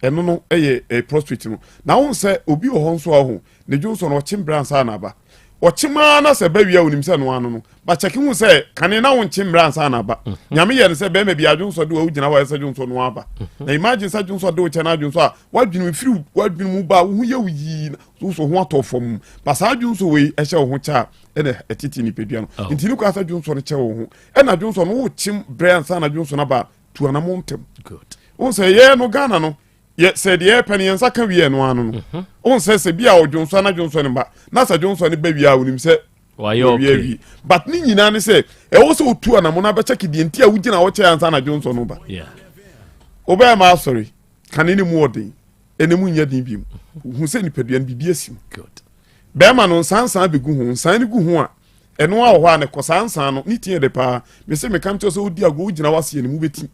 eno no ye prostrate no na unse obi wo nso a ho ne dwonso no chimbra nsa na ba ochima na se ba wi a onim se no ano no ba cheki hu se kane na won chimbra nsa na ba nyame ye ne se be ma bi adwonso de wo gina wa se dwonso no aba na imagine se dwonso de wo che na dwonso a wadwinu firi wadwinu mu ba wo hu ye wi so ho atofom ba sa dwonso we ehye wo ho cha ene etiti ni pedua no ntini kwa sa dwonso no che wo ho ena dwonso no wo chim bra nsa na dwonso na ba tu ana montem good won se ye no Ghana no ye said ye penny and saka wie no ano no on se bia odwonso na dwonso ne ba na sa dwonso ne ba wi a onim se wa ye okay but ni nyina ne se e wo se otu ana mo na ba check di enti a wugina wo che ansa na dwonso no ba yeah oba ma sorry kan ni mu odin enemu nya din bi hu se ni pedua bi asim good be ma no sansan be gu hu san ni gu hu a eno a wo ha ne ko sansan no ni tie de pa me se me kam to so odi ago wugina wase ni mu beti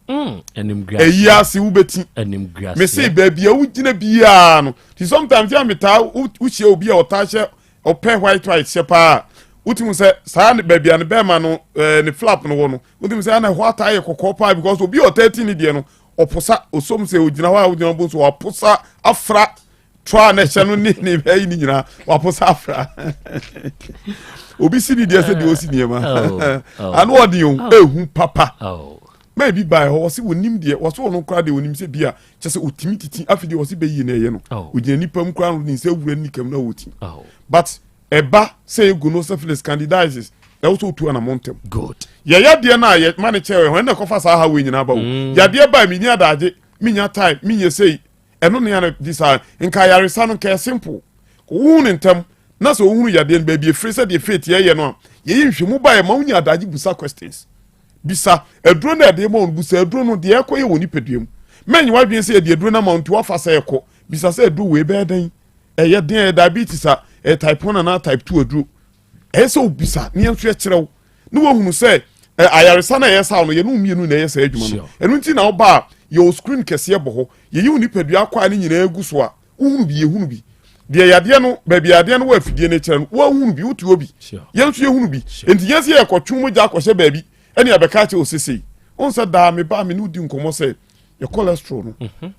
enim grass eyi ase wo beti enim grass me se ba bia wugina bia no ti sometimes ya meta uche obi a otashe ope white shepa utimu se sa ne ba bia ne be ma no ne flap no wo no utimu se na what aye kokopa because obi o 13 ni de no oposa osom se ogina wa ogina bo so oposa afra twa na hye no ni be ni nyina waposa afra obi si ni de se de osi niema anu odi o ehu papa maybe by ho se wonim de wo so no kra de wonim se bia kyese otimi titi afide wo se be yi na ye no ogina nipa mu kra no ni se wura ni kam na woti but eba say egu no syphilis candidiasis e wo so tu ana montem good ya de na ye mane chewe ho na kofa sa ha we nyina ba wo ya de ba mi ni adaje mi nya time mi ye sei eno ne ya na disa nka yaresa no ka simple wo ne ntam na so ohunu yade no baby free said the faith ye no ye nhwemu ba ye ma unya adaji busa questions bisa eduro na de ma on busa eduro no de ekoye woni peduem menyi wadwen se de eduro na ma onto afa se ekọ bisa se eduro we be dan ye den diabetes a type 1 na type 2 eduro so bisa ni enso ekirew no wohunu se ayaresa na yesa no ye no mienu na yesa adwuma no enu nti na oba your screen kese bo ye yi oni pedua kwa ni nyina egu so a uhunu bi ye hunu bi de yade no baby yade no wa fidie na kire no wa hunu bi uti obi ye nso ye hunu bi enti yesi ye kotwu mu ja akohye baby ene abeka che osese on se da me ba me no di nkomo se ye cholesterol no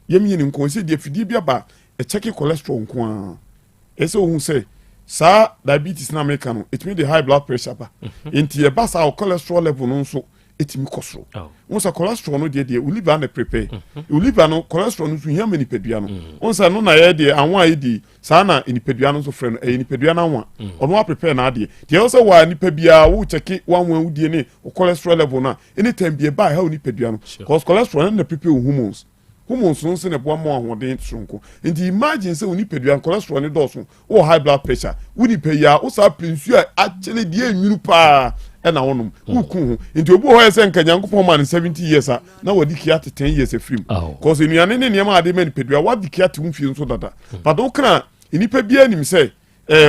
ye mi ni nkomo se de fidie bi aba e check cholesterol nko a ese ohun se sa diabetes na America no it mean the high blood pressure ba enti e ba sa cholesterol level no nso etimi kosoro won sa cholesterol no de we live and prepare we live no cholesterol no so hia mani pedua no won sa no na ye de anwa ye di sa na ni pedua no so frɛ no ni pedua na anwa ono wa prepare na de also wa ni pedua wo check wanwa udie ne cholesterol level na anytime be ba ha ni pedua no cause cholesterol na prepare hormones no se ne boa mo ahoden tronko nti imagine se oni pedua cholesterol ne doso o high blood pressure woni peya o sa prinsu a actually die nwuru pa na wonum wuku nti obu ho yese nka nyankopon man 70 years na wadi kia 10 years free cause enuane ne niam ade man pedua wadi kia te mfie nso dada but o kra enipa bia nim se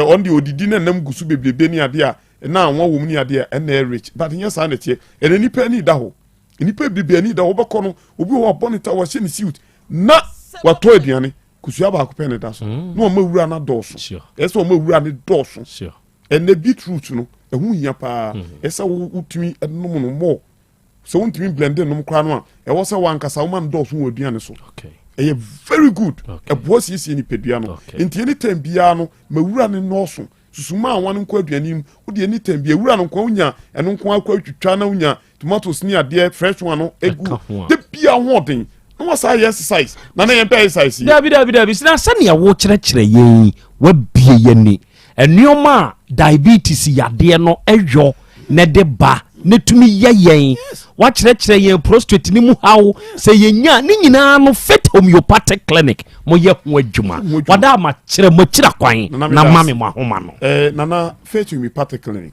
on the odidi na nam gusu bebrebe ni ade a na anwa wom ni ade a na rich but nyesa na tie enipa ni da ho enipa bibiani da wobekọ no obi wo bonita wo hye ne suit na wato aduane kusua ba akopɛ ne da so na o mawura na dɔso ɛsɛ o mawura ne dɔso ɛnɛ beetroot no ɛhu hia pa ɛsɛ wo tumi ɛnom no mo so wo tumi blend nom kra no a ɛwɔ sɛ wankasa wo man dɔso wo aduane so ɛyɛ very good ɛboa siesie ni pedua no nti any time bia no mawura ne nɔso susuma anwa no nkɔ aduane mu wo de any time bia wura no nkɔ unya ɛno nkɔ akɔ twitwa na unya tomatoes ni ade fresh one no egu de bia hoden no say exercise na na yempe exercise dabi sina sane wo kyerɛkyerɛ yɛn wa bie yɛni ɛnioma diabetes yade no ɛhwo ne de ba ne tumi yɛyɛn wa kyerɛkyerɛ yɛn prostate ni mu hawo sɛ yɛnya ne nyinaa no fit homeopathic clinic mo yɛ ho adwuma wada ma kyerɛ mo kyerɛ kwan na mame mo ahoma no nana fit homeopathic clinic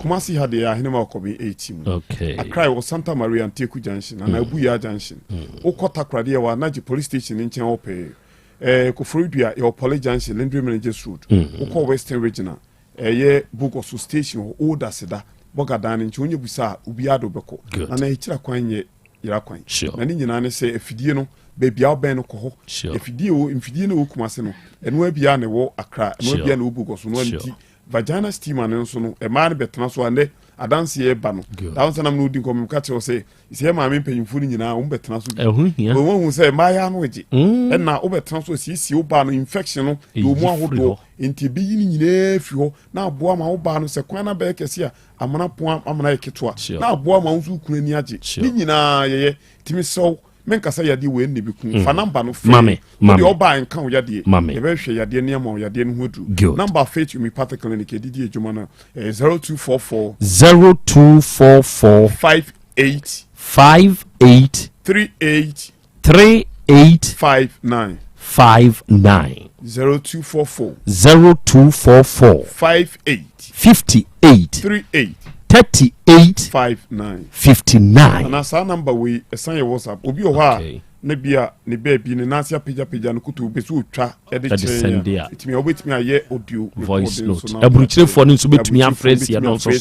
kuma si ha de ya hene ma okobi 18 Accra was Santa Maria and Teku Junction and Abuya Junction okota krade wa naji police station nchen ope Kofrodua your Poly Junction Lindry Managers Road okọ Western Regional ye Bugosu station oda seda bogadan nchen onye busa obi ado beko na hikira kwan ye yira kwan na ni nyina ne se afidie no bebia oben no kɔ hɔ efidie no okumase no eno abia ne wo Accra eno abia ne Bugosu no anti vagina steamer ne nso no e ma ne betena so ande adanse e ba no dawo sanam no di nkom ka che se ise ma me mpanyimfo ni nyina wo betena so wo hu se ma ya no eje e na wo betena so si wo ba no infection no yo mu ahodo enti bi ni nyina fi ho na aboa ma wo ba no se kwan na ba kese a amana po amana eketoa na aboa ma wo su kunu ni age ni nyina yeye timi so menkasa yade we ne biku fa number no mame de oba enka wo yade e be hwe yade ne ma wo yade no hodu number faith you me path clinic edidi ejuma na 0244 58 38 59 0244 58 3859 na sa number we esan ye WhatsApp obi o ha na bia ne baby ne nasia pija no kutu be so otwa e de chere itimi obetimi aye audio voice note aburuchirefo no so betumi amfresi ya no so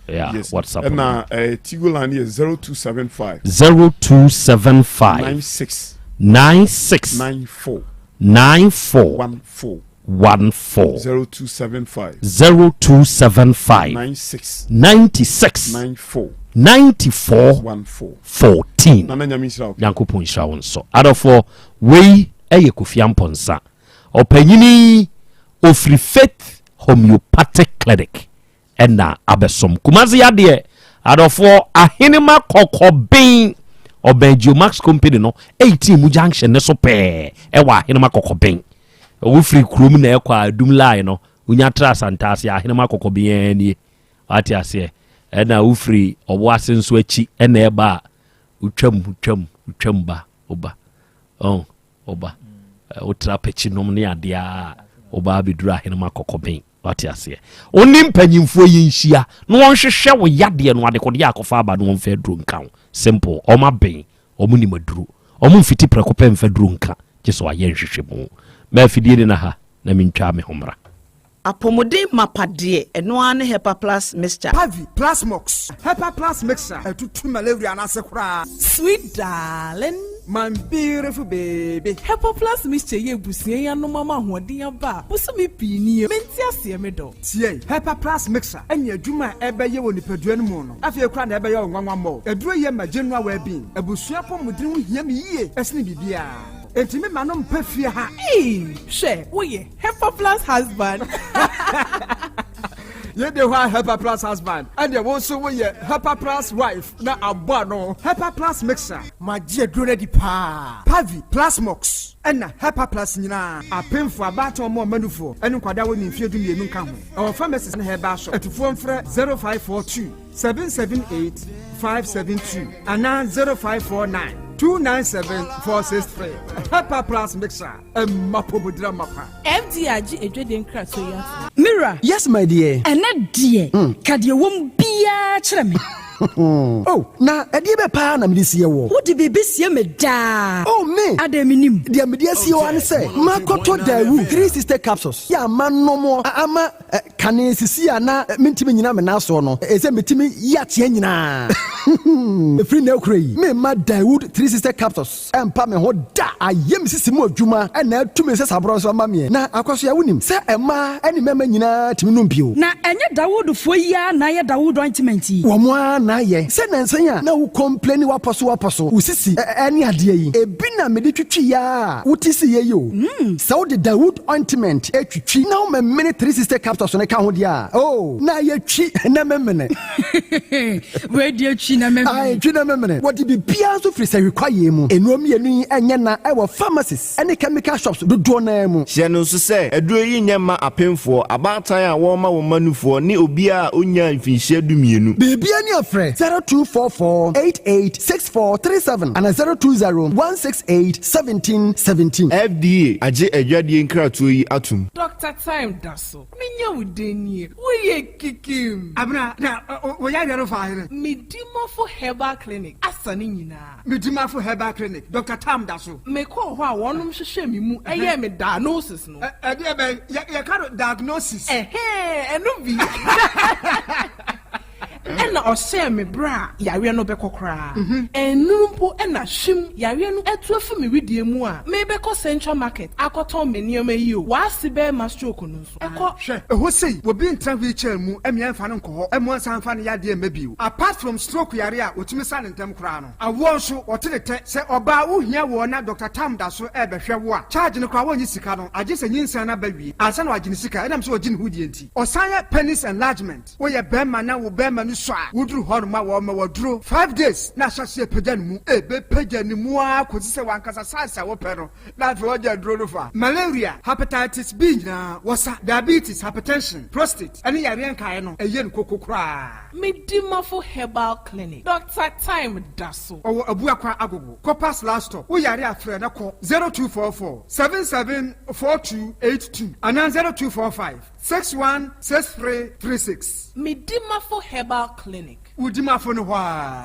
yeah WhatsApp na Tigo line is 0275 96 94 0275 96 94 14 nana nyamisha yankopon hira won so adofo wei eye kofia mponsa opanyini ofri faith homeopathic clinic ena abesom kumazi yade adofo ahenema kokoben Obengio Max Company no 18 mu junction ne so pe e wa ahenema kokoben wo free krom na ekwa adum line no unya tra santase ahenema kokoben ni ati ase e na wo free obo ase nso achi e na eba utwam ba oba oba o tra pechi nom ne ade a oba beduru ahenema kokoben wate ase oni mpanyimfo yi nhia no wonhwehwe wo yade no ade kode akofa aba no wonfa duru nka simple oma ben omuni maduru omu mfiti prekope mfa duru nka jeso aye nhwehwe mu ma fidie na ha na mentwa me homra apomode mapade eno ane hepa plus mixture Pavi plus mox hepa plus mixture etutu malaria na sekura sweet darling my beautiful baby hepa plus mixture ye busie ya no mama hoden aba busumi pini menti ase me do tie hepa plus mixture anya adwuma ebeye wo nipadua no mu no afie kura na ebeye onwanwa mo eduro ye magenua wa bin abusua pomudin ho hia me yie esne bibia Etimi manom pefie ha. She, oye, Hepa Plus husband. Ye de wa Hepa Plus husband. And ye also we Hepa Plus wife. Na abano. Hepa Plus mixer. Ma je drone di pa. Pavi Plus mox. Ena Hepa Plus nyina. Apemfo abato mo manufo. Enu kwada wo ni mfie du mienu nka ho. Our pharmacist na heba shop. Etufo mfre 0542 778 572 ana 0549 297-463. Hepa Plus mixer. Mapobudra mapa. MDRG ejwede nkra so ya. Mira. Yes, my dear. Ene dear. Kadie wom bia kyerɛ me. Oh, na ɛdeɛ bɛ paa na mede sie wɔ. Wode bebe sie me daa. Oh, me. Ada minim. Deɛ mede sie wɔ ane sɛ, makɔtɔ Dawu 3 sister capsules. Ya ama nomo ama kane sisi ana mentimi nyina me naso no. Ɛsɛ metimi yateɛ nyinaa. Efiri na ekura yi. Me ma Dawood 3 sister capsules. Empa me ho da. Ayem sisi mu adwuma. Ɛna atumi sɛ sabro so ama me. Na akwaso ya wonim. Sɛ ɛma ɛne mɛma nyinaa timi no mpio. Na ɛnyɛ Dawood fo yi na yɛ Dawood ointment yi. Wo mo na ye se nansan a na wo complain waposo usisi ani ade yi ebi na me de twitwi ya wutisi ye yo so the Dawood ointment etwitwi na wo me 3 sister capsules ne ka ho dia oh na ye twi na memene we de twi na memene ai twi na memene what be bia so free say require mu enuom ye nu enye na e wo pharmacies ene chemical shops do na mu hye no so say eduro yi nyema apemfo abatan a wo ma wo manufo ne obi a onya mfinhye dumienu bibia ni afre 0244886437 and 02016871717 FDA aje adwadie nkratoyi atum Dr. Time daso menya wudenie woye kikim abna na wo ya yaro fa here Medimafo Herbal Clinic asane nyina Medimafo Herbal Clinic Dr. Time daso me ko ho a wonom hwehwe me mu eye me diagnosis no de be ya ka diagnosis eno bi ena ose me bra yare no bekokra enumpo ena hwim yare no etuafu me widie mu a me beko Central Market akoton me nioma yi o wase be ma stroke no so eko hwe eho sei wo bi ntra wheelchair mu emia mfa no nko emu ansan fa ne yade emabio apart from stroke yare a otumi sa ne ntem kra no awo so otelete se oba wo hia wo na Dr. Tam da so e behwe wo a charge ne kra wo nyi sika no age se nyinsa na bawie ansa na wagye ne sika enam so wagye ne hudie enti osanya penis enlargement wo ye bema na wo bema no so a wudru hon ma wo ma wodru 5 days na hyase pagya ne mu ebe pagya ne mu a kosi se wankasa sasa wo pɛ no na fe wogya dro no fa malaria hepatitis B na wasa diabetes hypertension prostate ani yare nkae no eye ne kokokra Medimafo Herbal Clinic Dr. Time daso owo abuakwa agogo Copas last stop wo yare afre na ko 0244 774282 and 0245 616336 Medimafo Herbal Clinic Udimafo no hwa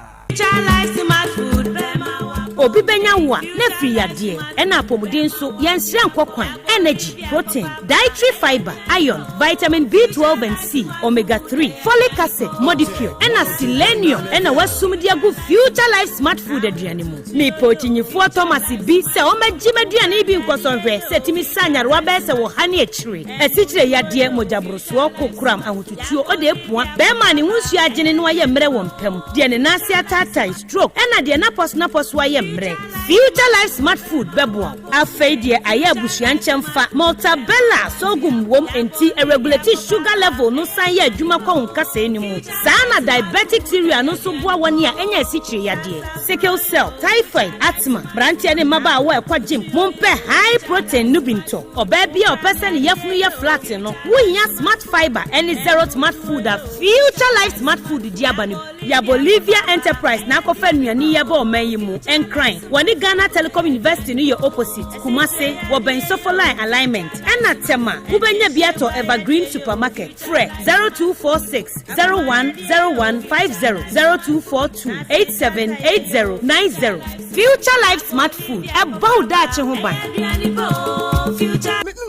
obi benya wa na free yade ena apomuden so yensire nkokwan energy protein dietary fiber iron vitamin B12 and C omega 3 folic acid molecule ena selenium ena wasumdi agu future life smart food aduane mu me potinyifo Thomas bi se o magimaduane bi nkosonhwe setimi sanyarwa be se wo hane akire asikyire yade mojabroso kokram ahotutuo ode epua be ma ne hunsu agene no aye mre wo mpam de ne nase atata stroke ena de napos waye mre future life smart food beboa afeidie aye abusuan chemfa multabella sogum wom enti irregularity sugar level no san ye adwuma kwa nkasa enimu sana diabetic theory no so boa woni a enya asikyire yade sickle cell typhoid asthma branche ne maba wa ekwa gym mompe high protein nubinto oba bia opese ne yafunu ye flat no wo nya smart fiber any zero smart food a future life smart food di abani ya Bolivia Enterprise na akɔfa nnuane yɛ bɔ ɔman yi mu ɛnkran wɔne Ghana Telecom University no yɛ opposite Kumase wɔbɛn Sofoline alignment ɛna tema wobɛnya biato Evergreen Supermarket frɛ 0246 010150 0242 878090 Future Life Smart Food ɛbɔ daakye ho ban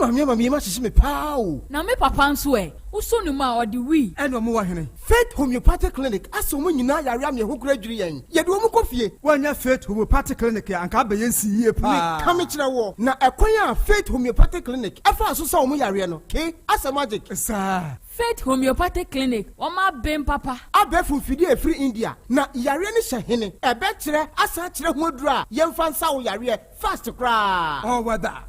Mami ma hyehyɛ me paa na me papa nso uso no ma odi wi ɛna ɔmo wɔ hene Faith Homeopathic Clinic aso mo nyina yare am ye ho kura dwiri yɛn yɛde ɔmo kɔfie wɔanya Faith Homeopathic Clinic anka abɛyɛ nsiye paa me ka me kyerɛ wɔ na ɛkwan a Faith Homeopathic Clinic ɛfa so sa ɔmo yare no ke asa magic saa Faith Homeopathic Clinic Oma Ben Papa abɛfo mfidi efiri India na yare ne hyɛ hene ɛbɛkyerɛ asa kyerɛ ho adura yɛmfa nsa wo yare fast kra wada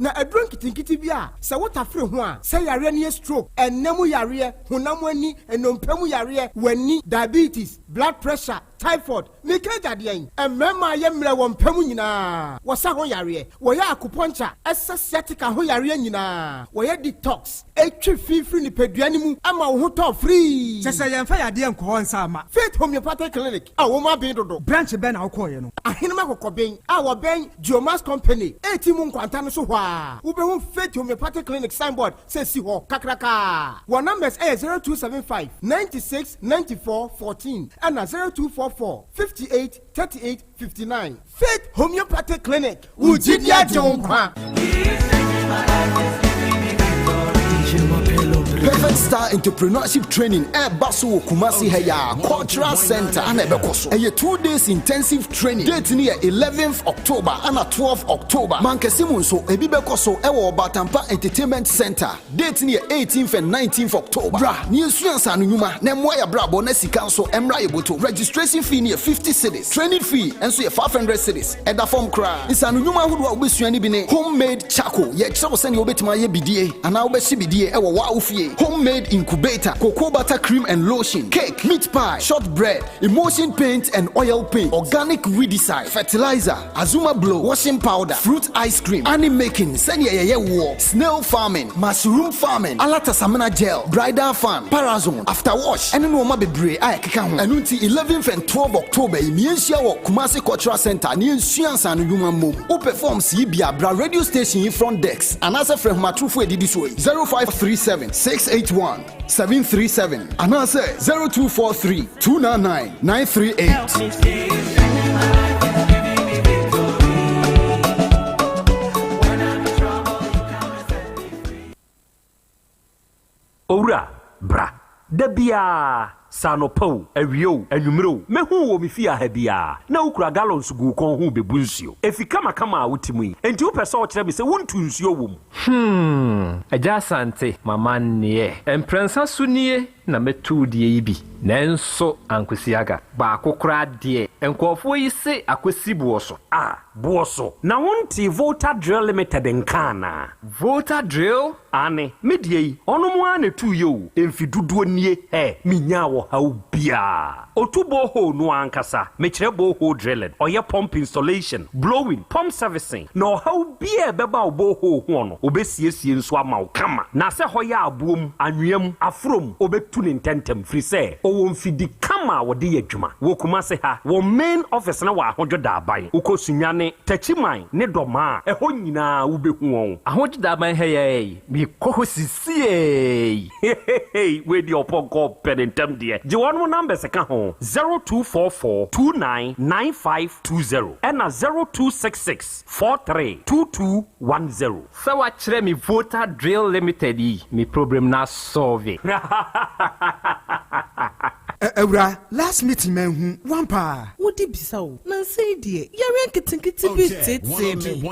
na aduro nkitinkiti bi a sɛ wotafere ho a sɛ yare ne stroke ɛnam yare honam ani enompam yare wani diabetes blood pressure typhoid mekaja deɛn ɛmɛma yɛ mmerɛ wɔn mpam nyinaa wɔsa ho yare wɔyɛ acupuncture ɛsɛ sciatica ho yare nyinaa wɔyɛ detox etwi fifiri nipadua ne mu ama wo ho tɔ free sɛ yɛmfa yadeɛ nkɔɔ nsa ama Faith Homeopathic Clinic a wɔn abɛn dodo branch bɛn na wokɔɔyɛ no ahenema kɔkɔbɛn a wɔbɛn Geomas Company eti mu nkwanta no so hɔ a wobɛhu Faith Homeopathic Clinic signboard sɛ si hɔ kakraka wɔn numbers ɛyɛ 0275 96 94 14 ɛna 0244 58 38 59 Faith Homeopathic Clinic Ujidia Jonkwa Perfect Star Entrepreneurship Training Basu Kumasi Heya Cultural Center and Ebekoso. A 2 days intensive training. Date near 11th October and 12th October. Mankesimunso Ebibekoso Ewo Batampa Entertainment Center. Date near 18th and 19th October. Bra, New Science Numa, Nemoya Bra Bonesi Council Emra Eboto. Registration fee near 50 cities. Training fee and so 500 cities. And the form cry. It's Numa who will be bine homemade charcoal. Yet so send you bet my BDA and now be CBDA Ewa Waufi. Homemade incubator, cocoa butter cream and lotion, cake, meat pie, shortbread, emulsion paint and oil paint, organic weedicide, fertilizer, Azuma blow, washing powder, fruit ice cream, honey making, war, snail farming, mushroom farming, alata samana gel, bridal fan, parazone, after wash, and no mabebre, I can and until 11th and 12th October, Miensia Kumasi Cultural Center, near Sians and Yuma Mo, who performs Yibia Bra radio station in front decks, and as a friend Matrufu this way 0537 681 737 and answer 0243 299 938. Ora bra dabia sanopo awio anwumro mehu wo me fia ha bia na ukura gallons gu kon hu bebu nsuo efika makama wotimu yi enti wo pese o kire me se wontu nsuo wom Yaw Asante mama ne emprensa sunie na metu die yi bi nanso ankwesiaga ba akokora de enkofo yi se akwesi buoso buoso na wonti Volta Drill Limited nkana Volta Drill ane medie yi onomo ane tu yo emfiduduo nie minya wo haubia otubo ho no ankasa mekire bo ho drilling oye pump installation blowing pump servicing no haubia beba obo ho no obesiesie nso ama kama na se hoya abuom anwem afrom obetu ne ntentem free se o mfidi kama wode yadwuma wo kuma se ha wo main office na wa ahojoda aban ukosunyane tachiman ne doma eho nyina wo behu won ahojoda aban heyey bi kohosisie we di oponko penentem de je wonu number se ka ho 0244 299520 and 0266 432210 so wa kire mi Volta Drill Limited yi mi problem na solve Ewra last meeting man wampa wodi bisawo na say die yare nkitinkiti bi tete me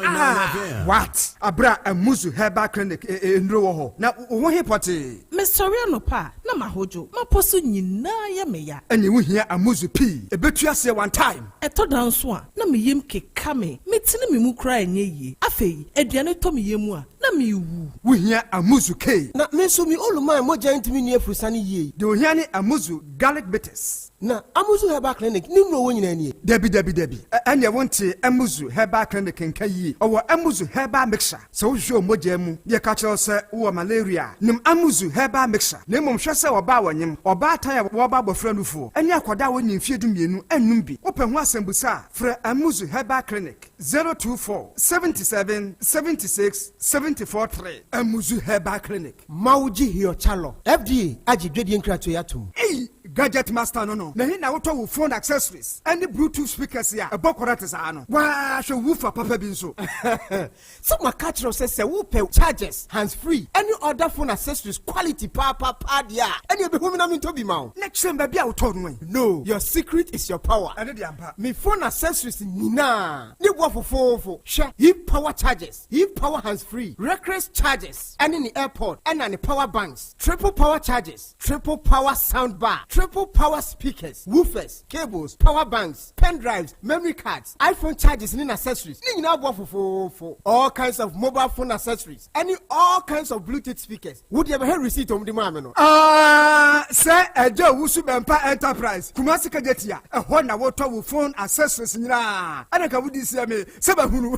what abra amuzu herbal clinic ndro wo ho na wo hepoti me sorry no pa na mahojo maposo nyina ya meya ene wo hia amuzu p ebetu ase one time eto danso a na me yem keka me metine me mu kra enye yi afei aduane to me yemu a na me wu wo hia amuzu k na me so mi oluma moja ntimi ni afusani yi de wo hia ni amuzu garlic bitters na amuzu herbal clinic ni no wo nyina ni Debi anya wonte amuzu herbal clinic nka yi owo amuzu herbal mixture so hwe omogya mu ye ka kire se wo malaria nim amuzu herbal mixture na mom hwe se oba wanyem oba ataya wo ba bofra nufu eni akoda wo nyim fie dumienu annum bi ope ho asembusa fra amuzu herbal clinic 024 77 76 743 amuzu herbal clinic mawuji hiyo chalo FDA agi dwedie nkrato yatum gadget master no na hin na woto wo phone accessories and bluetooth speakers ya ebokora tesa no wa hwe woofer papa bi nso so makachro se wo pe chargers hands free any other phone accessories quality pa dia any be home na me to bi ma o next time be a woto no your secret is your power and the ampa me phone accessories nina ni wo fofofo hwe hip power chargers hip power hands free reckless chargers and in the airport and the power banks triple power chargers triple power sound bar triple power speakers, woofers, cables, power banks, pen drives, memory cards, iPhone chargers and accessories. For all kinds of mobile phone accessories. All kinds of Bluetooth speakers. Would you ever heard receipt on the mamma? Sir, a Joe Wusubempa Enterprise. Kumasi Kajetia, a Honda water with phone accessories. And I can would see me, Sabahunu.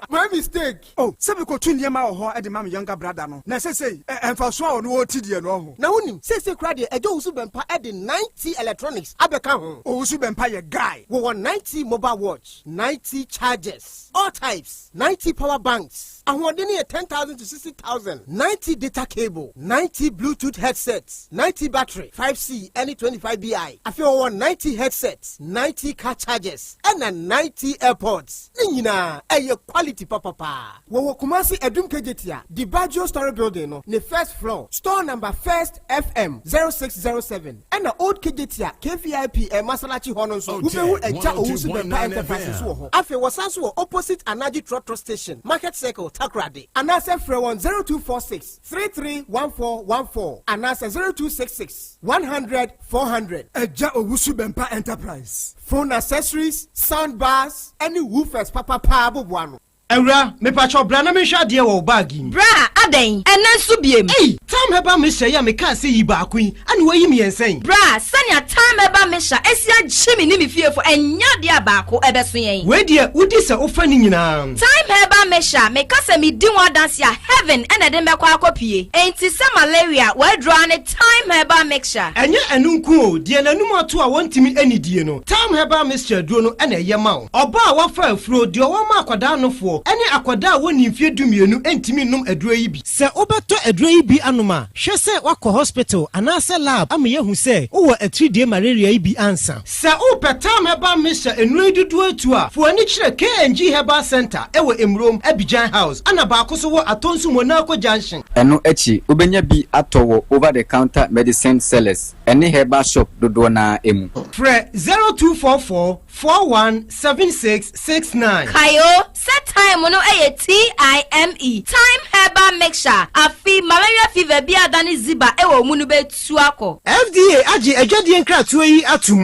My mistake. Oh, Sabico Tunyama or at the mamma younger brother. No, necessary, and for sure, no TD no. Now, say, credit. Ejo Usubempa add 90 electronics abeka ho. Usubempa ye guy. We want 90 mobile watch, 90 chargers, all types, 90 power banks. And we need 10,000 to 60,000. 90 data cable, 90 Bluetooth headsets, 90 battery, 5C, any 25BI. I feel 90 headsets, 90 car chargers, and 90 AirPods. Nina, a quality papa. We will Kumasi Edum Kejetia, the Bajo Story Building, no, the first floor, store number first FM 0607 and the old Kejetia KVIP and Masalachi Hononso who a chat Usubempa Enterprises wo afi wasanso opposite Anaji Trotro Station Market Circle Takrade and answer from 0246 331414 and answer 0266 100 400 a chat Usubempa Enterprise phone accessories sound bars any woofers papa bubuano. Ewra, me pacho bra na me hwa de wo bagi. Bra, aden, ena nso biem. Tam heba me hye ya me ka se yi ba akun, ane wo yi me yensen. Bra, sanya tam heba me hya, esia gyimi ni me fiefo enya de abako ebeso yen. We de udi se ofa ni nyina. Time heba me hya, me ka se me di won dance ya heaven ena de me kwa akopie. Enti se malaria, we draw ne time heba mixture. Enye enu nku o, de nanum ato a wontimi anidie no. Time heba mixture duo no ena ye ma wo. Oba a wafa afuro de wo ma akwada no fo. Ene akwada woni mfie dumienu entimi num aduro yi bi. Se obeto aduro yi bi anoma, hwe se wakọ hospital anase lab amaye hu se wo 3D malaria yi bi ansa. Se upetam heba misha enuro dudu atu a, fo ani kire KNG Herbal Center ewo Emrom Abidjan House, ana ba akoso wo Atonsu Monaco Junction. Eno echi ubenya bi atowo over the counter medicine sellers. Ene herbal shop dodo na emu. Fre 0244 417669. Kayo, set time no TIME. Time herbal mixture. Afi malaria fever bi adani ziba ewo munu be tuako. FDA aji ejadie nkratoa yi atum.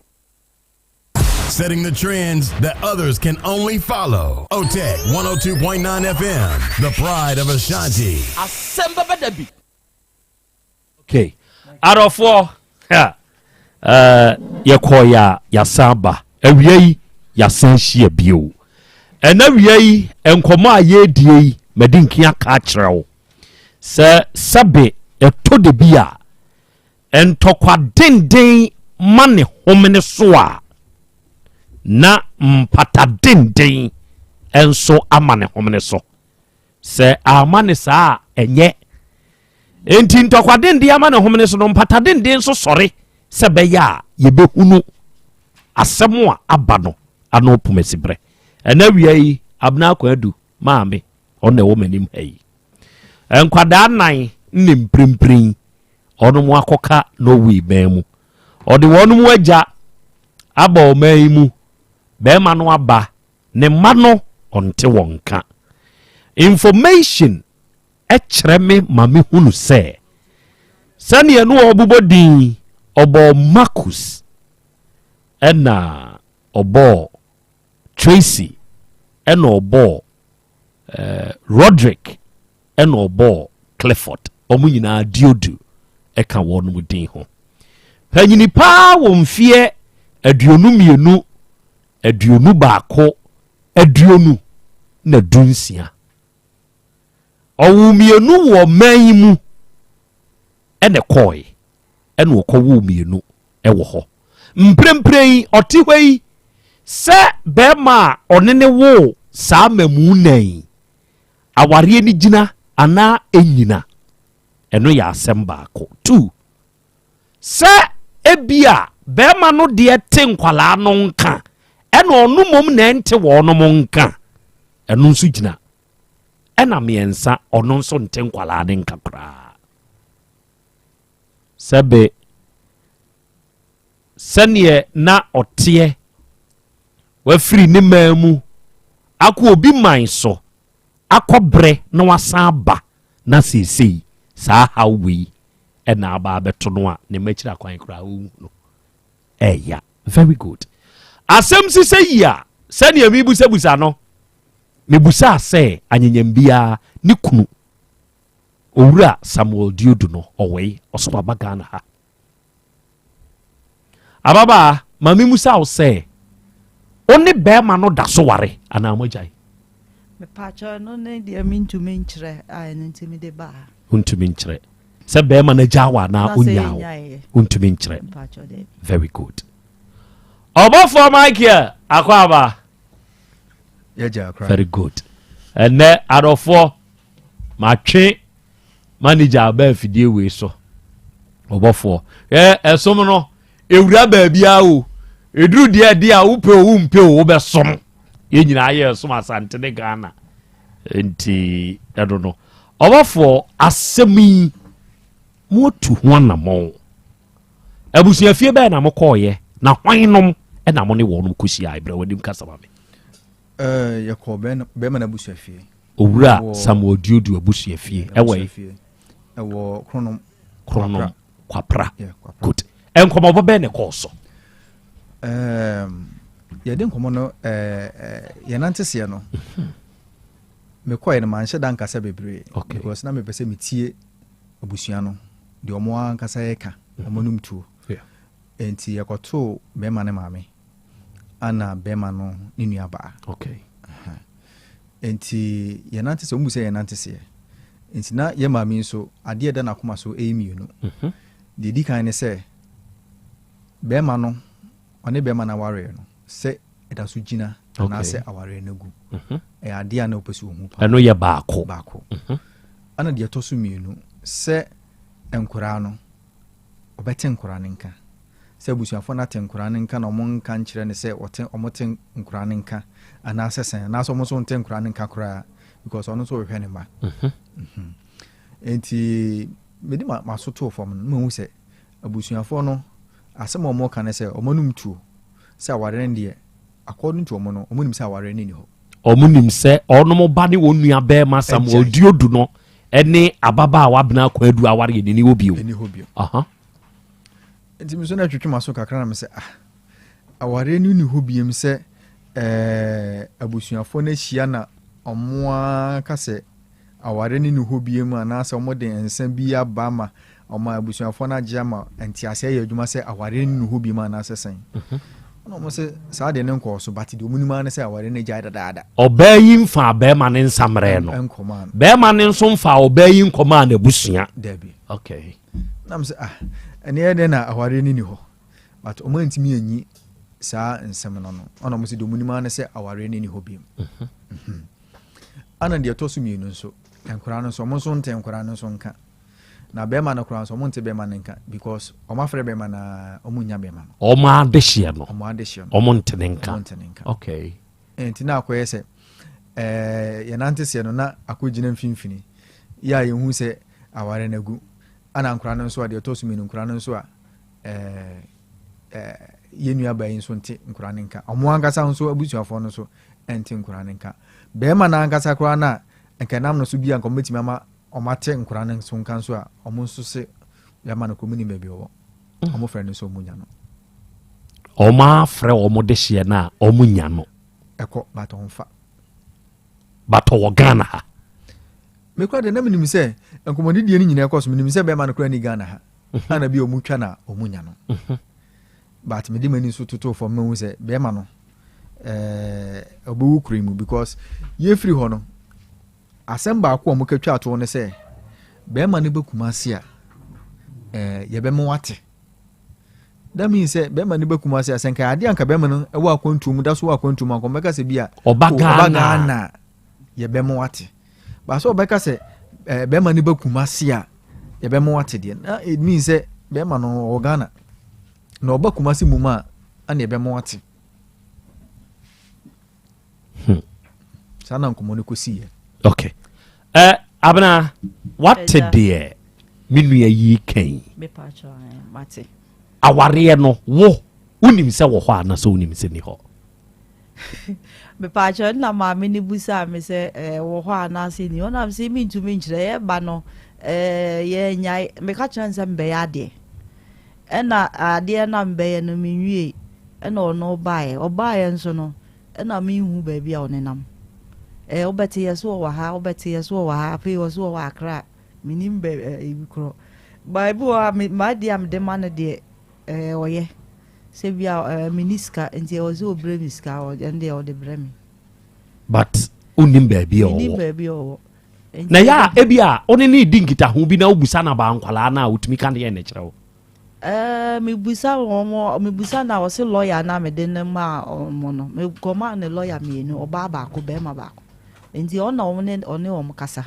Setting the trends that others can only follow. OTEC 102.9 FM, the pride of Ashanti. Asem Beba Dabi. Okay. Out of 4, yakoya yasamba. Ewiei yasenshie bio. Ena wiei enkomo aye die medinkia ka kyerɛw. Se sabe eto de bia entokwa denden mane homene so a na mpata denden enso amane homene so. Se amane saa enye enti ntokwa denden amane homene so no mpata denden so sɔre se beya yebehunu asɛm a aba no ano pomesibre. Ena wiei abna kwadu maame ona wo manim hayi. Enkwada nan nim primprin ono mu akoka no wi bemu. Ode wonu mu agya aba o mai mu be ma no aba ne ma no onte wonka. Information ekyere me mame hunu se sane anu obubodin obo Marcus ena obo Tracy ena obo Roderick ena obo Clifford omu nyina diodu eka wonu mu din ho. panyini paa wɔ mfie aduonu mienu aduonu baako aduonu na dunsia ɔwo mienu wɔ man mu ɛne kɔe ɛne ɔkɔwo mienu ɛwɔ hɔ mprempren ɔte hɔ yi sɛ bɛrima ɔne ne wo saa mamu nan awareɛ ni gyina anaa ɛnyina ɛno yɛ asɛm baako 2 sɛ ebia bɛrima no deɛ te nkwalaa no nka ɛna ɔno mom na ɛnte wɔ ɔnom nka ɛno nso gyina ɛna mmiɛnsa ɔno nso nte nkwalaa ne nka koraa sɛbe sɛneɛ na ɔteɛ wafiri ne maa mu akɔ obi man so akɔbrɛ na wasan ba na seesei saa haw wei ɛna aba abɛto no a ne makyiri akwan koraa ɔhu no ɛya very good asɛm si sɛ yi a sɛneɛ mebusabusa no mebusaa sɛ anyanyam biara ne kunu owura Samuel Diodu no ɔwɔi ɔso aba Ghana ha ababa ma memusa wo sɛ one bɛrima no da so ware anaa mogyae mepakyɛ no ne deɛ mentumi nkyerɛ a ɛno nti mede baa wontumi nkyerɛ sɛ bɛrima no gya wo anaa ɔnya wo wontumi nkyerɛ very good ɔbɔfoɔ Michael akɔ aba very good ɛnɛ adɔfoɔ matwe manager aba afidie wei so ɔbɔfoɔ ɛsom no ewura baabia o eduru deɛ de a wopɛ o wompe o wobɛsom yɛ nyinaa yɛ som Asante ne Ghana nti ɛdo no ɔbɔfoɔ asɛm yi motu ho anamɔ abusuafie bɛɛ na mokɔɔyɛ na hwannom ɛna mo ne wɔnom kɔhyia ibrɛ wadim kasa ma me yɛkɔ bɛma na abusuafie owura Samuel Diodu abusuafie ɛwɔ kronom kwapra good nkɔmɔbɔ bɛɛ ne kɔɔ so yɛde nkɔmɔ no yɛnanteseɛ no mekɔɛ no manhyɛ da nkasa bebree because na mepɛ sɛ metie abusua no deɛ ɔmo ankasa yɛka ɔmo nom tuo enti yɛkɔtoo bɛrima ne maame ana bɛrima no ne nuabaa enti yɛnante sɛ ɔmu sɛ yɛnante seɛ enti na yɛ maame nso adeɛ da n'akoma so ɛyɛ mmienu deɛ di kan ne sɛ bɛrima no ɔne bɛrima no awareɛ no sɛ ɛda so gyina anaasɛ awareɛ no gu ɛyɛ adeɛ a na wopɛ sɛ ɔhu pa ɛno yɛ baako ana deɛ ɛtɔ so mmienu sɛ nkoraa no ɔbɛte nkoraa no nka sɛ abusuafoɔ no ate nkoraa no nka na ɔmo nka nkyerɛ ne sɛ ɔmo te nkoraa no nka anaasɛ sɛn anaasɛ ɔmo nso nte nkoraa no nka koraa because ɔno nso wɔhwɛ ne ma enti mede maso too fam no mahu sɛ abusuafoɔ no asɛm a ɔmo ka ne sɛ ɔmo nom tuo sɛ aware no deɛ according to ɔmo no ɔmo nim sɛ aware no ni hɔ ɔmo nim sɛ ɔnom ba ne wɔn nua bɛrima Samuel Diodu no ɛne ababaawa abena akɔ adu aware yɛ n'ani hɔ bio nti mi so na twitwi maso kakra na me sɛ aware no ni hɔ biem sɛ abusuafoɔ no ahyia na ɔmo aka sɛ aware no ni hɔ biem anaasɛ ɔmo de nsa bi aba ma ɔmo abusuafoɔ no agye ama ntiaseɛ yɛ adwuma sɛ aware no ni hɔ biem anaasɛ sɛn na ɔmo sɛ saa deɛ ne nkɔɔ so bate deɛ ɔmo nim ne sɛ aware no gyae dadaada ɔbaa yi mfa bɛrima ne nsammerɛ no bɛrima ne nso mfa ɔbaa yi nkɔmaa na abusua dabi na me sɛ ɛne yɛ na aware no ni hɔ but ɔmo antimi anyi saa nsɛm no no ɔna ɔmo sɛ deɛ ɔmo nim ne sɛ aware no ni hɔ biem ana deɛ ɛtɔ so mmienu nso nkora no nso ɔmo nso nte nkora no nso nka na bɛrima no koraa nso ɔmo nte bɛrima no nka because ɔmo afrɛ bɛrima na ɔmo nya bɛrima no ɔmo adehyeɛ no ɔmo nte ne nka okay nti na akɔyɛ sɛ yɛnante seɛ no na akɔgyina mfimfini yɛ a yɛhu sɛ aware no agu ana nkora no nso a deɛ ɛtɔ so mmienu nkora no nso a yɛnnua baa yi nso nte nkora no nka ɔmo ankasa nso abusuafoɔ no nso ɛnte nkora no nka bɛrima no ankasa koraa no a nkɛnam no so bi a nka ɔmɛtumi ama ɔmate nkora no nso nka nso a ɔmo nso se bɛrima no kɔmu nim baabi ɔwɔ ɔmo frɛ no nso ɔmo nya no ɔmo afrɛ ɔmo de hyeɛ no a ɔmo nya no ɛkɔ batɔ mfa batɔ wɔ Ghana ha mekura de na menim sɛ nkɔmmɔdedie no nyinaa ɛkɔ so menim sɛ bɛrima no kora ni Ghana ha ana bi omu twa na omu nya no but me di mani so toto for me hu say be ma no obu kuri mu because ye free ho no asem ba ko omu katwa to ne say be ma ne bekuma se a ye be mo wate that means say be ma ne bekuma se asenka ade anka be ma no e wa akwantum da so wa akwantum anko meka se bi a obaga na ye be mo wate ba so obeka se be ma ne bekuma se a ye be mo wate de na it means say be ma no ogana na obakuma se muma ana ye be mo wate sana nkomo ne kosi ye okay abna what there minu ya yi kan me pacho mate aware no wo unim se wo ho ana so unim se ni ho me pacho na ma me ni busa me se wo ho ana se ni ona se mi ntumi nkyere ye ba no ye nyai me ka chanse mbe ya de ena ade na mbe ye no mi nwie ena ono bae nso no ena mi hu ba bia onenam obeti yeso wa ha pe yeso wa akra minim be ibikro bible wa ma dia me de man de oye se bia miniska enti ozo bremiska o ende o de bremi but unim baby o na ya ebia oni ni dingita ho bi na obusa na ba nkwala na utumi kan ye ne kyerɛ me busa na o se lawyer na me de ma mo no me koma ne lawyer me ni oba ba ko be ma ba ko enti ona o kasa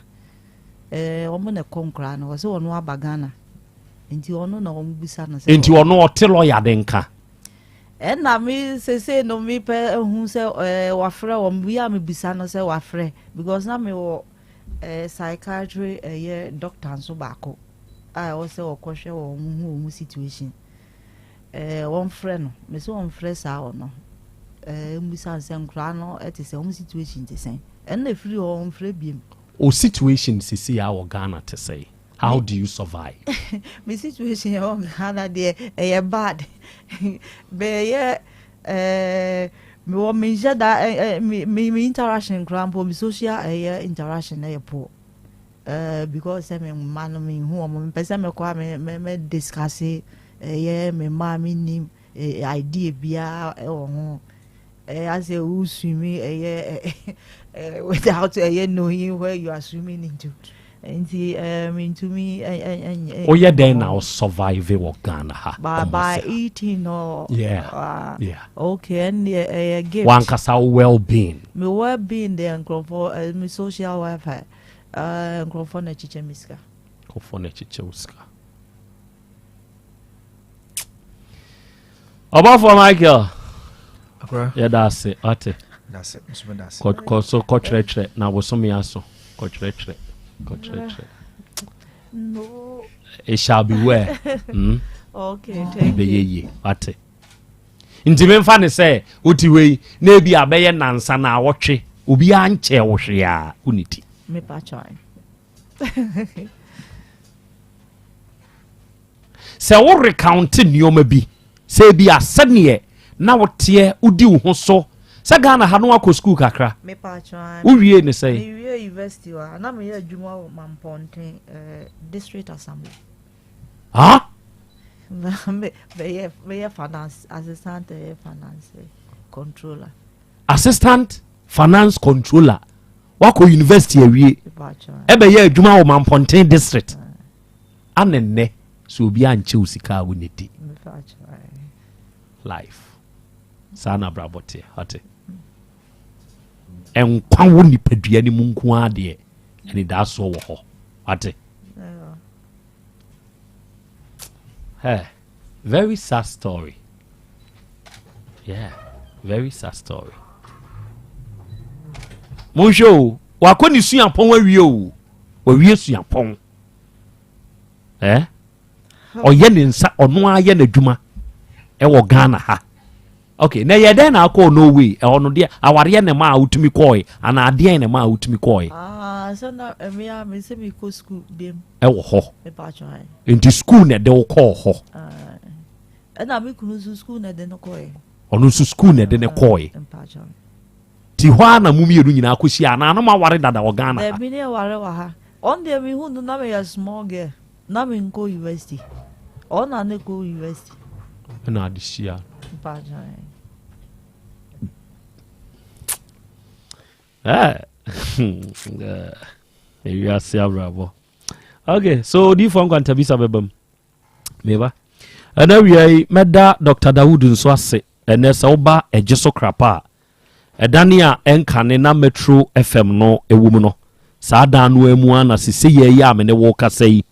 omo ne konkra na o se ono abagana enti ono na o busa na se enti ono o te lawyer de nka na me se no me pe hu se wa frɛ o bia me busa no se wa frɛ because na me wo psychiatry ye doctor so ba ko I also question on situation. One friend, Miss one fresh hour no. Misa Sam Crano at his own situation to say. And the free home free beam. O situation see our Ghana to say. How do you survive? My situation on Ghana dear bad. Be me that me interaction crampo me social interaction poor. Because I mean, man, me who am person me kwa me discuss me mommy name idea bia ho as a who swimming without knowing where you are swimming into. And to me oh yeah, then I'll survive it Ghana by eating or yeah okay and gift one kasa well-being me well-being there and for me social welfare Krofone chiche miska. Krofone chiche uska. About for Michael. Yeah, that's it. Ate. That's it. That's it. So coach retre. Now was some yaso. Coach retre. No. It shall be well. Okay. Thank you. Ate. Inti memfa ne say oti wei na bi abeye nansa na awotwe obi anche wo hwe a uniti. Me patchoy. Se wo recount nioma bi se bi asane na wote udi wo ho so se Ghana ha no akọ school kakra me patchoy wo wie ne say me wie university wa na me adwuma wo Mamponten district assembly me finance assistant finance controller wako university awie ebe ye adwuma wo Mamponten district anenne so obi anche usika wo nedi life sana brabote hote enkwa wo nipadua ni munku ade eni da so wo ho hote very sad story very sad story Monjo, wakoni suyampon wawie o. Wawie suyampon. Oye ne nsa ono aye na dwuma. Wo Ghana ha. Okay, na ye den na akọ no way. Ono de aware ne ma utumi koi, ana ade ne ma utumi koi. So na me se me ko school bem. Wo ho. Me pa cho hai. Enti school ne de wo kọ ho. Na me kunu school ne de no koi. Ono su school ne de ne koi. Pa cho. Ti hwa na mumieru nyina akosi ana no ma ware dada wo Ghana ha. De bi ne ware wa ha. On de mi hu no na me small girl. Na me go university. Ona ne go US. Na this year. You are see bravo. Okay, so the phone can tabisa bebam. Meba. And now we meda Dr. Dawood nso ase. Enesa oba ejeso krapa. Edania enkane na Metro FM no ewum no. Saa dan no emu ana sise ye ya me ne wo ka sei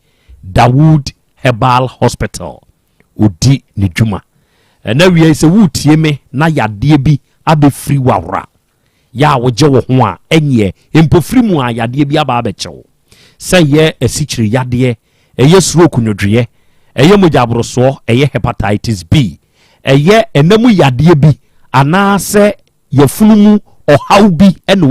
Dawood Herbal Hospital. Odi ni dwuma. Ena wie se wutie me na yade bi abefri wawra. Ya woje wo ho a enye empofri mu a yade bi aba abechewo. Se ye esichiri yade eye stroke nwodwe eye mojabroso eye hepatitis B eye enamu yade bi anase yefunumu ohaw bi ene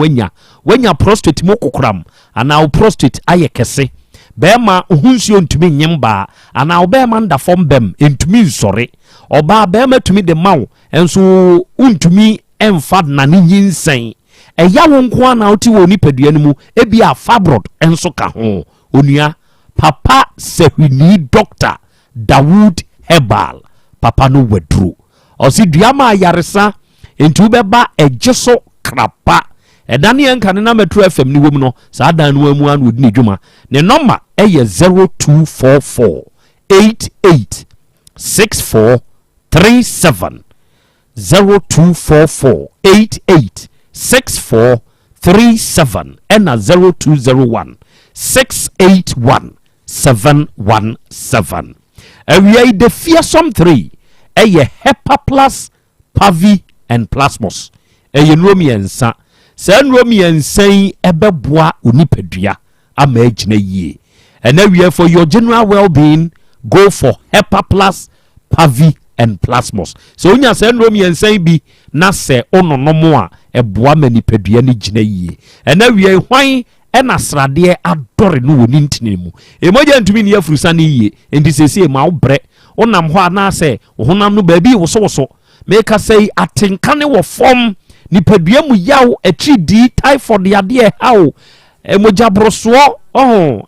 wanya prostate mo kokram ana prostate aye kese bema ohunsuo ntumi nyemba ana obema nda fom bem ntumi nsore oba bema tumi de mawo enso untumi enfad na ne nyinsen eya wonko ana oti wo nipadua no mu ebia fibroid enso ka ho onua papa sehwini doctor Dawood Herbal papa no wadru osi duama yaresa entu beba ejeso krapa edane enkane na Metro FM ni wom no saa dan no amu an wodi ni dwuma ne number eye 0244 88 6437 0244 88 6437 and 0201 681 717. We the fearsome 3 a Hepa Plus, Pavi and Plasmos. A Romian sa San Romian say ebeboa unipedia a majine ye. And then we are for your general well-being, go for Hepa Plus, Pavi and Plasmos. So when you San Romian say be na se ono no more eboa manipedia ni jine ye. And then we are why ena srade adore no woni ntini mu emoja ntumi ne afrusa ne yie enti sese ma obre onam ho ana se honam no baabi woso make say atenka ne wo fom nipadua mu yaw atidi typhoid yade hawo emoja broso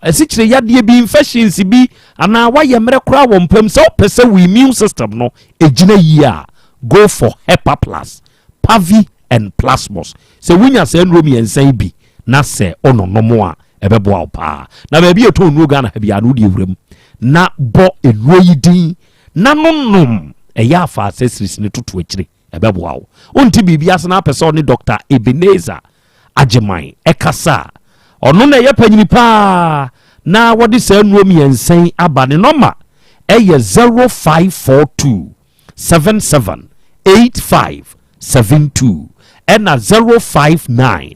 esichire yade bi infections bi ana waye mere kura wo mpam se opese we immune system no ejina yie a go for Hepa Plus, Pavi and Plasmos. So winya se nromi ensan bi na se ono nomo a ebeboa opa na ba bi eto nru ga na ha bia no di ewrem na bo enru yidin na nonnom eya afa accessories ne tutu akire ebeboa o onti bibia se na person ni Dr. Ebenezer Ajeman ekasa ono na ye panyini pa na wodi se nromi ensan aba ne number eye 0542 778572 and 059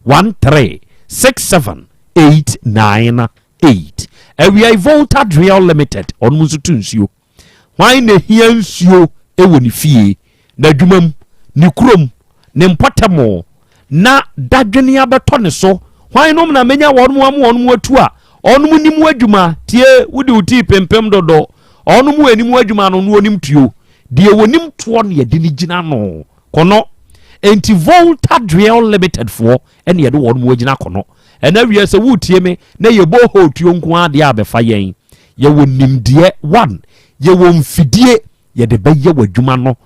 1367898. We are Volta Drill Limited on Musutuncio. Why ne hiansio ewo ni fie na dwumam ni kurom ne mpotamo na dadwene abeto ne so why no na menya wonmu atu a onmu nimu adwuma tie wudi uti pempem dodo onmu animu adwuma no no onim tuo de wonim to ne yedi ni gina no kono enti Volta Drill Limited for ene yede won mu agina kono ena wie se wutie me na ye boho tuo nko ade abefa yen ye wonimdie 1 ye wonfidie ye de beye wadwuma no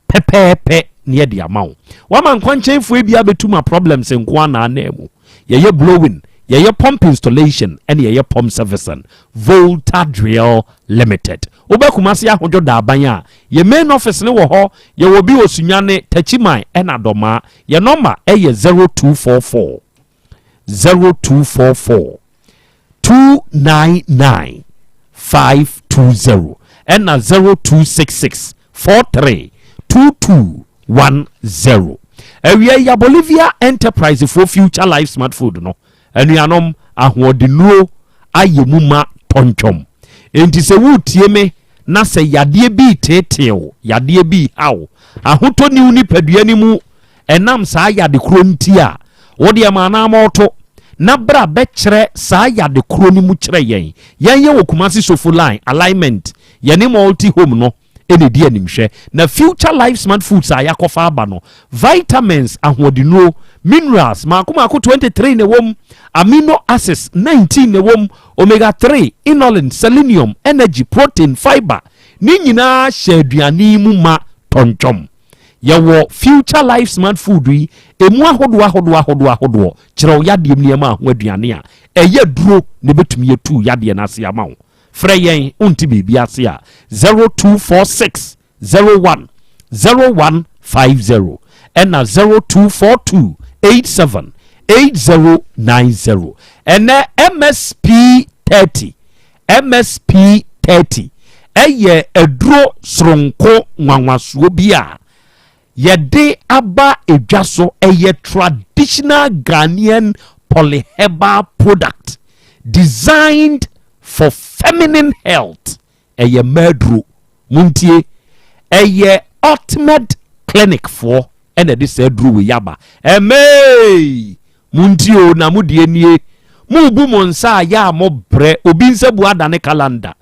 pepepe ne ye de amawo wama nkwanchen fo bia betuma problems nko ana anamu ye blowing ye pump installation ene ye pump servicing Volta Drill Limited obekumasi ahojo da abanya ye main office ne wo ho ye wo bi osunyane tachiman ena doma ye number eye 0244 299 520 ena 0266 43 2210 ewie ya Bolivia Enterprise for Future Life Smart Food no enuanom ahodenuo ayemuma tonchom enti se wutie me na se yade bi tetew yade bi hawo ahoto ni uni padua ni mu enam saa yade kro nti a wode amana moto na bra be kire saa yade kro ni mu kire yen ye wokumasi sofu line alignment ye ni multi home no ene di animhwe na Future Life Smart Foods ayakofa aba no vitamins ahodenuo minerals maako 23 ne wom, amino acids 19 ne wom, omega 3, inulin, selenium, energy, protein, fiber. Ni nyinaa hyɛ aduane mu ma tonchom. Yawo future life smart food yi emu ahodo kyerɛw yade nneɛma ho aduane a ɛyɛ duro ne betumi etu yade na ase ama wo. Frɛ yɛn unti biribi ase a 0246 01 0150 ɛna 0242 87 8090 ɛnɛ MSP 30 ɛyɛ aduro soronko nwanwasuo bi a yɛde aba edwa so ɛyɛ traditional Ghanaian polyherbal product designed for feminine health. Ɛyɛ maduro muntie ɛyɛ ultimate clinic for ɛna de sɛ aduro we yaba ɛmɛɛ muntie o na mudie nie mu bu mo nsa ya mo brɛ obi nsa bu ada ne calendar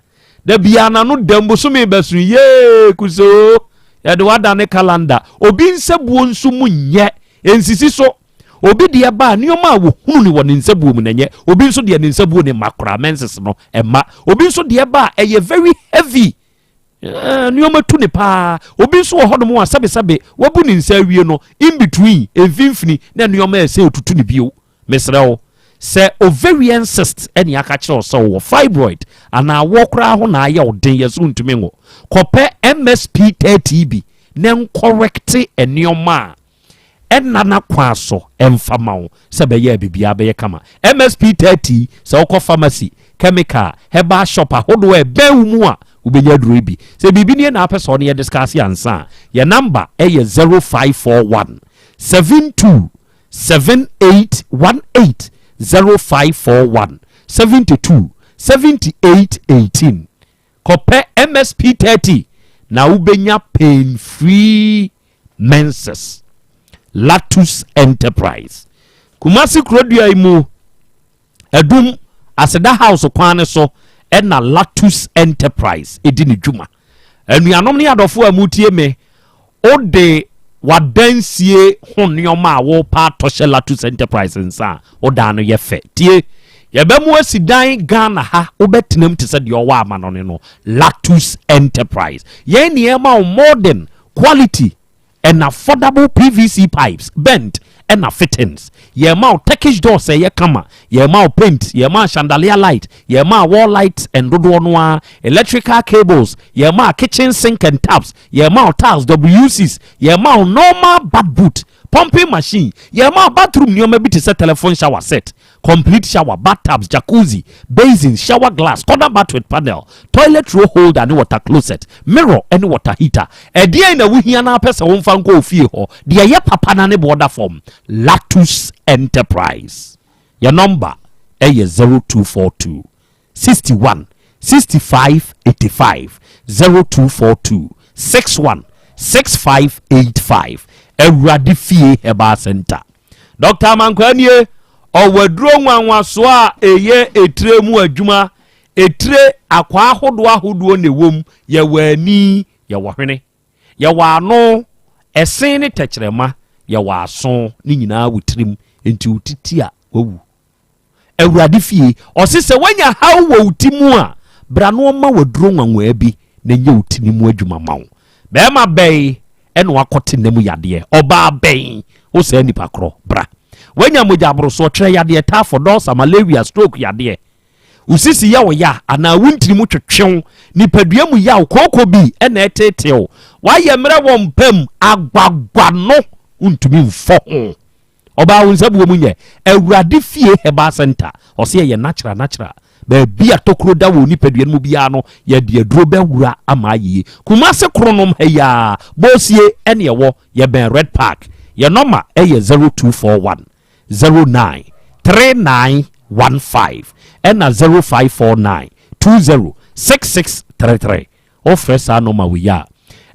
da bia na no dambo so me besu ye kuso ya de wada ne calendar obi nsa bu nso mu nyɛ ensisi so obi de ba nioma wo hunu ni won nsa bu mu nenye obi nso de ne nsa bu ne makra menses no ema obi nso de ba ɛyɛ very heavy nioma tu ne pa obi nso wo hodo mu asabe wabu ne nsa wie no in between emfimfini na nioma ɛsɛ otutu ne bio mesrɛwo sɛ ovarian cyst ɛni aka kyerɛ sɛ wo fibroid ana wo kra ho na ayɛ odin yɛ so ntumi ngo kɔpɛ MSP 30 bi ne correct enioma ɛna na kwa so ɛmfama wo sɛ bɛyɛ bibia bɛyɛ kama MSP 30 sɛ wokɔ pharmacy chemical herbal shop ahodo ɛbɛn mu a wobɛnya duro bi sɛ bibi ne na apɛ sɛ ɔne yɛ discuss ansa yɛ number ɛyɛ 0541 72 7818 0541 72 78 18 Kope MSP 30 na ubenya pain free menses Latus Enterprise Kumasi Krobea imu edum aseda house kwane so na Latus Enterprise edini juma enuanom ne adofo amutie me ode wadansie honneoma wo pa toshe Latus Enterprise nsa oda no yefe tie yebemu asidan Ghana ha obetinam te se de owa amano ne no Latus Enterprise ye niema modern quality and affordable PVC pipes bent and fittings ye ma Turkish doors ye kama ye ma paint ye ma chandelier light ye ma wall lights and dodo noa electrical cables ye ma kitchen sink and taps ye ma tiles WCs ye ma normal bath boot pumping machine ye ma bathroom nyoma bi te set telephone shower set complete shower bathtubs jacuzzi basin shower glass corner bath with panel toilet roll holder and water closet mirror and water heater edie na wuhia na pese wo mfa nko ofie ho de ye papa na ne border form Latus Enterprise your number is 0242 61 65 85 0242 61 65 85 Ewurade fie Herbal Center Dr. Mankwanie owadro nwanwaso a eye etire mu adwuma etire akwa ahodo ne wom ye wani ye wohwene ye wano esen ne tekyerema ye waso ni nyina wutirim enti utiti a wawu Ewurade fie osise wanya hawo wo utimu a bra no ma wadro nwanwa bi na nye utini mu adwuma mawo be ma bei ene wakote nemu yade oba bei wo se nipa kro bra wanya mojabro so twere yade ta for dosa malaria stroke yade usisi ya wo ya ana wuntiri mu twetwew nipadua mu ya kokko bi ene etetew waye mre wo mpam agbagwa no untumi mfo ho oba wonsabu mu nye Ewurade fie Herbal Center ose ye natural ba bia tokro da wo nipadua mu bia no ye de aduro bewura amaye Kumasi kronom heya bosie ene wo ye ben Red Park ye number eye 0241 09 3915 and 0549 20 6633 ofresa no ma we ya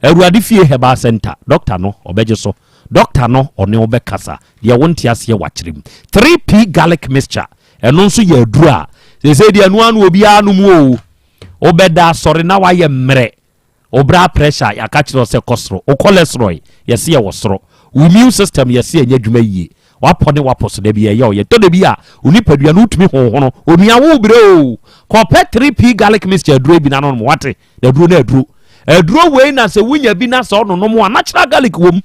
Ewurade fie Herbal Center doctor no obejeso doctor no one obekasa de wonte ase wakyerem 3P garlic mixture eno nso ye aduru a se de anu anu obi anu mu o obeda sori na wa ye mre obra pressure ya ka kyerɛ sɛ kosoro o cholesterol yesi ye wosoro immune system yesi enya dwuma yie wapɔne wapɔso da bi ɛyɛ ɔyɛ tɔ da bi a onipadua no wotumi honhono onua wo brɛ o kɔpɛ 3p garlic mixture aduro bi na no wate aduro na aduro wei na sɛ wonya bi na sɛ ɔno nom a natural garlic wom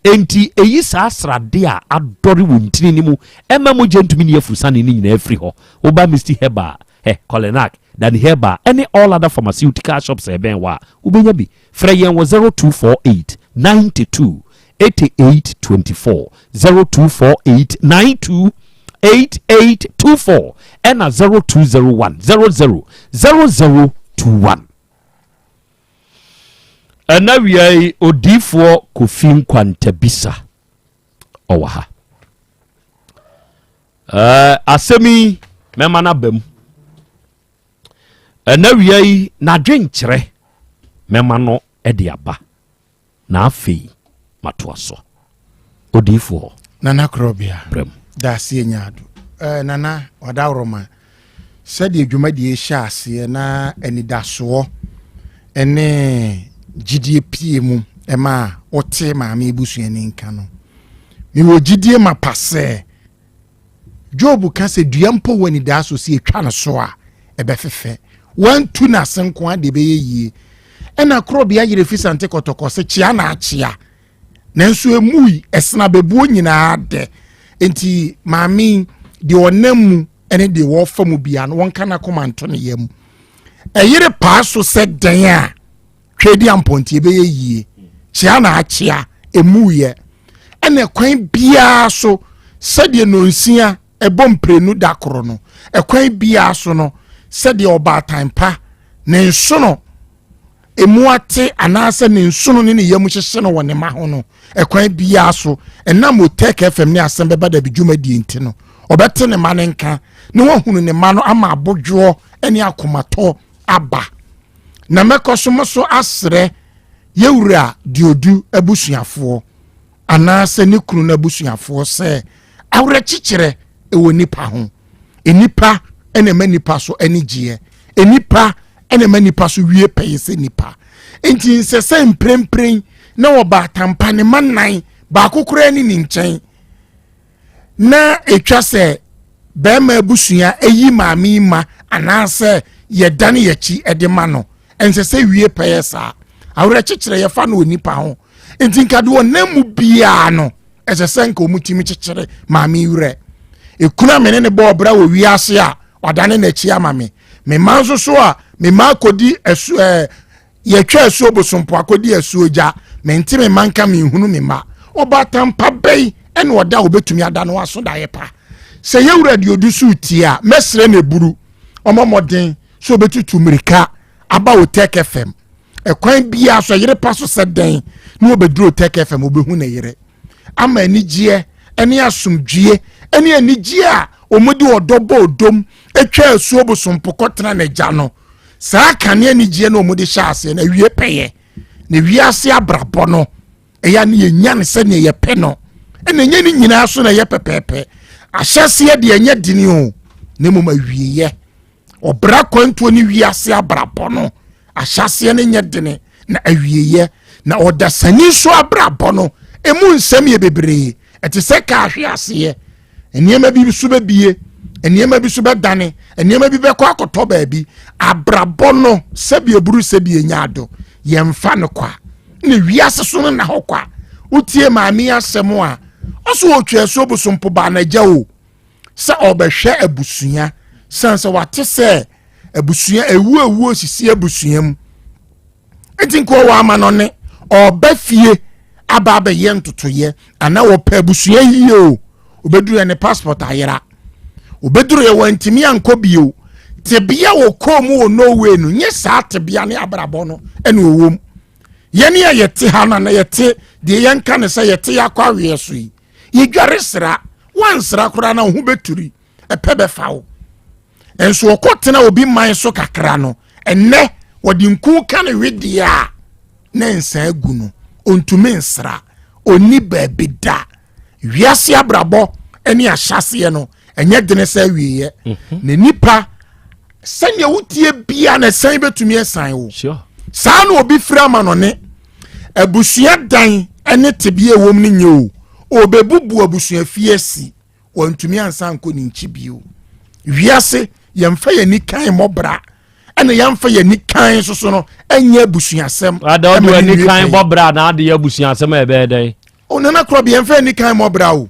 enti eyi saa srade a adɔre wo ntini ni mu ɛma mo gentumi ne afusane ni nyina afiri hɔ woba Misty Herbal Colenac Dan Herbal any all other pharmaceutical shops ɛbɛn wa wobɛnya bi frɛ yɛn wɔ 0248 92 8824 0248 92 8824 ɛna 0201 00 0021 ɛna wiai odifoɔ Kofi Nkwantabisa ɔwɔ ha asɛmi mɛma na bam ɛna wiai na dwenkyerɛ mɛma no ɛde aba na afei matoa so odifoɔ Nana Krobea brem da aseɛ nyaado nana wadawroma sɛdeɛ dwumadie hyɛ aseɛ na anidasoɔ ɛne gyidie pie mu ɛma wote maame ebusuani nka no mewɔ gyidie ma pasɛ Job ka sɛ dua mpo wɔ anidaso si etwa no so a ɛbɛfefɛ wantu na senko ade bɛyɛ yie ɛna Krobea yere fi sante kɔtɔkɔ se kyea na akyea nanso emui ɛsena bebuo nyinaa de enti maame de onam mu ene de wo fa mu bia no wonka na komanto ne yam ɛyere paa so sɛ dan a twedi ampontie bɛyɛ yie kyea na akyea emuye ene kwan bia so sɛdeɛ nonsia ɛbɔ mprenu da koro no ɛkwan bia so no sɛdeɛ ɔbaatan pa ne nso no emuate anase ne nso no ne yam hyehye no wɔ ne ma ho no ɛkwan bia so ɛnam Otek FM ne Asem Beba Dabi dwumadi enti no ɔbɛte ne ma ne nka ne wɔhunu ne ma no ama abodwo ɛne akomato aba na mɛkɔso so asrɛ yewura diodu abusuafoɔ anase ne kunu na abusuafoɔ sɛ awre kyikyere ɛwɔ nipa ho enipa ɛna ma nipa so ɛne gyeɛ enipa ɛna ma nipa so wie pɛyɛ sɛ nipa enti nsɛsɛ mprempren na wɔba tampa ne manan ba kokora ni ne nkyɛn na etwa sɛ bɛma abusua eyi maame ma anase yɛdane yɛkyi ɛde ma no nsɛsɛ wie pɛyɛ saa awre kyikyere yɛfa no onipa ho enti nkade wɔ namu bia no ɛsɛsɛ nka omutimi kyikyere maame wure ekuna mene ne bɔ bra wɔ wiase a wadane na kyi ama me manso so a me ma kodi esu yɛtwa esu obosompo akodi esu ogya me nti me manka me hunu me ma obatampa bɛyi ɛna ɔda obetumi ada no aso da yepa sɛ yewura de odusu tie a mesre na buru ɔmɔmɔden so obetutu mirika aba Otek FM ɛkwan bia so yere pa so sɛ den na obeduru Otek FM obehu na yere ama anigye ɛne asomdwie ɛne anigye a omudi ɔdɔbɔ odom etwa esu obosompo kɔtena na gya no saa kane anigye na omudi hyase na wie pɛyɛ na wiase abrabɔ no ɛya ne yenya ne sɛ ne yɛpɛ no ɛna nya ne nyinaa so na yɛ pɛpɛpɛ ahyɛseɛ de anya dini o ne mom awieyɛ ɔbra kwantuo ne wiase abrabɔ no ahyɛseɛ ne nya dini na awieyɛ na ɔdasani so abrabɔ no emu nsɛm yɛ bebree ɛte sɛ ka ahwe aseɛ nneɛma bi so bebie nneɛma bi so bɛdane nneɛma bi bɛkɔ akɔtɔ baabi abrabɔ no sɛbi eburu sɛbi enyaado yɛmfa no kwa ne wiase so no na hɔ kwa utie maame asɛm a ɔso otwa so bosompo ba na gya o sɛ ɔbɛhwɛ abusua sanse wate sɛ abusua ewu sisi abusua mu enti nko wa ama no ne ɔba fie aba abɛyɛ ntotoyɛ ana wɔpɛ abusua yie o obeduru ne passport ayera obeduru yɛ wantimi ankɔ bio tebia wɔ kom wɔ Norway no nye saa tebia ne abrabɔ no ɛne owom yɛne a yɛte ha na yɛte de yɛnka ne sɛ yɛte yakɔ awie so yi yɛdware sra wansra kora na ho beturi ɛpɛ bɛfa wo enso ɔkɔtena obi man so kakra no ɛnɛ wɔde nku ka ne wedia na nsa agu no ontumi nsra oni baabi da wiase abrabɔ ɛne ahyɛseɛ no ɛnyɛ dene sɛ wieyɛ na nipa sɛnea wotie bia na sɛn betumi ɛsan wo saa na obi fira ma no ne abusua dan ɛne tebie wom ne nye o obebubu abusua fiesi wantumi ansan ko ni nchibio wiase yemfa ye ni kan mobra ene yemfa ye ni kan soso no enya abusuasem ada do ni kan mobra na ade abusuasem ebe dey onana Krobea yemfa ni kan mobra o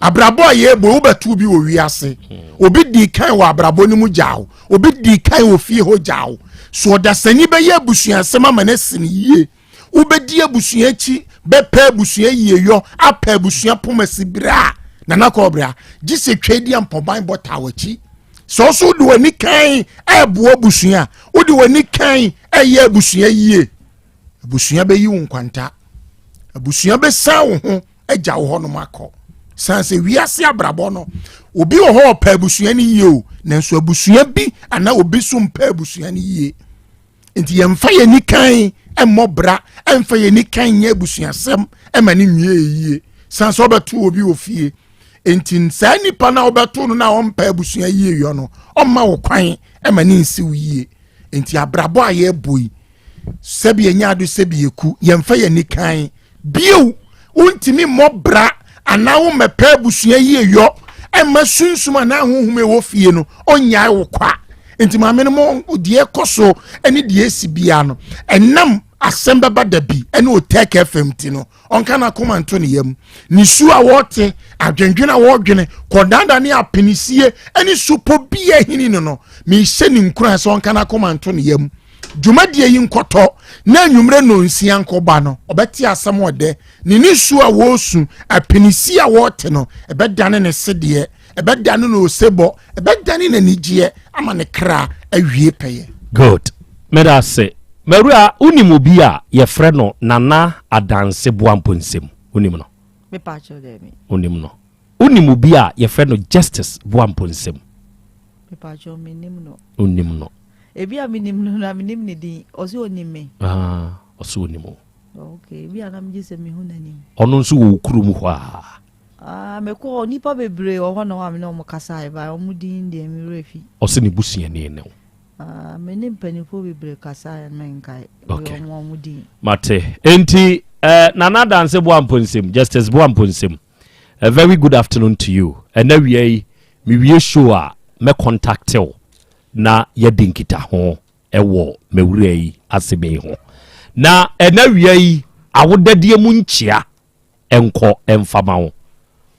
abrabo ye bo ubatu bi wo wiase obi di kan wo abrabo ni mu jaw obi di kan wo fie ho jaw so da sani be ye abusuasem amanasi ni yie ubedi abusua chi be pa abusua yie yo apa abusua pomasi bra nana Krobea gise twedi ampoban bota wachi so do wani kan ebo abusua odi wani kan eye abusua yie abusua be yi wonkwanta abusua be sa wo ho agya wo ho no makọ sanse wiase abrabo no obi wo ho pa abusua ni yie o nanso abusua bi ana obi so mpa abusua ni yie enti yemfa ye ni kan emmobra emfa ye ni kan nye abusua sem emani nwie yie sanse obeto obi ofie enti sa nipa na obeto no na ompa abusua yie yo no omma wo kwan emani nsi wo yie enti abrabo aye boy sebi enya ado sebi eku yemfa ye ni kan bio untimi mobra anawo mepa abusua yie yo emma sunsuma na hohome wo fie no onya wo kwa enti ma menemo die koso eni die sibia no enam Asem Beba Dabi ene o take FM ti no onka na koma nto ne yam ni su a wote adwendwena wo dwene kodanda ne apenisie ene supo bia hini no me hye ni nkura so onka na koma nto ne yam dwumadie yi nkoto na anwumre no nsia nkoba no obeti asem ode ni su a wo su apenisie a wote no ebedane ne sede ebedane no sebo ebedane na nigye ama ne kra awie peye. Good. Meda say Marua unimobi a yefre no Nana Adanse Boamponsem unim no me pacho de mi unim no unimobi a yefre no Justice Boamponsem me pacho minim no unim no ebi a minim no na minim ni din oso onime oso onimo okay ebi a na mji se mi hu nani ono nso wo kurum ho me ko nipa bebre o ho no am no mo kasa e ba o mu din de mi refi oso ni busua ne ne menim panifo bebre kasa ya menkai okay o mu din mate enti Nana Adanse Boamponsem Justice Boamponsem a very good afternoon to you and now we wie show a me contact you na ye dinkita ho ewo mewura yi asebe ho na na wie awodadie mu nchia enko emfama ho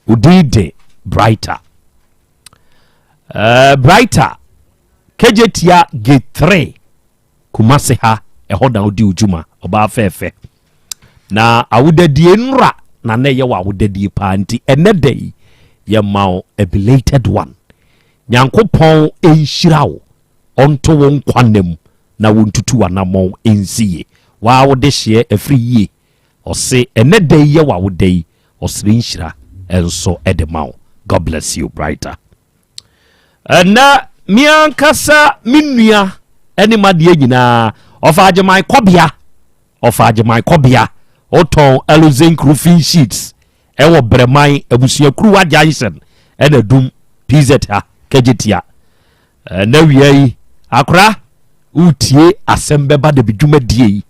udide brighter brighter kejetia gate 3 Kumase ha ehoda odi ujuma oba fefe na awodadie nra na na ye wa awodadie pa nti enedai ye maw a belated one nyankopon enhyirawo onto won kwanem na wontutu wanamon ensiye wa wode hye afriye ose enedai ye wa wodai osre nhyira enso edemaw. God bless you brighter. Na miankasa minua eni madie nyina ofaje my kobia oton eluzen roofing sheets ewo breman abusua kruwa Jason ena dum PZ ha kejetia na wiei akra utie Asem Beba Dabi dwumadie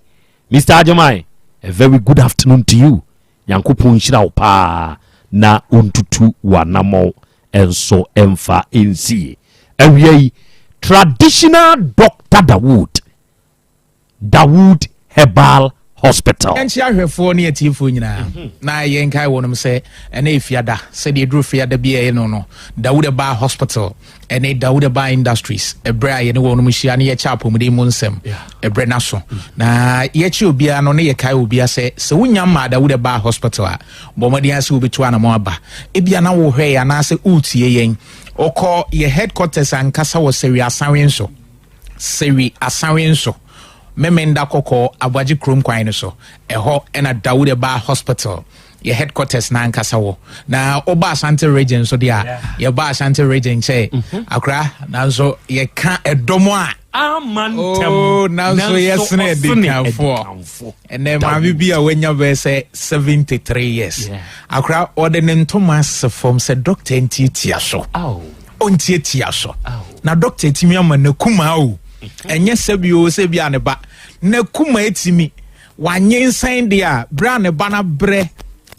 Mr. Ajamai, a very good afternoon to you. Yankopon nhyira wo pa na ontutu wanamo enso emfa ensie awiei traditional Dr. Dawood Herbal Hospital. Enchi ahwefo ne atifo nyina na yenkai wonum se ene efiada se de dru fiada bia no Dawood Herbal Hospital ene Dawood Herbal Industries ebra ye ne wonum hia ne ye chapo mu de mu nsem ebre na so na ye chi obia no ne ye kai obia se wunya ma Dawood Herbal Hospital a bomadi ase obetu ana mo aba ebia na wo hwe ya na se utie yen okọ ye headquarters ankasa wo Sewi Asanwenso memenda koko abwaji krom kwan no so eho ena Dawood Herbal Hospital ye headquarters na ankasa wo na Oba Asante region so dia ye Ba Asante region che akra nanso ye ka edomo a amantem nanso yes na edikanfo ene ma bibia wenya be say 73 years akra ode ne Thomas from say doctor ntitia so ontitia so na doctor timi ama na kuma o enye sebia ne ba na kuma etimi wanyensan dia bra ne ba na bre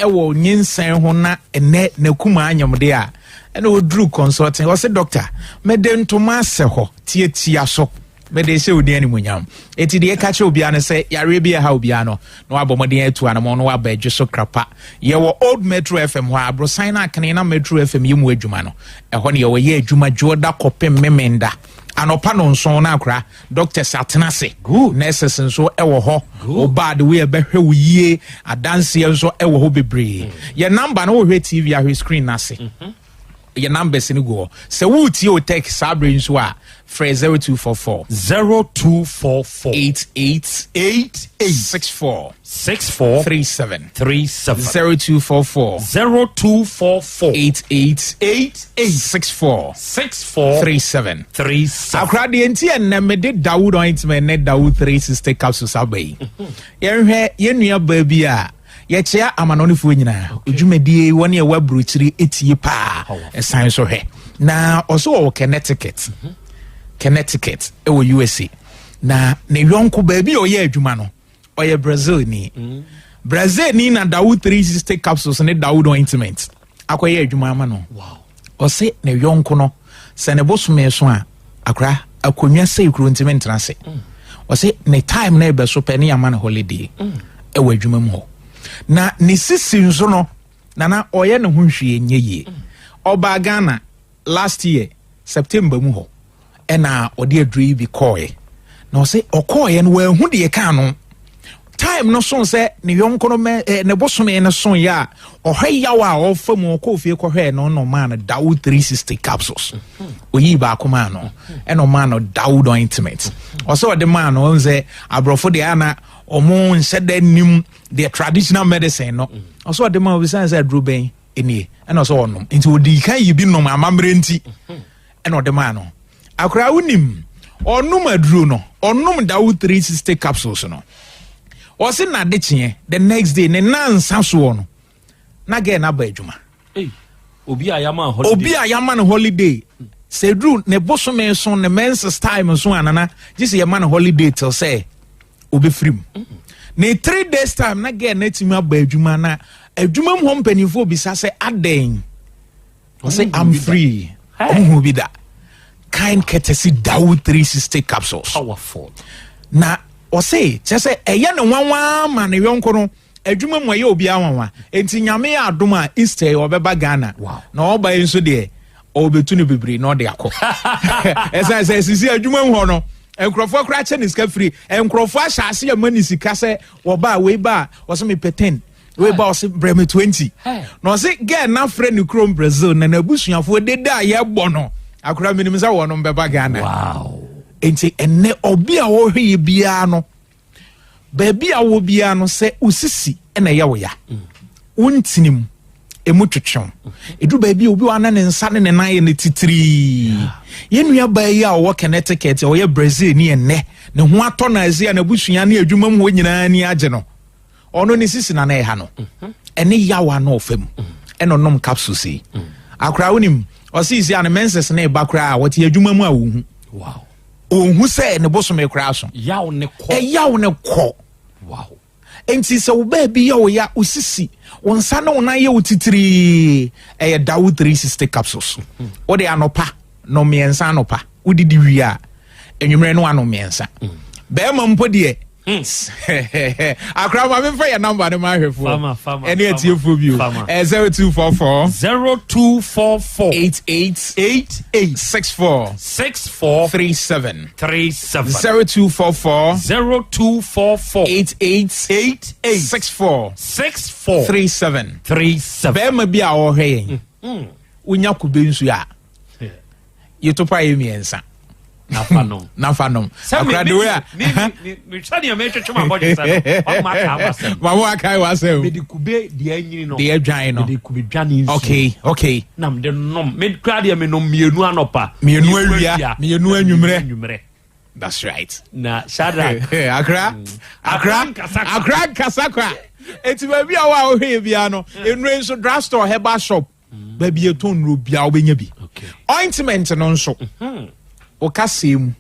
ɛwɔ nyinsɛn ho na ɛnɛ nakuma anyamde a ɛna oduru consulting ɔsɛ doctor mede ntoma asɛ hɔ tietia so mede hyɛ odi animonyam eti de ka kyɛ obia ne sɛ yare bi ha obia no na wabɔ mɔden atu anamo no waba adwo so krapa yɛwɔ old metro fm hɔ abrosan na akene na metro fm yɛmu adwuma no ɛhɔ ne yɛwɔ yɛ adwuma dwoda kɔpem memenda anopa no nson na akra doctor satenase nurses nso ɛwɔ hɔ oba de we ɛbɛhwɛ wo yie adanse nso ɛwɔ hɔ bebree yɛ number no wo hwɛ tv ahwɛ screen nase your numbers in go. So would you take Sabri nso a frɛ 0244 8864 37 0244 8864 37 akra de enti en me de Dawood ointment ne Dawood 360 capsules abai yenhwɛ yenua baabi a yɛkyea amanɔnefoɔ nyinaa odwumadie wɔne ɛwɔ aburokyiri etie paa ɛsan so hwɛ na ɔso wɔ Connecticut ɛwɔ USA na ne yɔnko baabi ɔyɛ adwuma no ɔyɛ Brazil ni na Dawood 360 capsules ne Dawood ointment akɔyɛ adwuma ama no ɔse ne yɔnko no sɛ ne bosome so a akora akonnwa sɛ ikuro ntimi ntena se ɔse ne time na ɛbɛ so pɛ ne ama no holiday ɛwɔ adwuma mu hɔ na ne sisi nso no nana ɔyɛ ne ho hwie nye yie ɔba Ghana last year September mu hɔ ɛna ɔde aduru bi kɔɛ na ɔsɛ ɔkɔɛ no wɔahu deɛ ka no time no so sɛ ne yɔnko no ne bosome no so ya ɔhwɛ yaw a ɔfa mu ɔkɔ fie kɔhwɛ no no man Dawood 360 capsules oyi ba akoma no ɛna man Dawood ointment ɔsɛ ɔde man no sɛ abrɔfo de ana ɔmo nhyɛ da nim the traditional medicine no ɔsɛ ɔde man obisan sɛ aduro bɛn enie ɛna ɔsɛ ɔnom nti odi kan yi bi nom amamre nti ɛna ɔde man no akora unim ɔnom aduro no ɔnom Dawood 360 capsules no ɔsɛ na de kyeɛ the next day ne nansa so no na gɛ na ba adwuma obi a yama holiday sɛ duru ne bosome so ne menses time so anana gye sɛ yɛma no holiday till sɛ obɛfirim ne 3 days time na gɛ na timi aba adwuma na adwuma mu hɔ mpanimfoɔ bisa sɛ adɛn ɔsɛ I'm free ɔmo bi da kind courtesy Dawood 360 capsules powerful na ɔsɛ kyɛ sɛ ɛyɛ ne nwanwa ma ne yɔnko no adwuma mu ɛyɛ obi awanwa enti nyame yɛ adom a Easter ɔbɛba Ghana na ɔba yi nso deɛ ɔbɛtu no bebree na ɔde akɔ ɛsɛ sɛ sisi adwuma mu hɔ no nkurɔfoɔ koraa kyɛ ne sika firi nkurɔfoɔ ahyɛ ase yɛ ma ne sika sɛ wɔba a wei ba a ɔsɛ mepɛ 10 wei ba ɔsɛ brɛ me 20 na ɔsɛ gɛ na frɛ ne kurom Brazil na n'abusuafoɔ deda a yɛbɔ no akora menim sɛ wɔnom bɛba Ghana enti ɛnɛ obi a wɔhwɛ yɛ biara no baabi a wɔ biara no sɛ usisi ɛna ɛyɛ wo ya wontinim emu twetwew edu baabi obi wa na ne nsa ne nan yɛ ne titiri yenua baayi a ɔwɔ Connecticut ɔyɛ Brazil ni ɛnɛ ne ho atɔ na Asia na busua ne adwuma mu hɔ nyinaa ni agye no ɔno ne sisi na ɛha no ɛne yawa na ɔfam ɛna ɔnom capsules yi akora wonim ɔsisi a ne menses ne ba kora a wɔte adwuma mu a wohu ohun sɛ ne bosome kora so yaw ne kɔ enti sɛ wo baabi yɛ wo ya usisi wo nsa ne wo nan yɛ wo titiri ɛyɛ Dawood 360 capsules wode anopa no mmiɛnsa anopa wodidi wie a enwumere no ano mmiɛnsa bɛɛma mpo deɛ akra ma memfa yɛ number ne ma ahwɛfoɔ ɛne atiefoɔ bio 0244 8864 37 0244 8864 37 bɛɛma bi a ɔhwɛ yɛn wonya kube nsu a yɛtopa yɛ mmiɛnsa nafanom akra de we a me try to make sure my body say mama akai wasem me di kube di anyini no di adwan no di kube dwane nsu okay nam de nom me kra de me nom mienu anopa mienu awia mienu anwumre that's right na Shadrach akra kasakwa eti baabi a wa ohwe bia no enure nso drugstore herbal shop baabi eton ro bia obenya bi ointment no nso okasem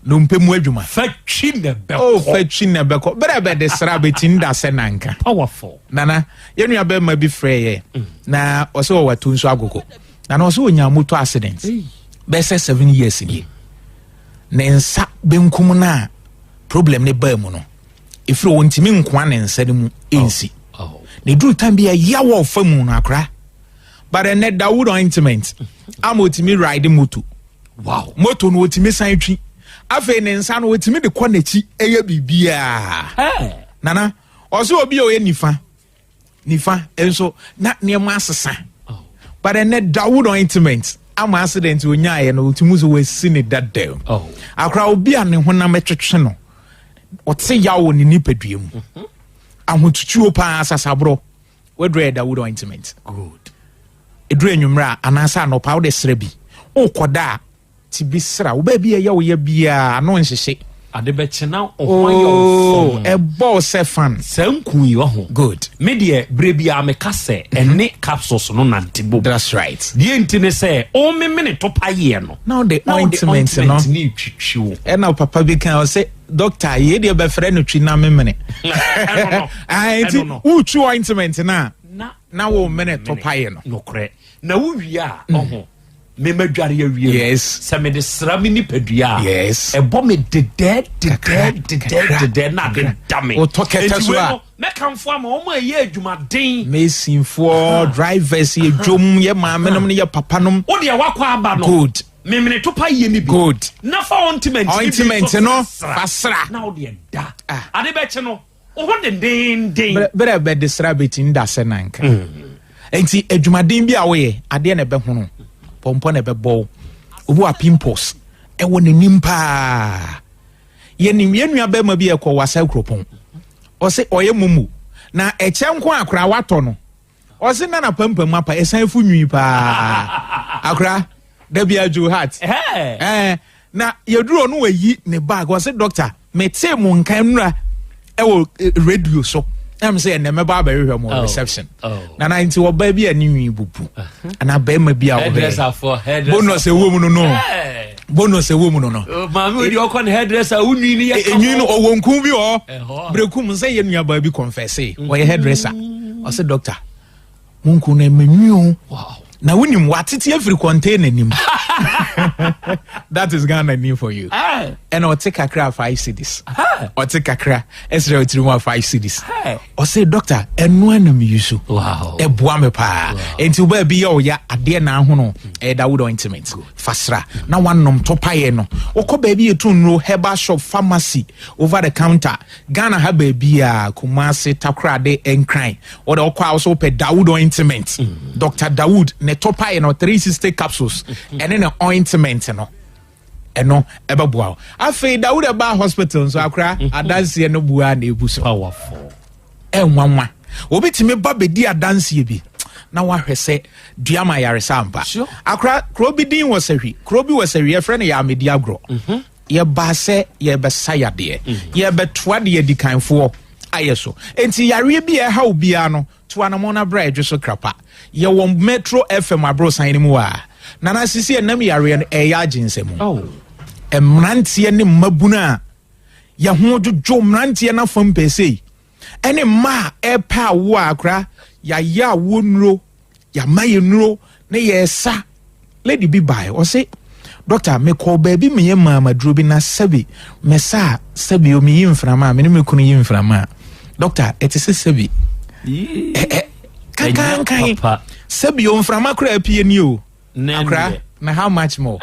no mpemu adwuma fatwi ne beko oh fatwi ne beko bere de sra betin da se nanka powerful nana yenu ya be ma bi freye na oso wa watu nso agogo nana oso onya moto accident be say 7 years ni ne nsa benkum na problem ne ba mu no ifro wontimi nkoa ne nsa mu ensi ne duru time bia yawo famu na akra but ne Dawood ointment amotimi ride moto wow moto no otimi san twi afa ne nsa no otimi de kɔ nachi eye bibia nana oso obi o ye nifa enso na ne ma asesa but ne Dawood ointment am accident onya ye no otimi so wasi ne dadam akra obi a ne honam twetwe no ote yawo ne nipadua mu ahotutuo pa asasabro wedre Dawood ointment good edre enwumra anasa no pa wo de srabi okoda ti bisra wo ba bia ye wo ye bia no nhihye ade be chena ohwan e boss fan sanku yi ho good media brebia me kase ene capsules no nantibo that's right die ntine say o me mene to paye no now the ointment no ni twitwiwo e na papa bi kan say doctor ye de be frɛ no twi na me mene uchu ointment na wo mene to paye no nokre na wo wi a oho me madware awie yes se me de sra me nipadua yes e bo me de na de dame o to keta so a me kamfo ama o ma ye adwumaden mesin for drivers ye dwom ye maamenom ne ye papanom wo de wakwa aba no good me mene to paye ni bi good na fa ointment no fasra na wo de da ade be che no o ho den bere be de sra betin da se nanka enti adwumaden bi a wo ye ade na be hono pompo na bebo obu a pimples e woni nimpa ye nua be ma bi e ko wasa kropon o se oye mumu na eche nko akra wato no o se na pampam apa esan fu nwi pa akra da bia jo heart na yeduro no wayi ne bag o se doctor me te mu nkan nura e wo radio so am say na me ba hwe mo reception na 90 wo ba bi ani nwi bubu ana ba ma bi a wo bonus ewo mu no bonus ewo mu no ma me odi okon hairdresser unwi ni ye enwi no owonkun bi o brekum say ye nua ba bi confess o ye hairdresser o say doctor munku na menwi o wow na wunim watiti every container nim that is Ghana name for you and I'll take a cra 5 cedis or take a cra Ezra 5 cedis or say doctor and one of you so wow e boame pa enti ba bi yo ya ade na ho no e Dawood ointment fasra na wanom topaye no okọ ba bi etunro herbal shop pharmacy over the counter Ghana ha ba bi a Kumasi Takrade enkran or the okọ also pe Dawood ointment Dr. Dawood ne topaye no 360 capsules and then ointment no eno eba bua afi Dawood eba hospital so akra adanse no bua na ebu so powerful enwanwa obitimi ba bedi adanse bi na wahwe se duama yare sampa akra krobi din wasahwi krobi wasahwi friend ya medi agro ye ba se ye be sayade ye be toade ye dikanfo ayeso enti yare bi e ha obi ano to anamona bra edwo krapa ye wo Metro FM abro san mu a nana sisi enam yare no e ya aginsemu emrantie ne mabuna ya ho djojo mrantie na fam pese ene ma e pa wo akra ya wonro ya mayenro ne yesa lady bi bai o say doctor me call baby me ye mama dro bi na sabi me sa sabi o mi yimframa me ne me kunu yimframa doctor it is sabi kan sabi o mframa kra apie ni o akra na how much more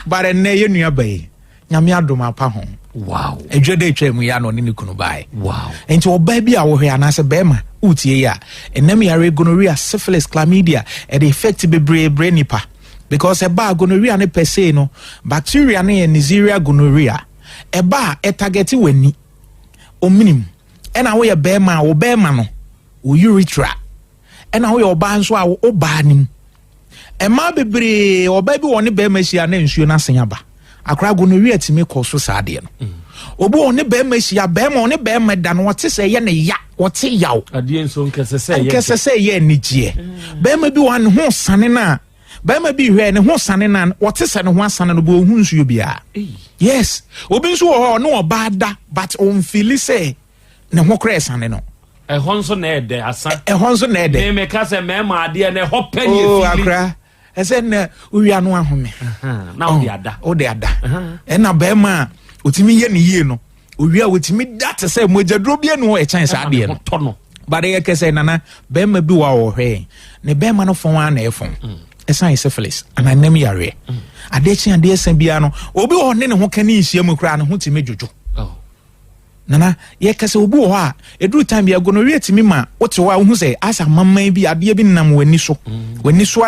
but na ye nua bai nyame adoma pa ho wow edwede twemu ya no ne kunu bai wow enti oba bi a wo hwe anase bema utie ya enam yare gonorrhea syphilis chlamydia and effect bebre nipa because eba gonorrhea ne per se no bacteria ne Neisseria gonorrhea eba target wani ominim ena wo ye bema wo bema no wo urethra ena wo ye oba nso a wo ba nim ema bebre oba bi woni bema hia na nsuo na senyaba akra gonorrhea timi koso saade no obo one bema hia bema one bema da no wote se ye ne ya wote yaw ade enso nkese se ye nigie bema bi wan ho sane na bɛrima bi hwɛ ne ho sane nan wɔte sɛ ne ho asane no bo ohun nsuo bia yes obi nso wɔ hɔ no ɔbaa da but on feel sɛ ne ho kra sane no ɛhɔ nso na ɛdɛ asa ɛhɔ nso na ɛdɛ me ka sɛ mɛma adeɛ na ɛhɔ pɛ ne oh akra ɛsɛ na owia no ahome na wo de ada ɛna bɛrima a otimi yɛ ne yie no owia wotimi da te sɛ mogyaduro bia no ɛkyɛn saa adeɛ no but ɛyɛ kɛsɛ nana bɛrima bi wa wɔ hwɛ ne bɛrima no fɔn a na ɛfɔn ɛsan syphilis ana nam yare adeɛ kyi adeɛ san bia no obi wɔ ne ho ka ne nhyia mu kra ne ho timi dwodwo nana yɛ kɛsɛ obi wɔ hɔ a eduru time bia gonorrhea timi ma wote hɔ a wo hu sɛ asa mamman bi adeɛ bi nam w'ani so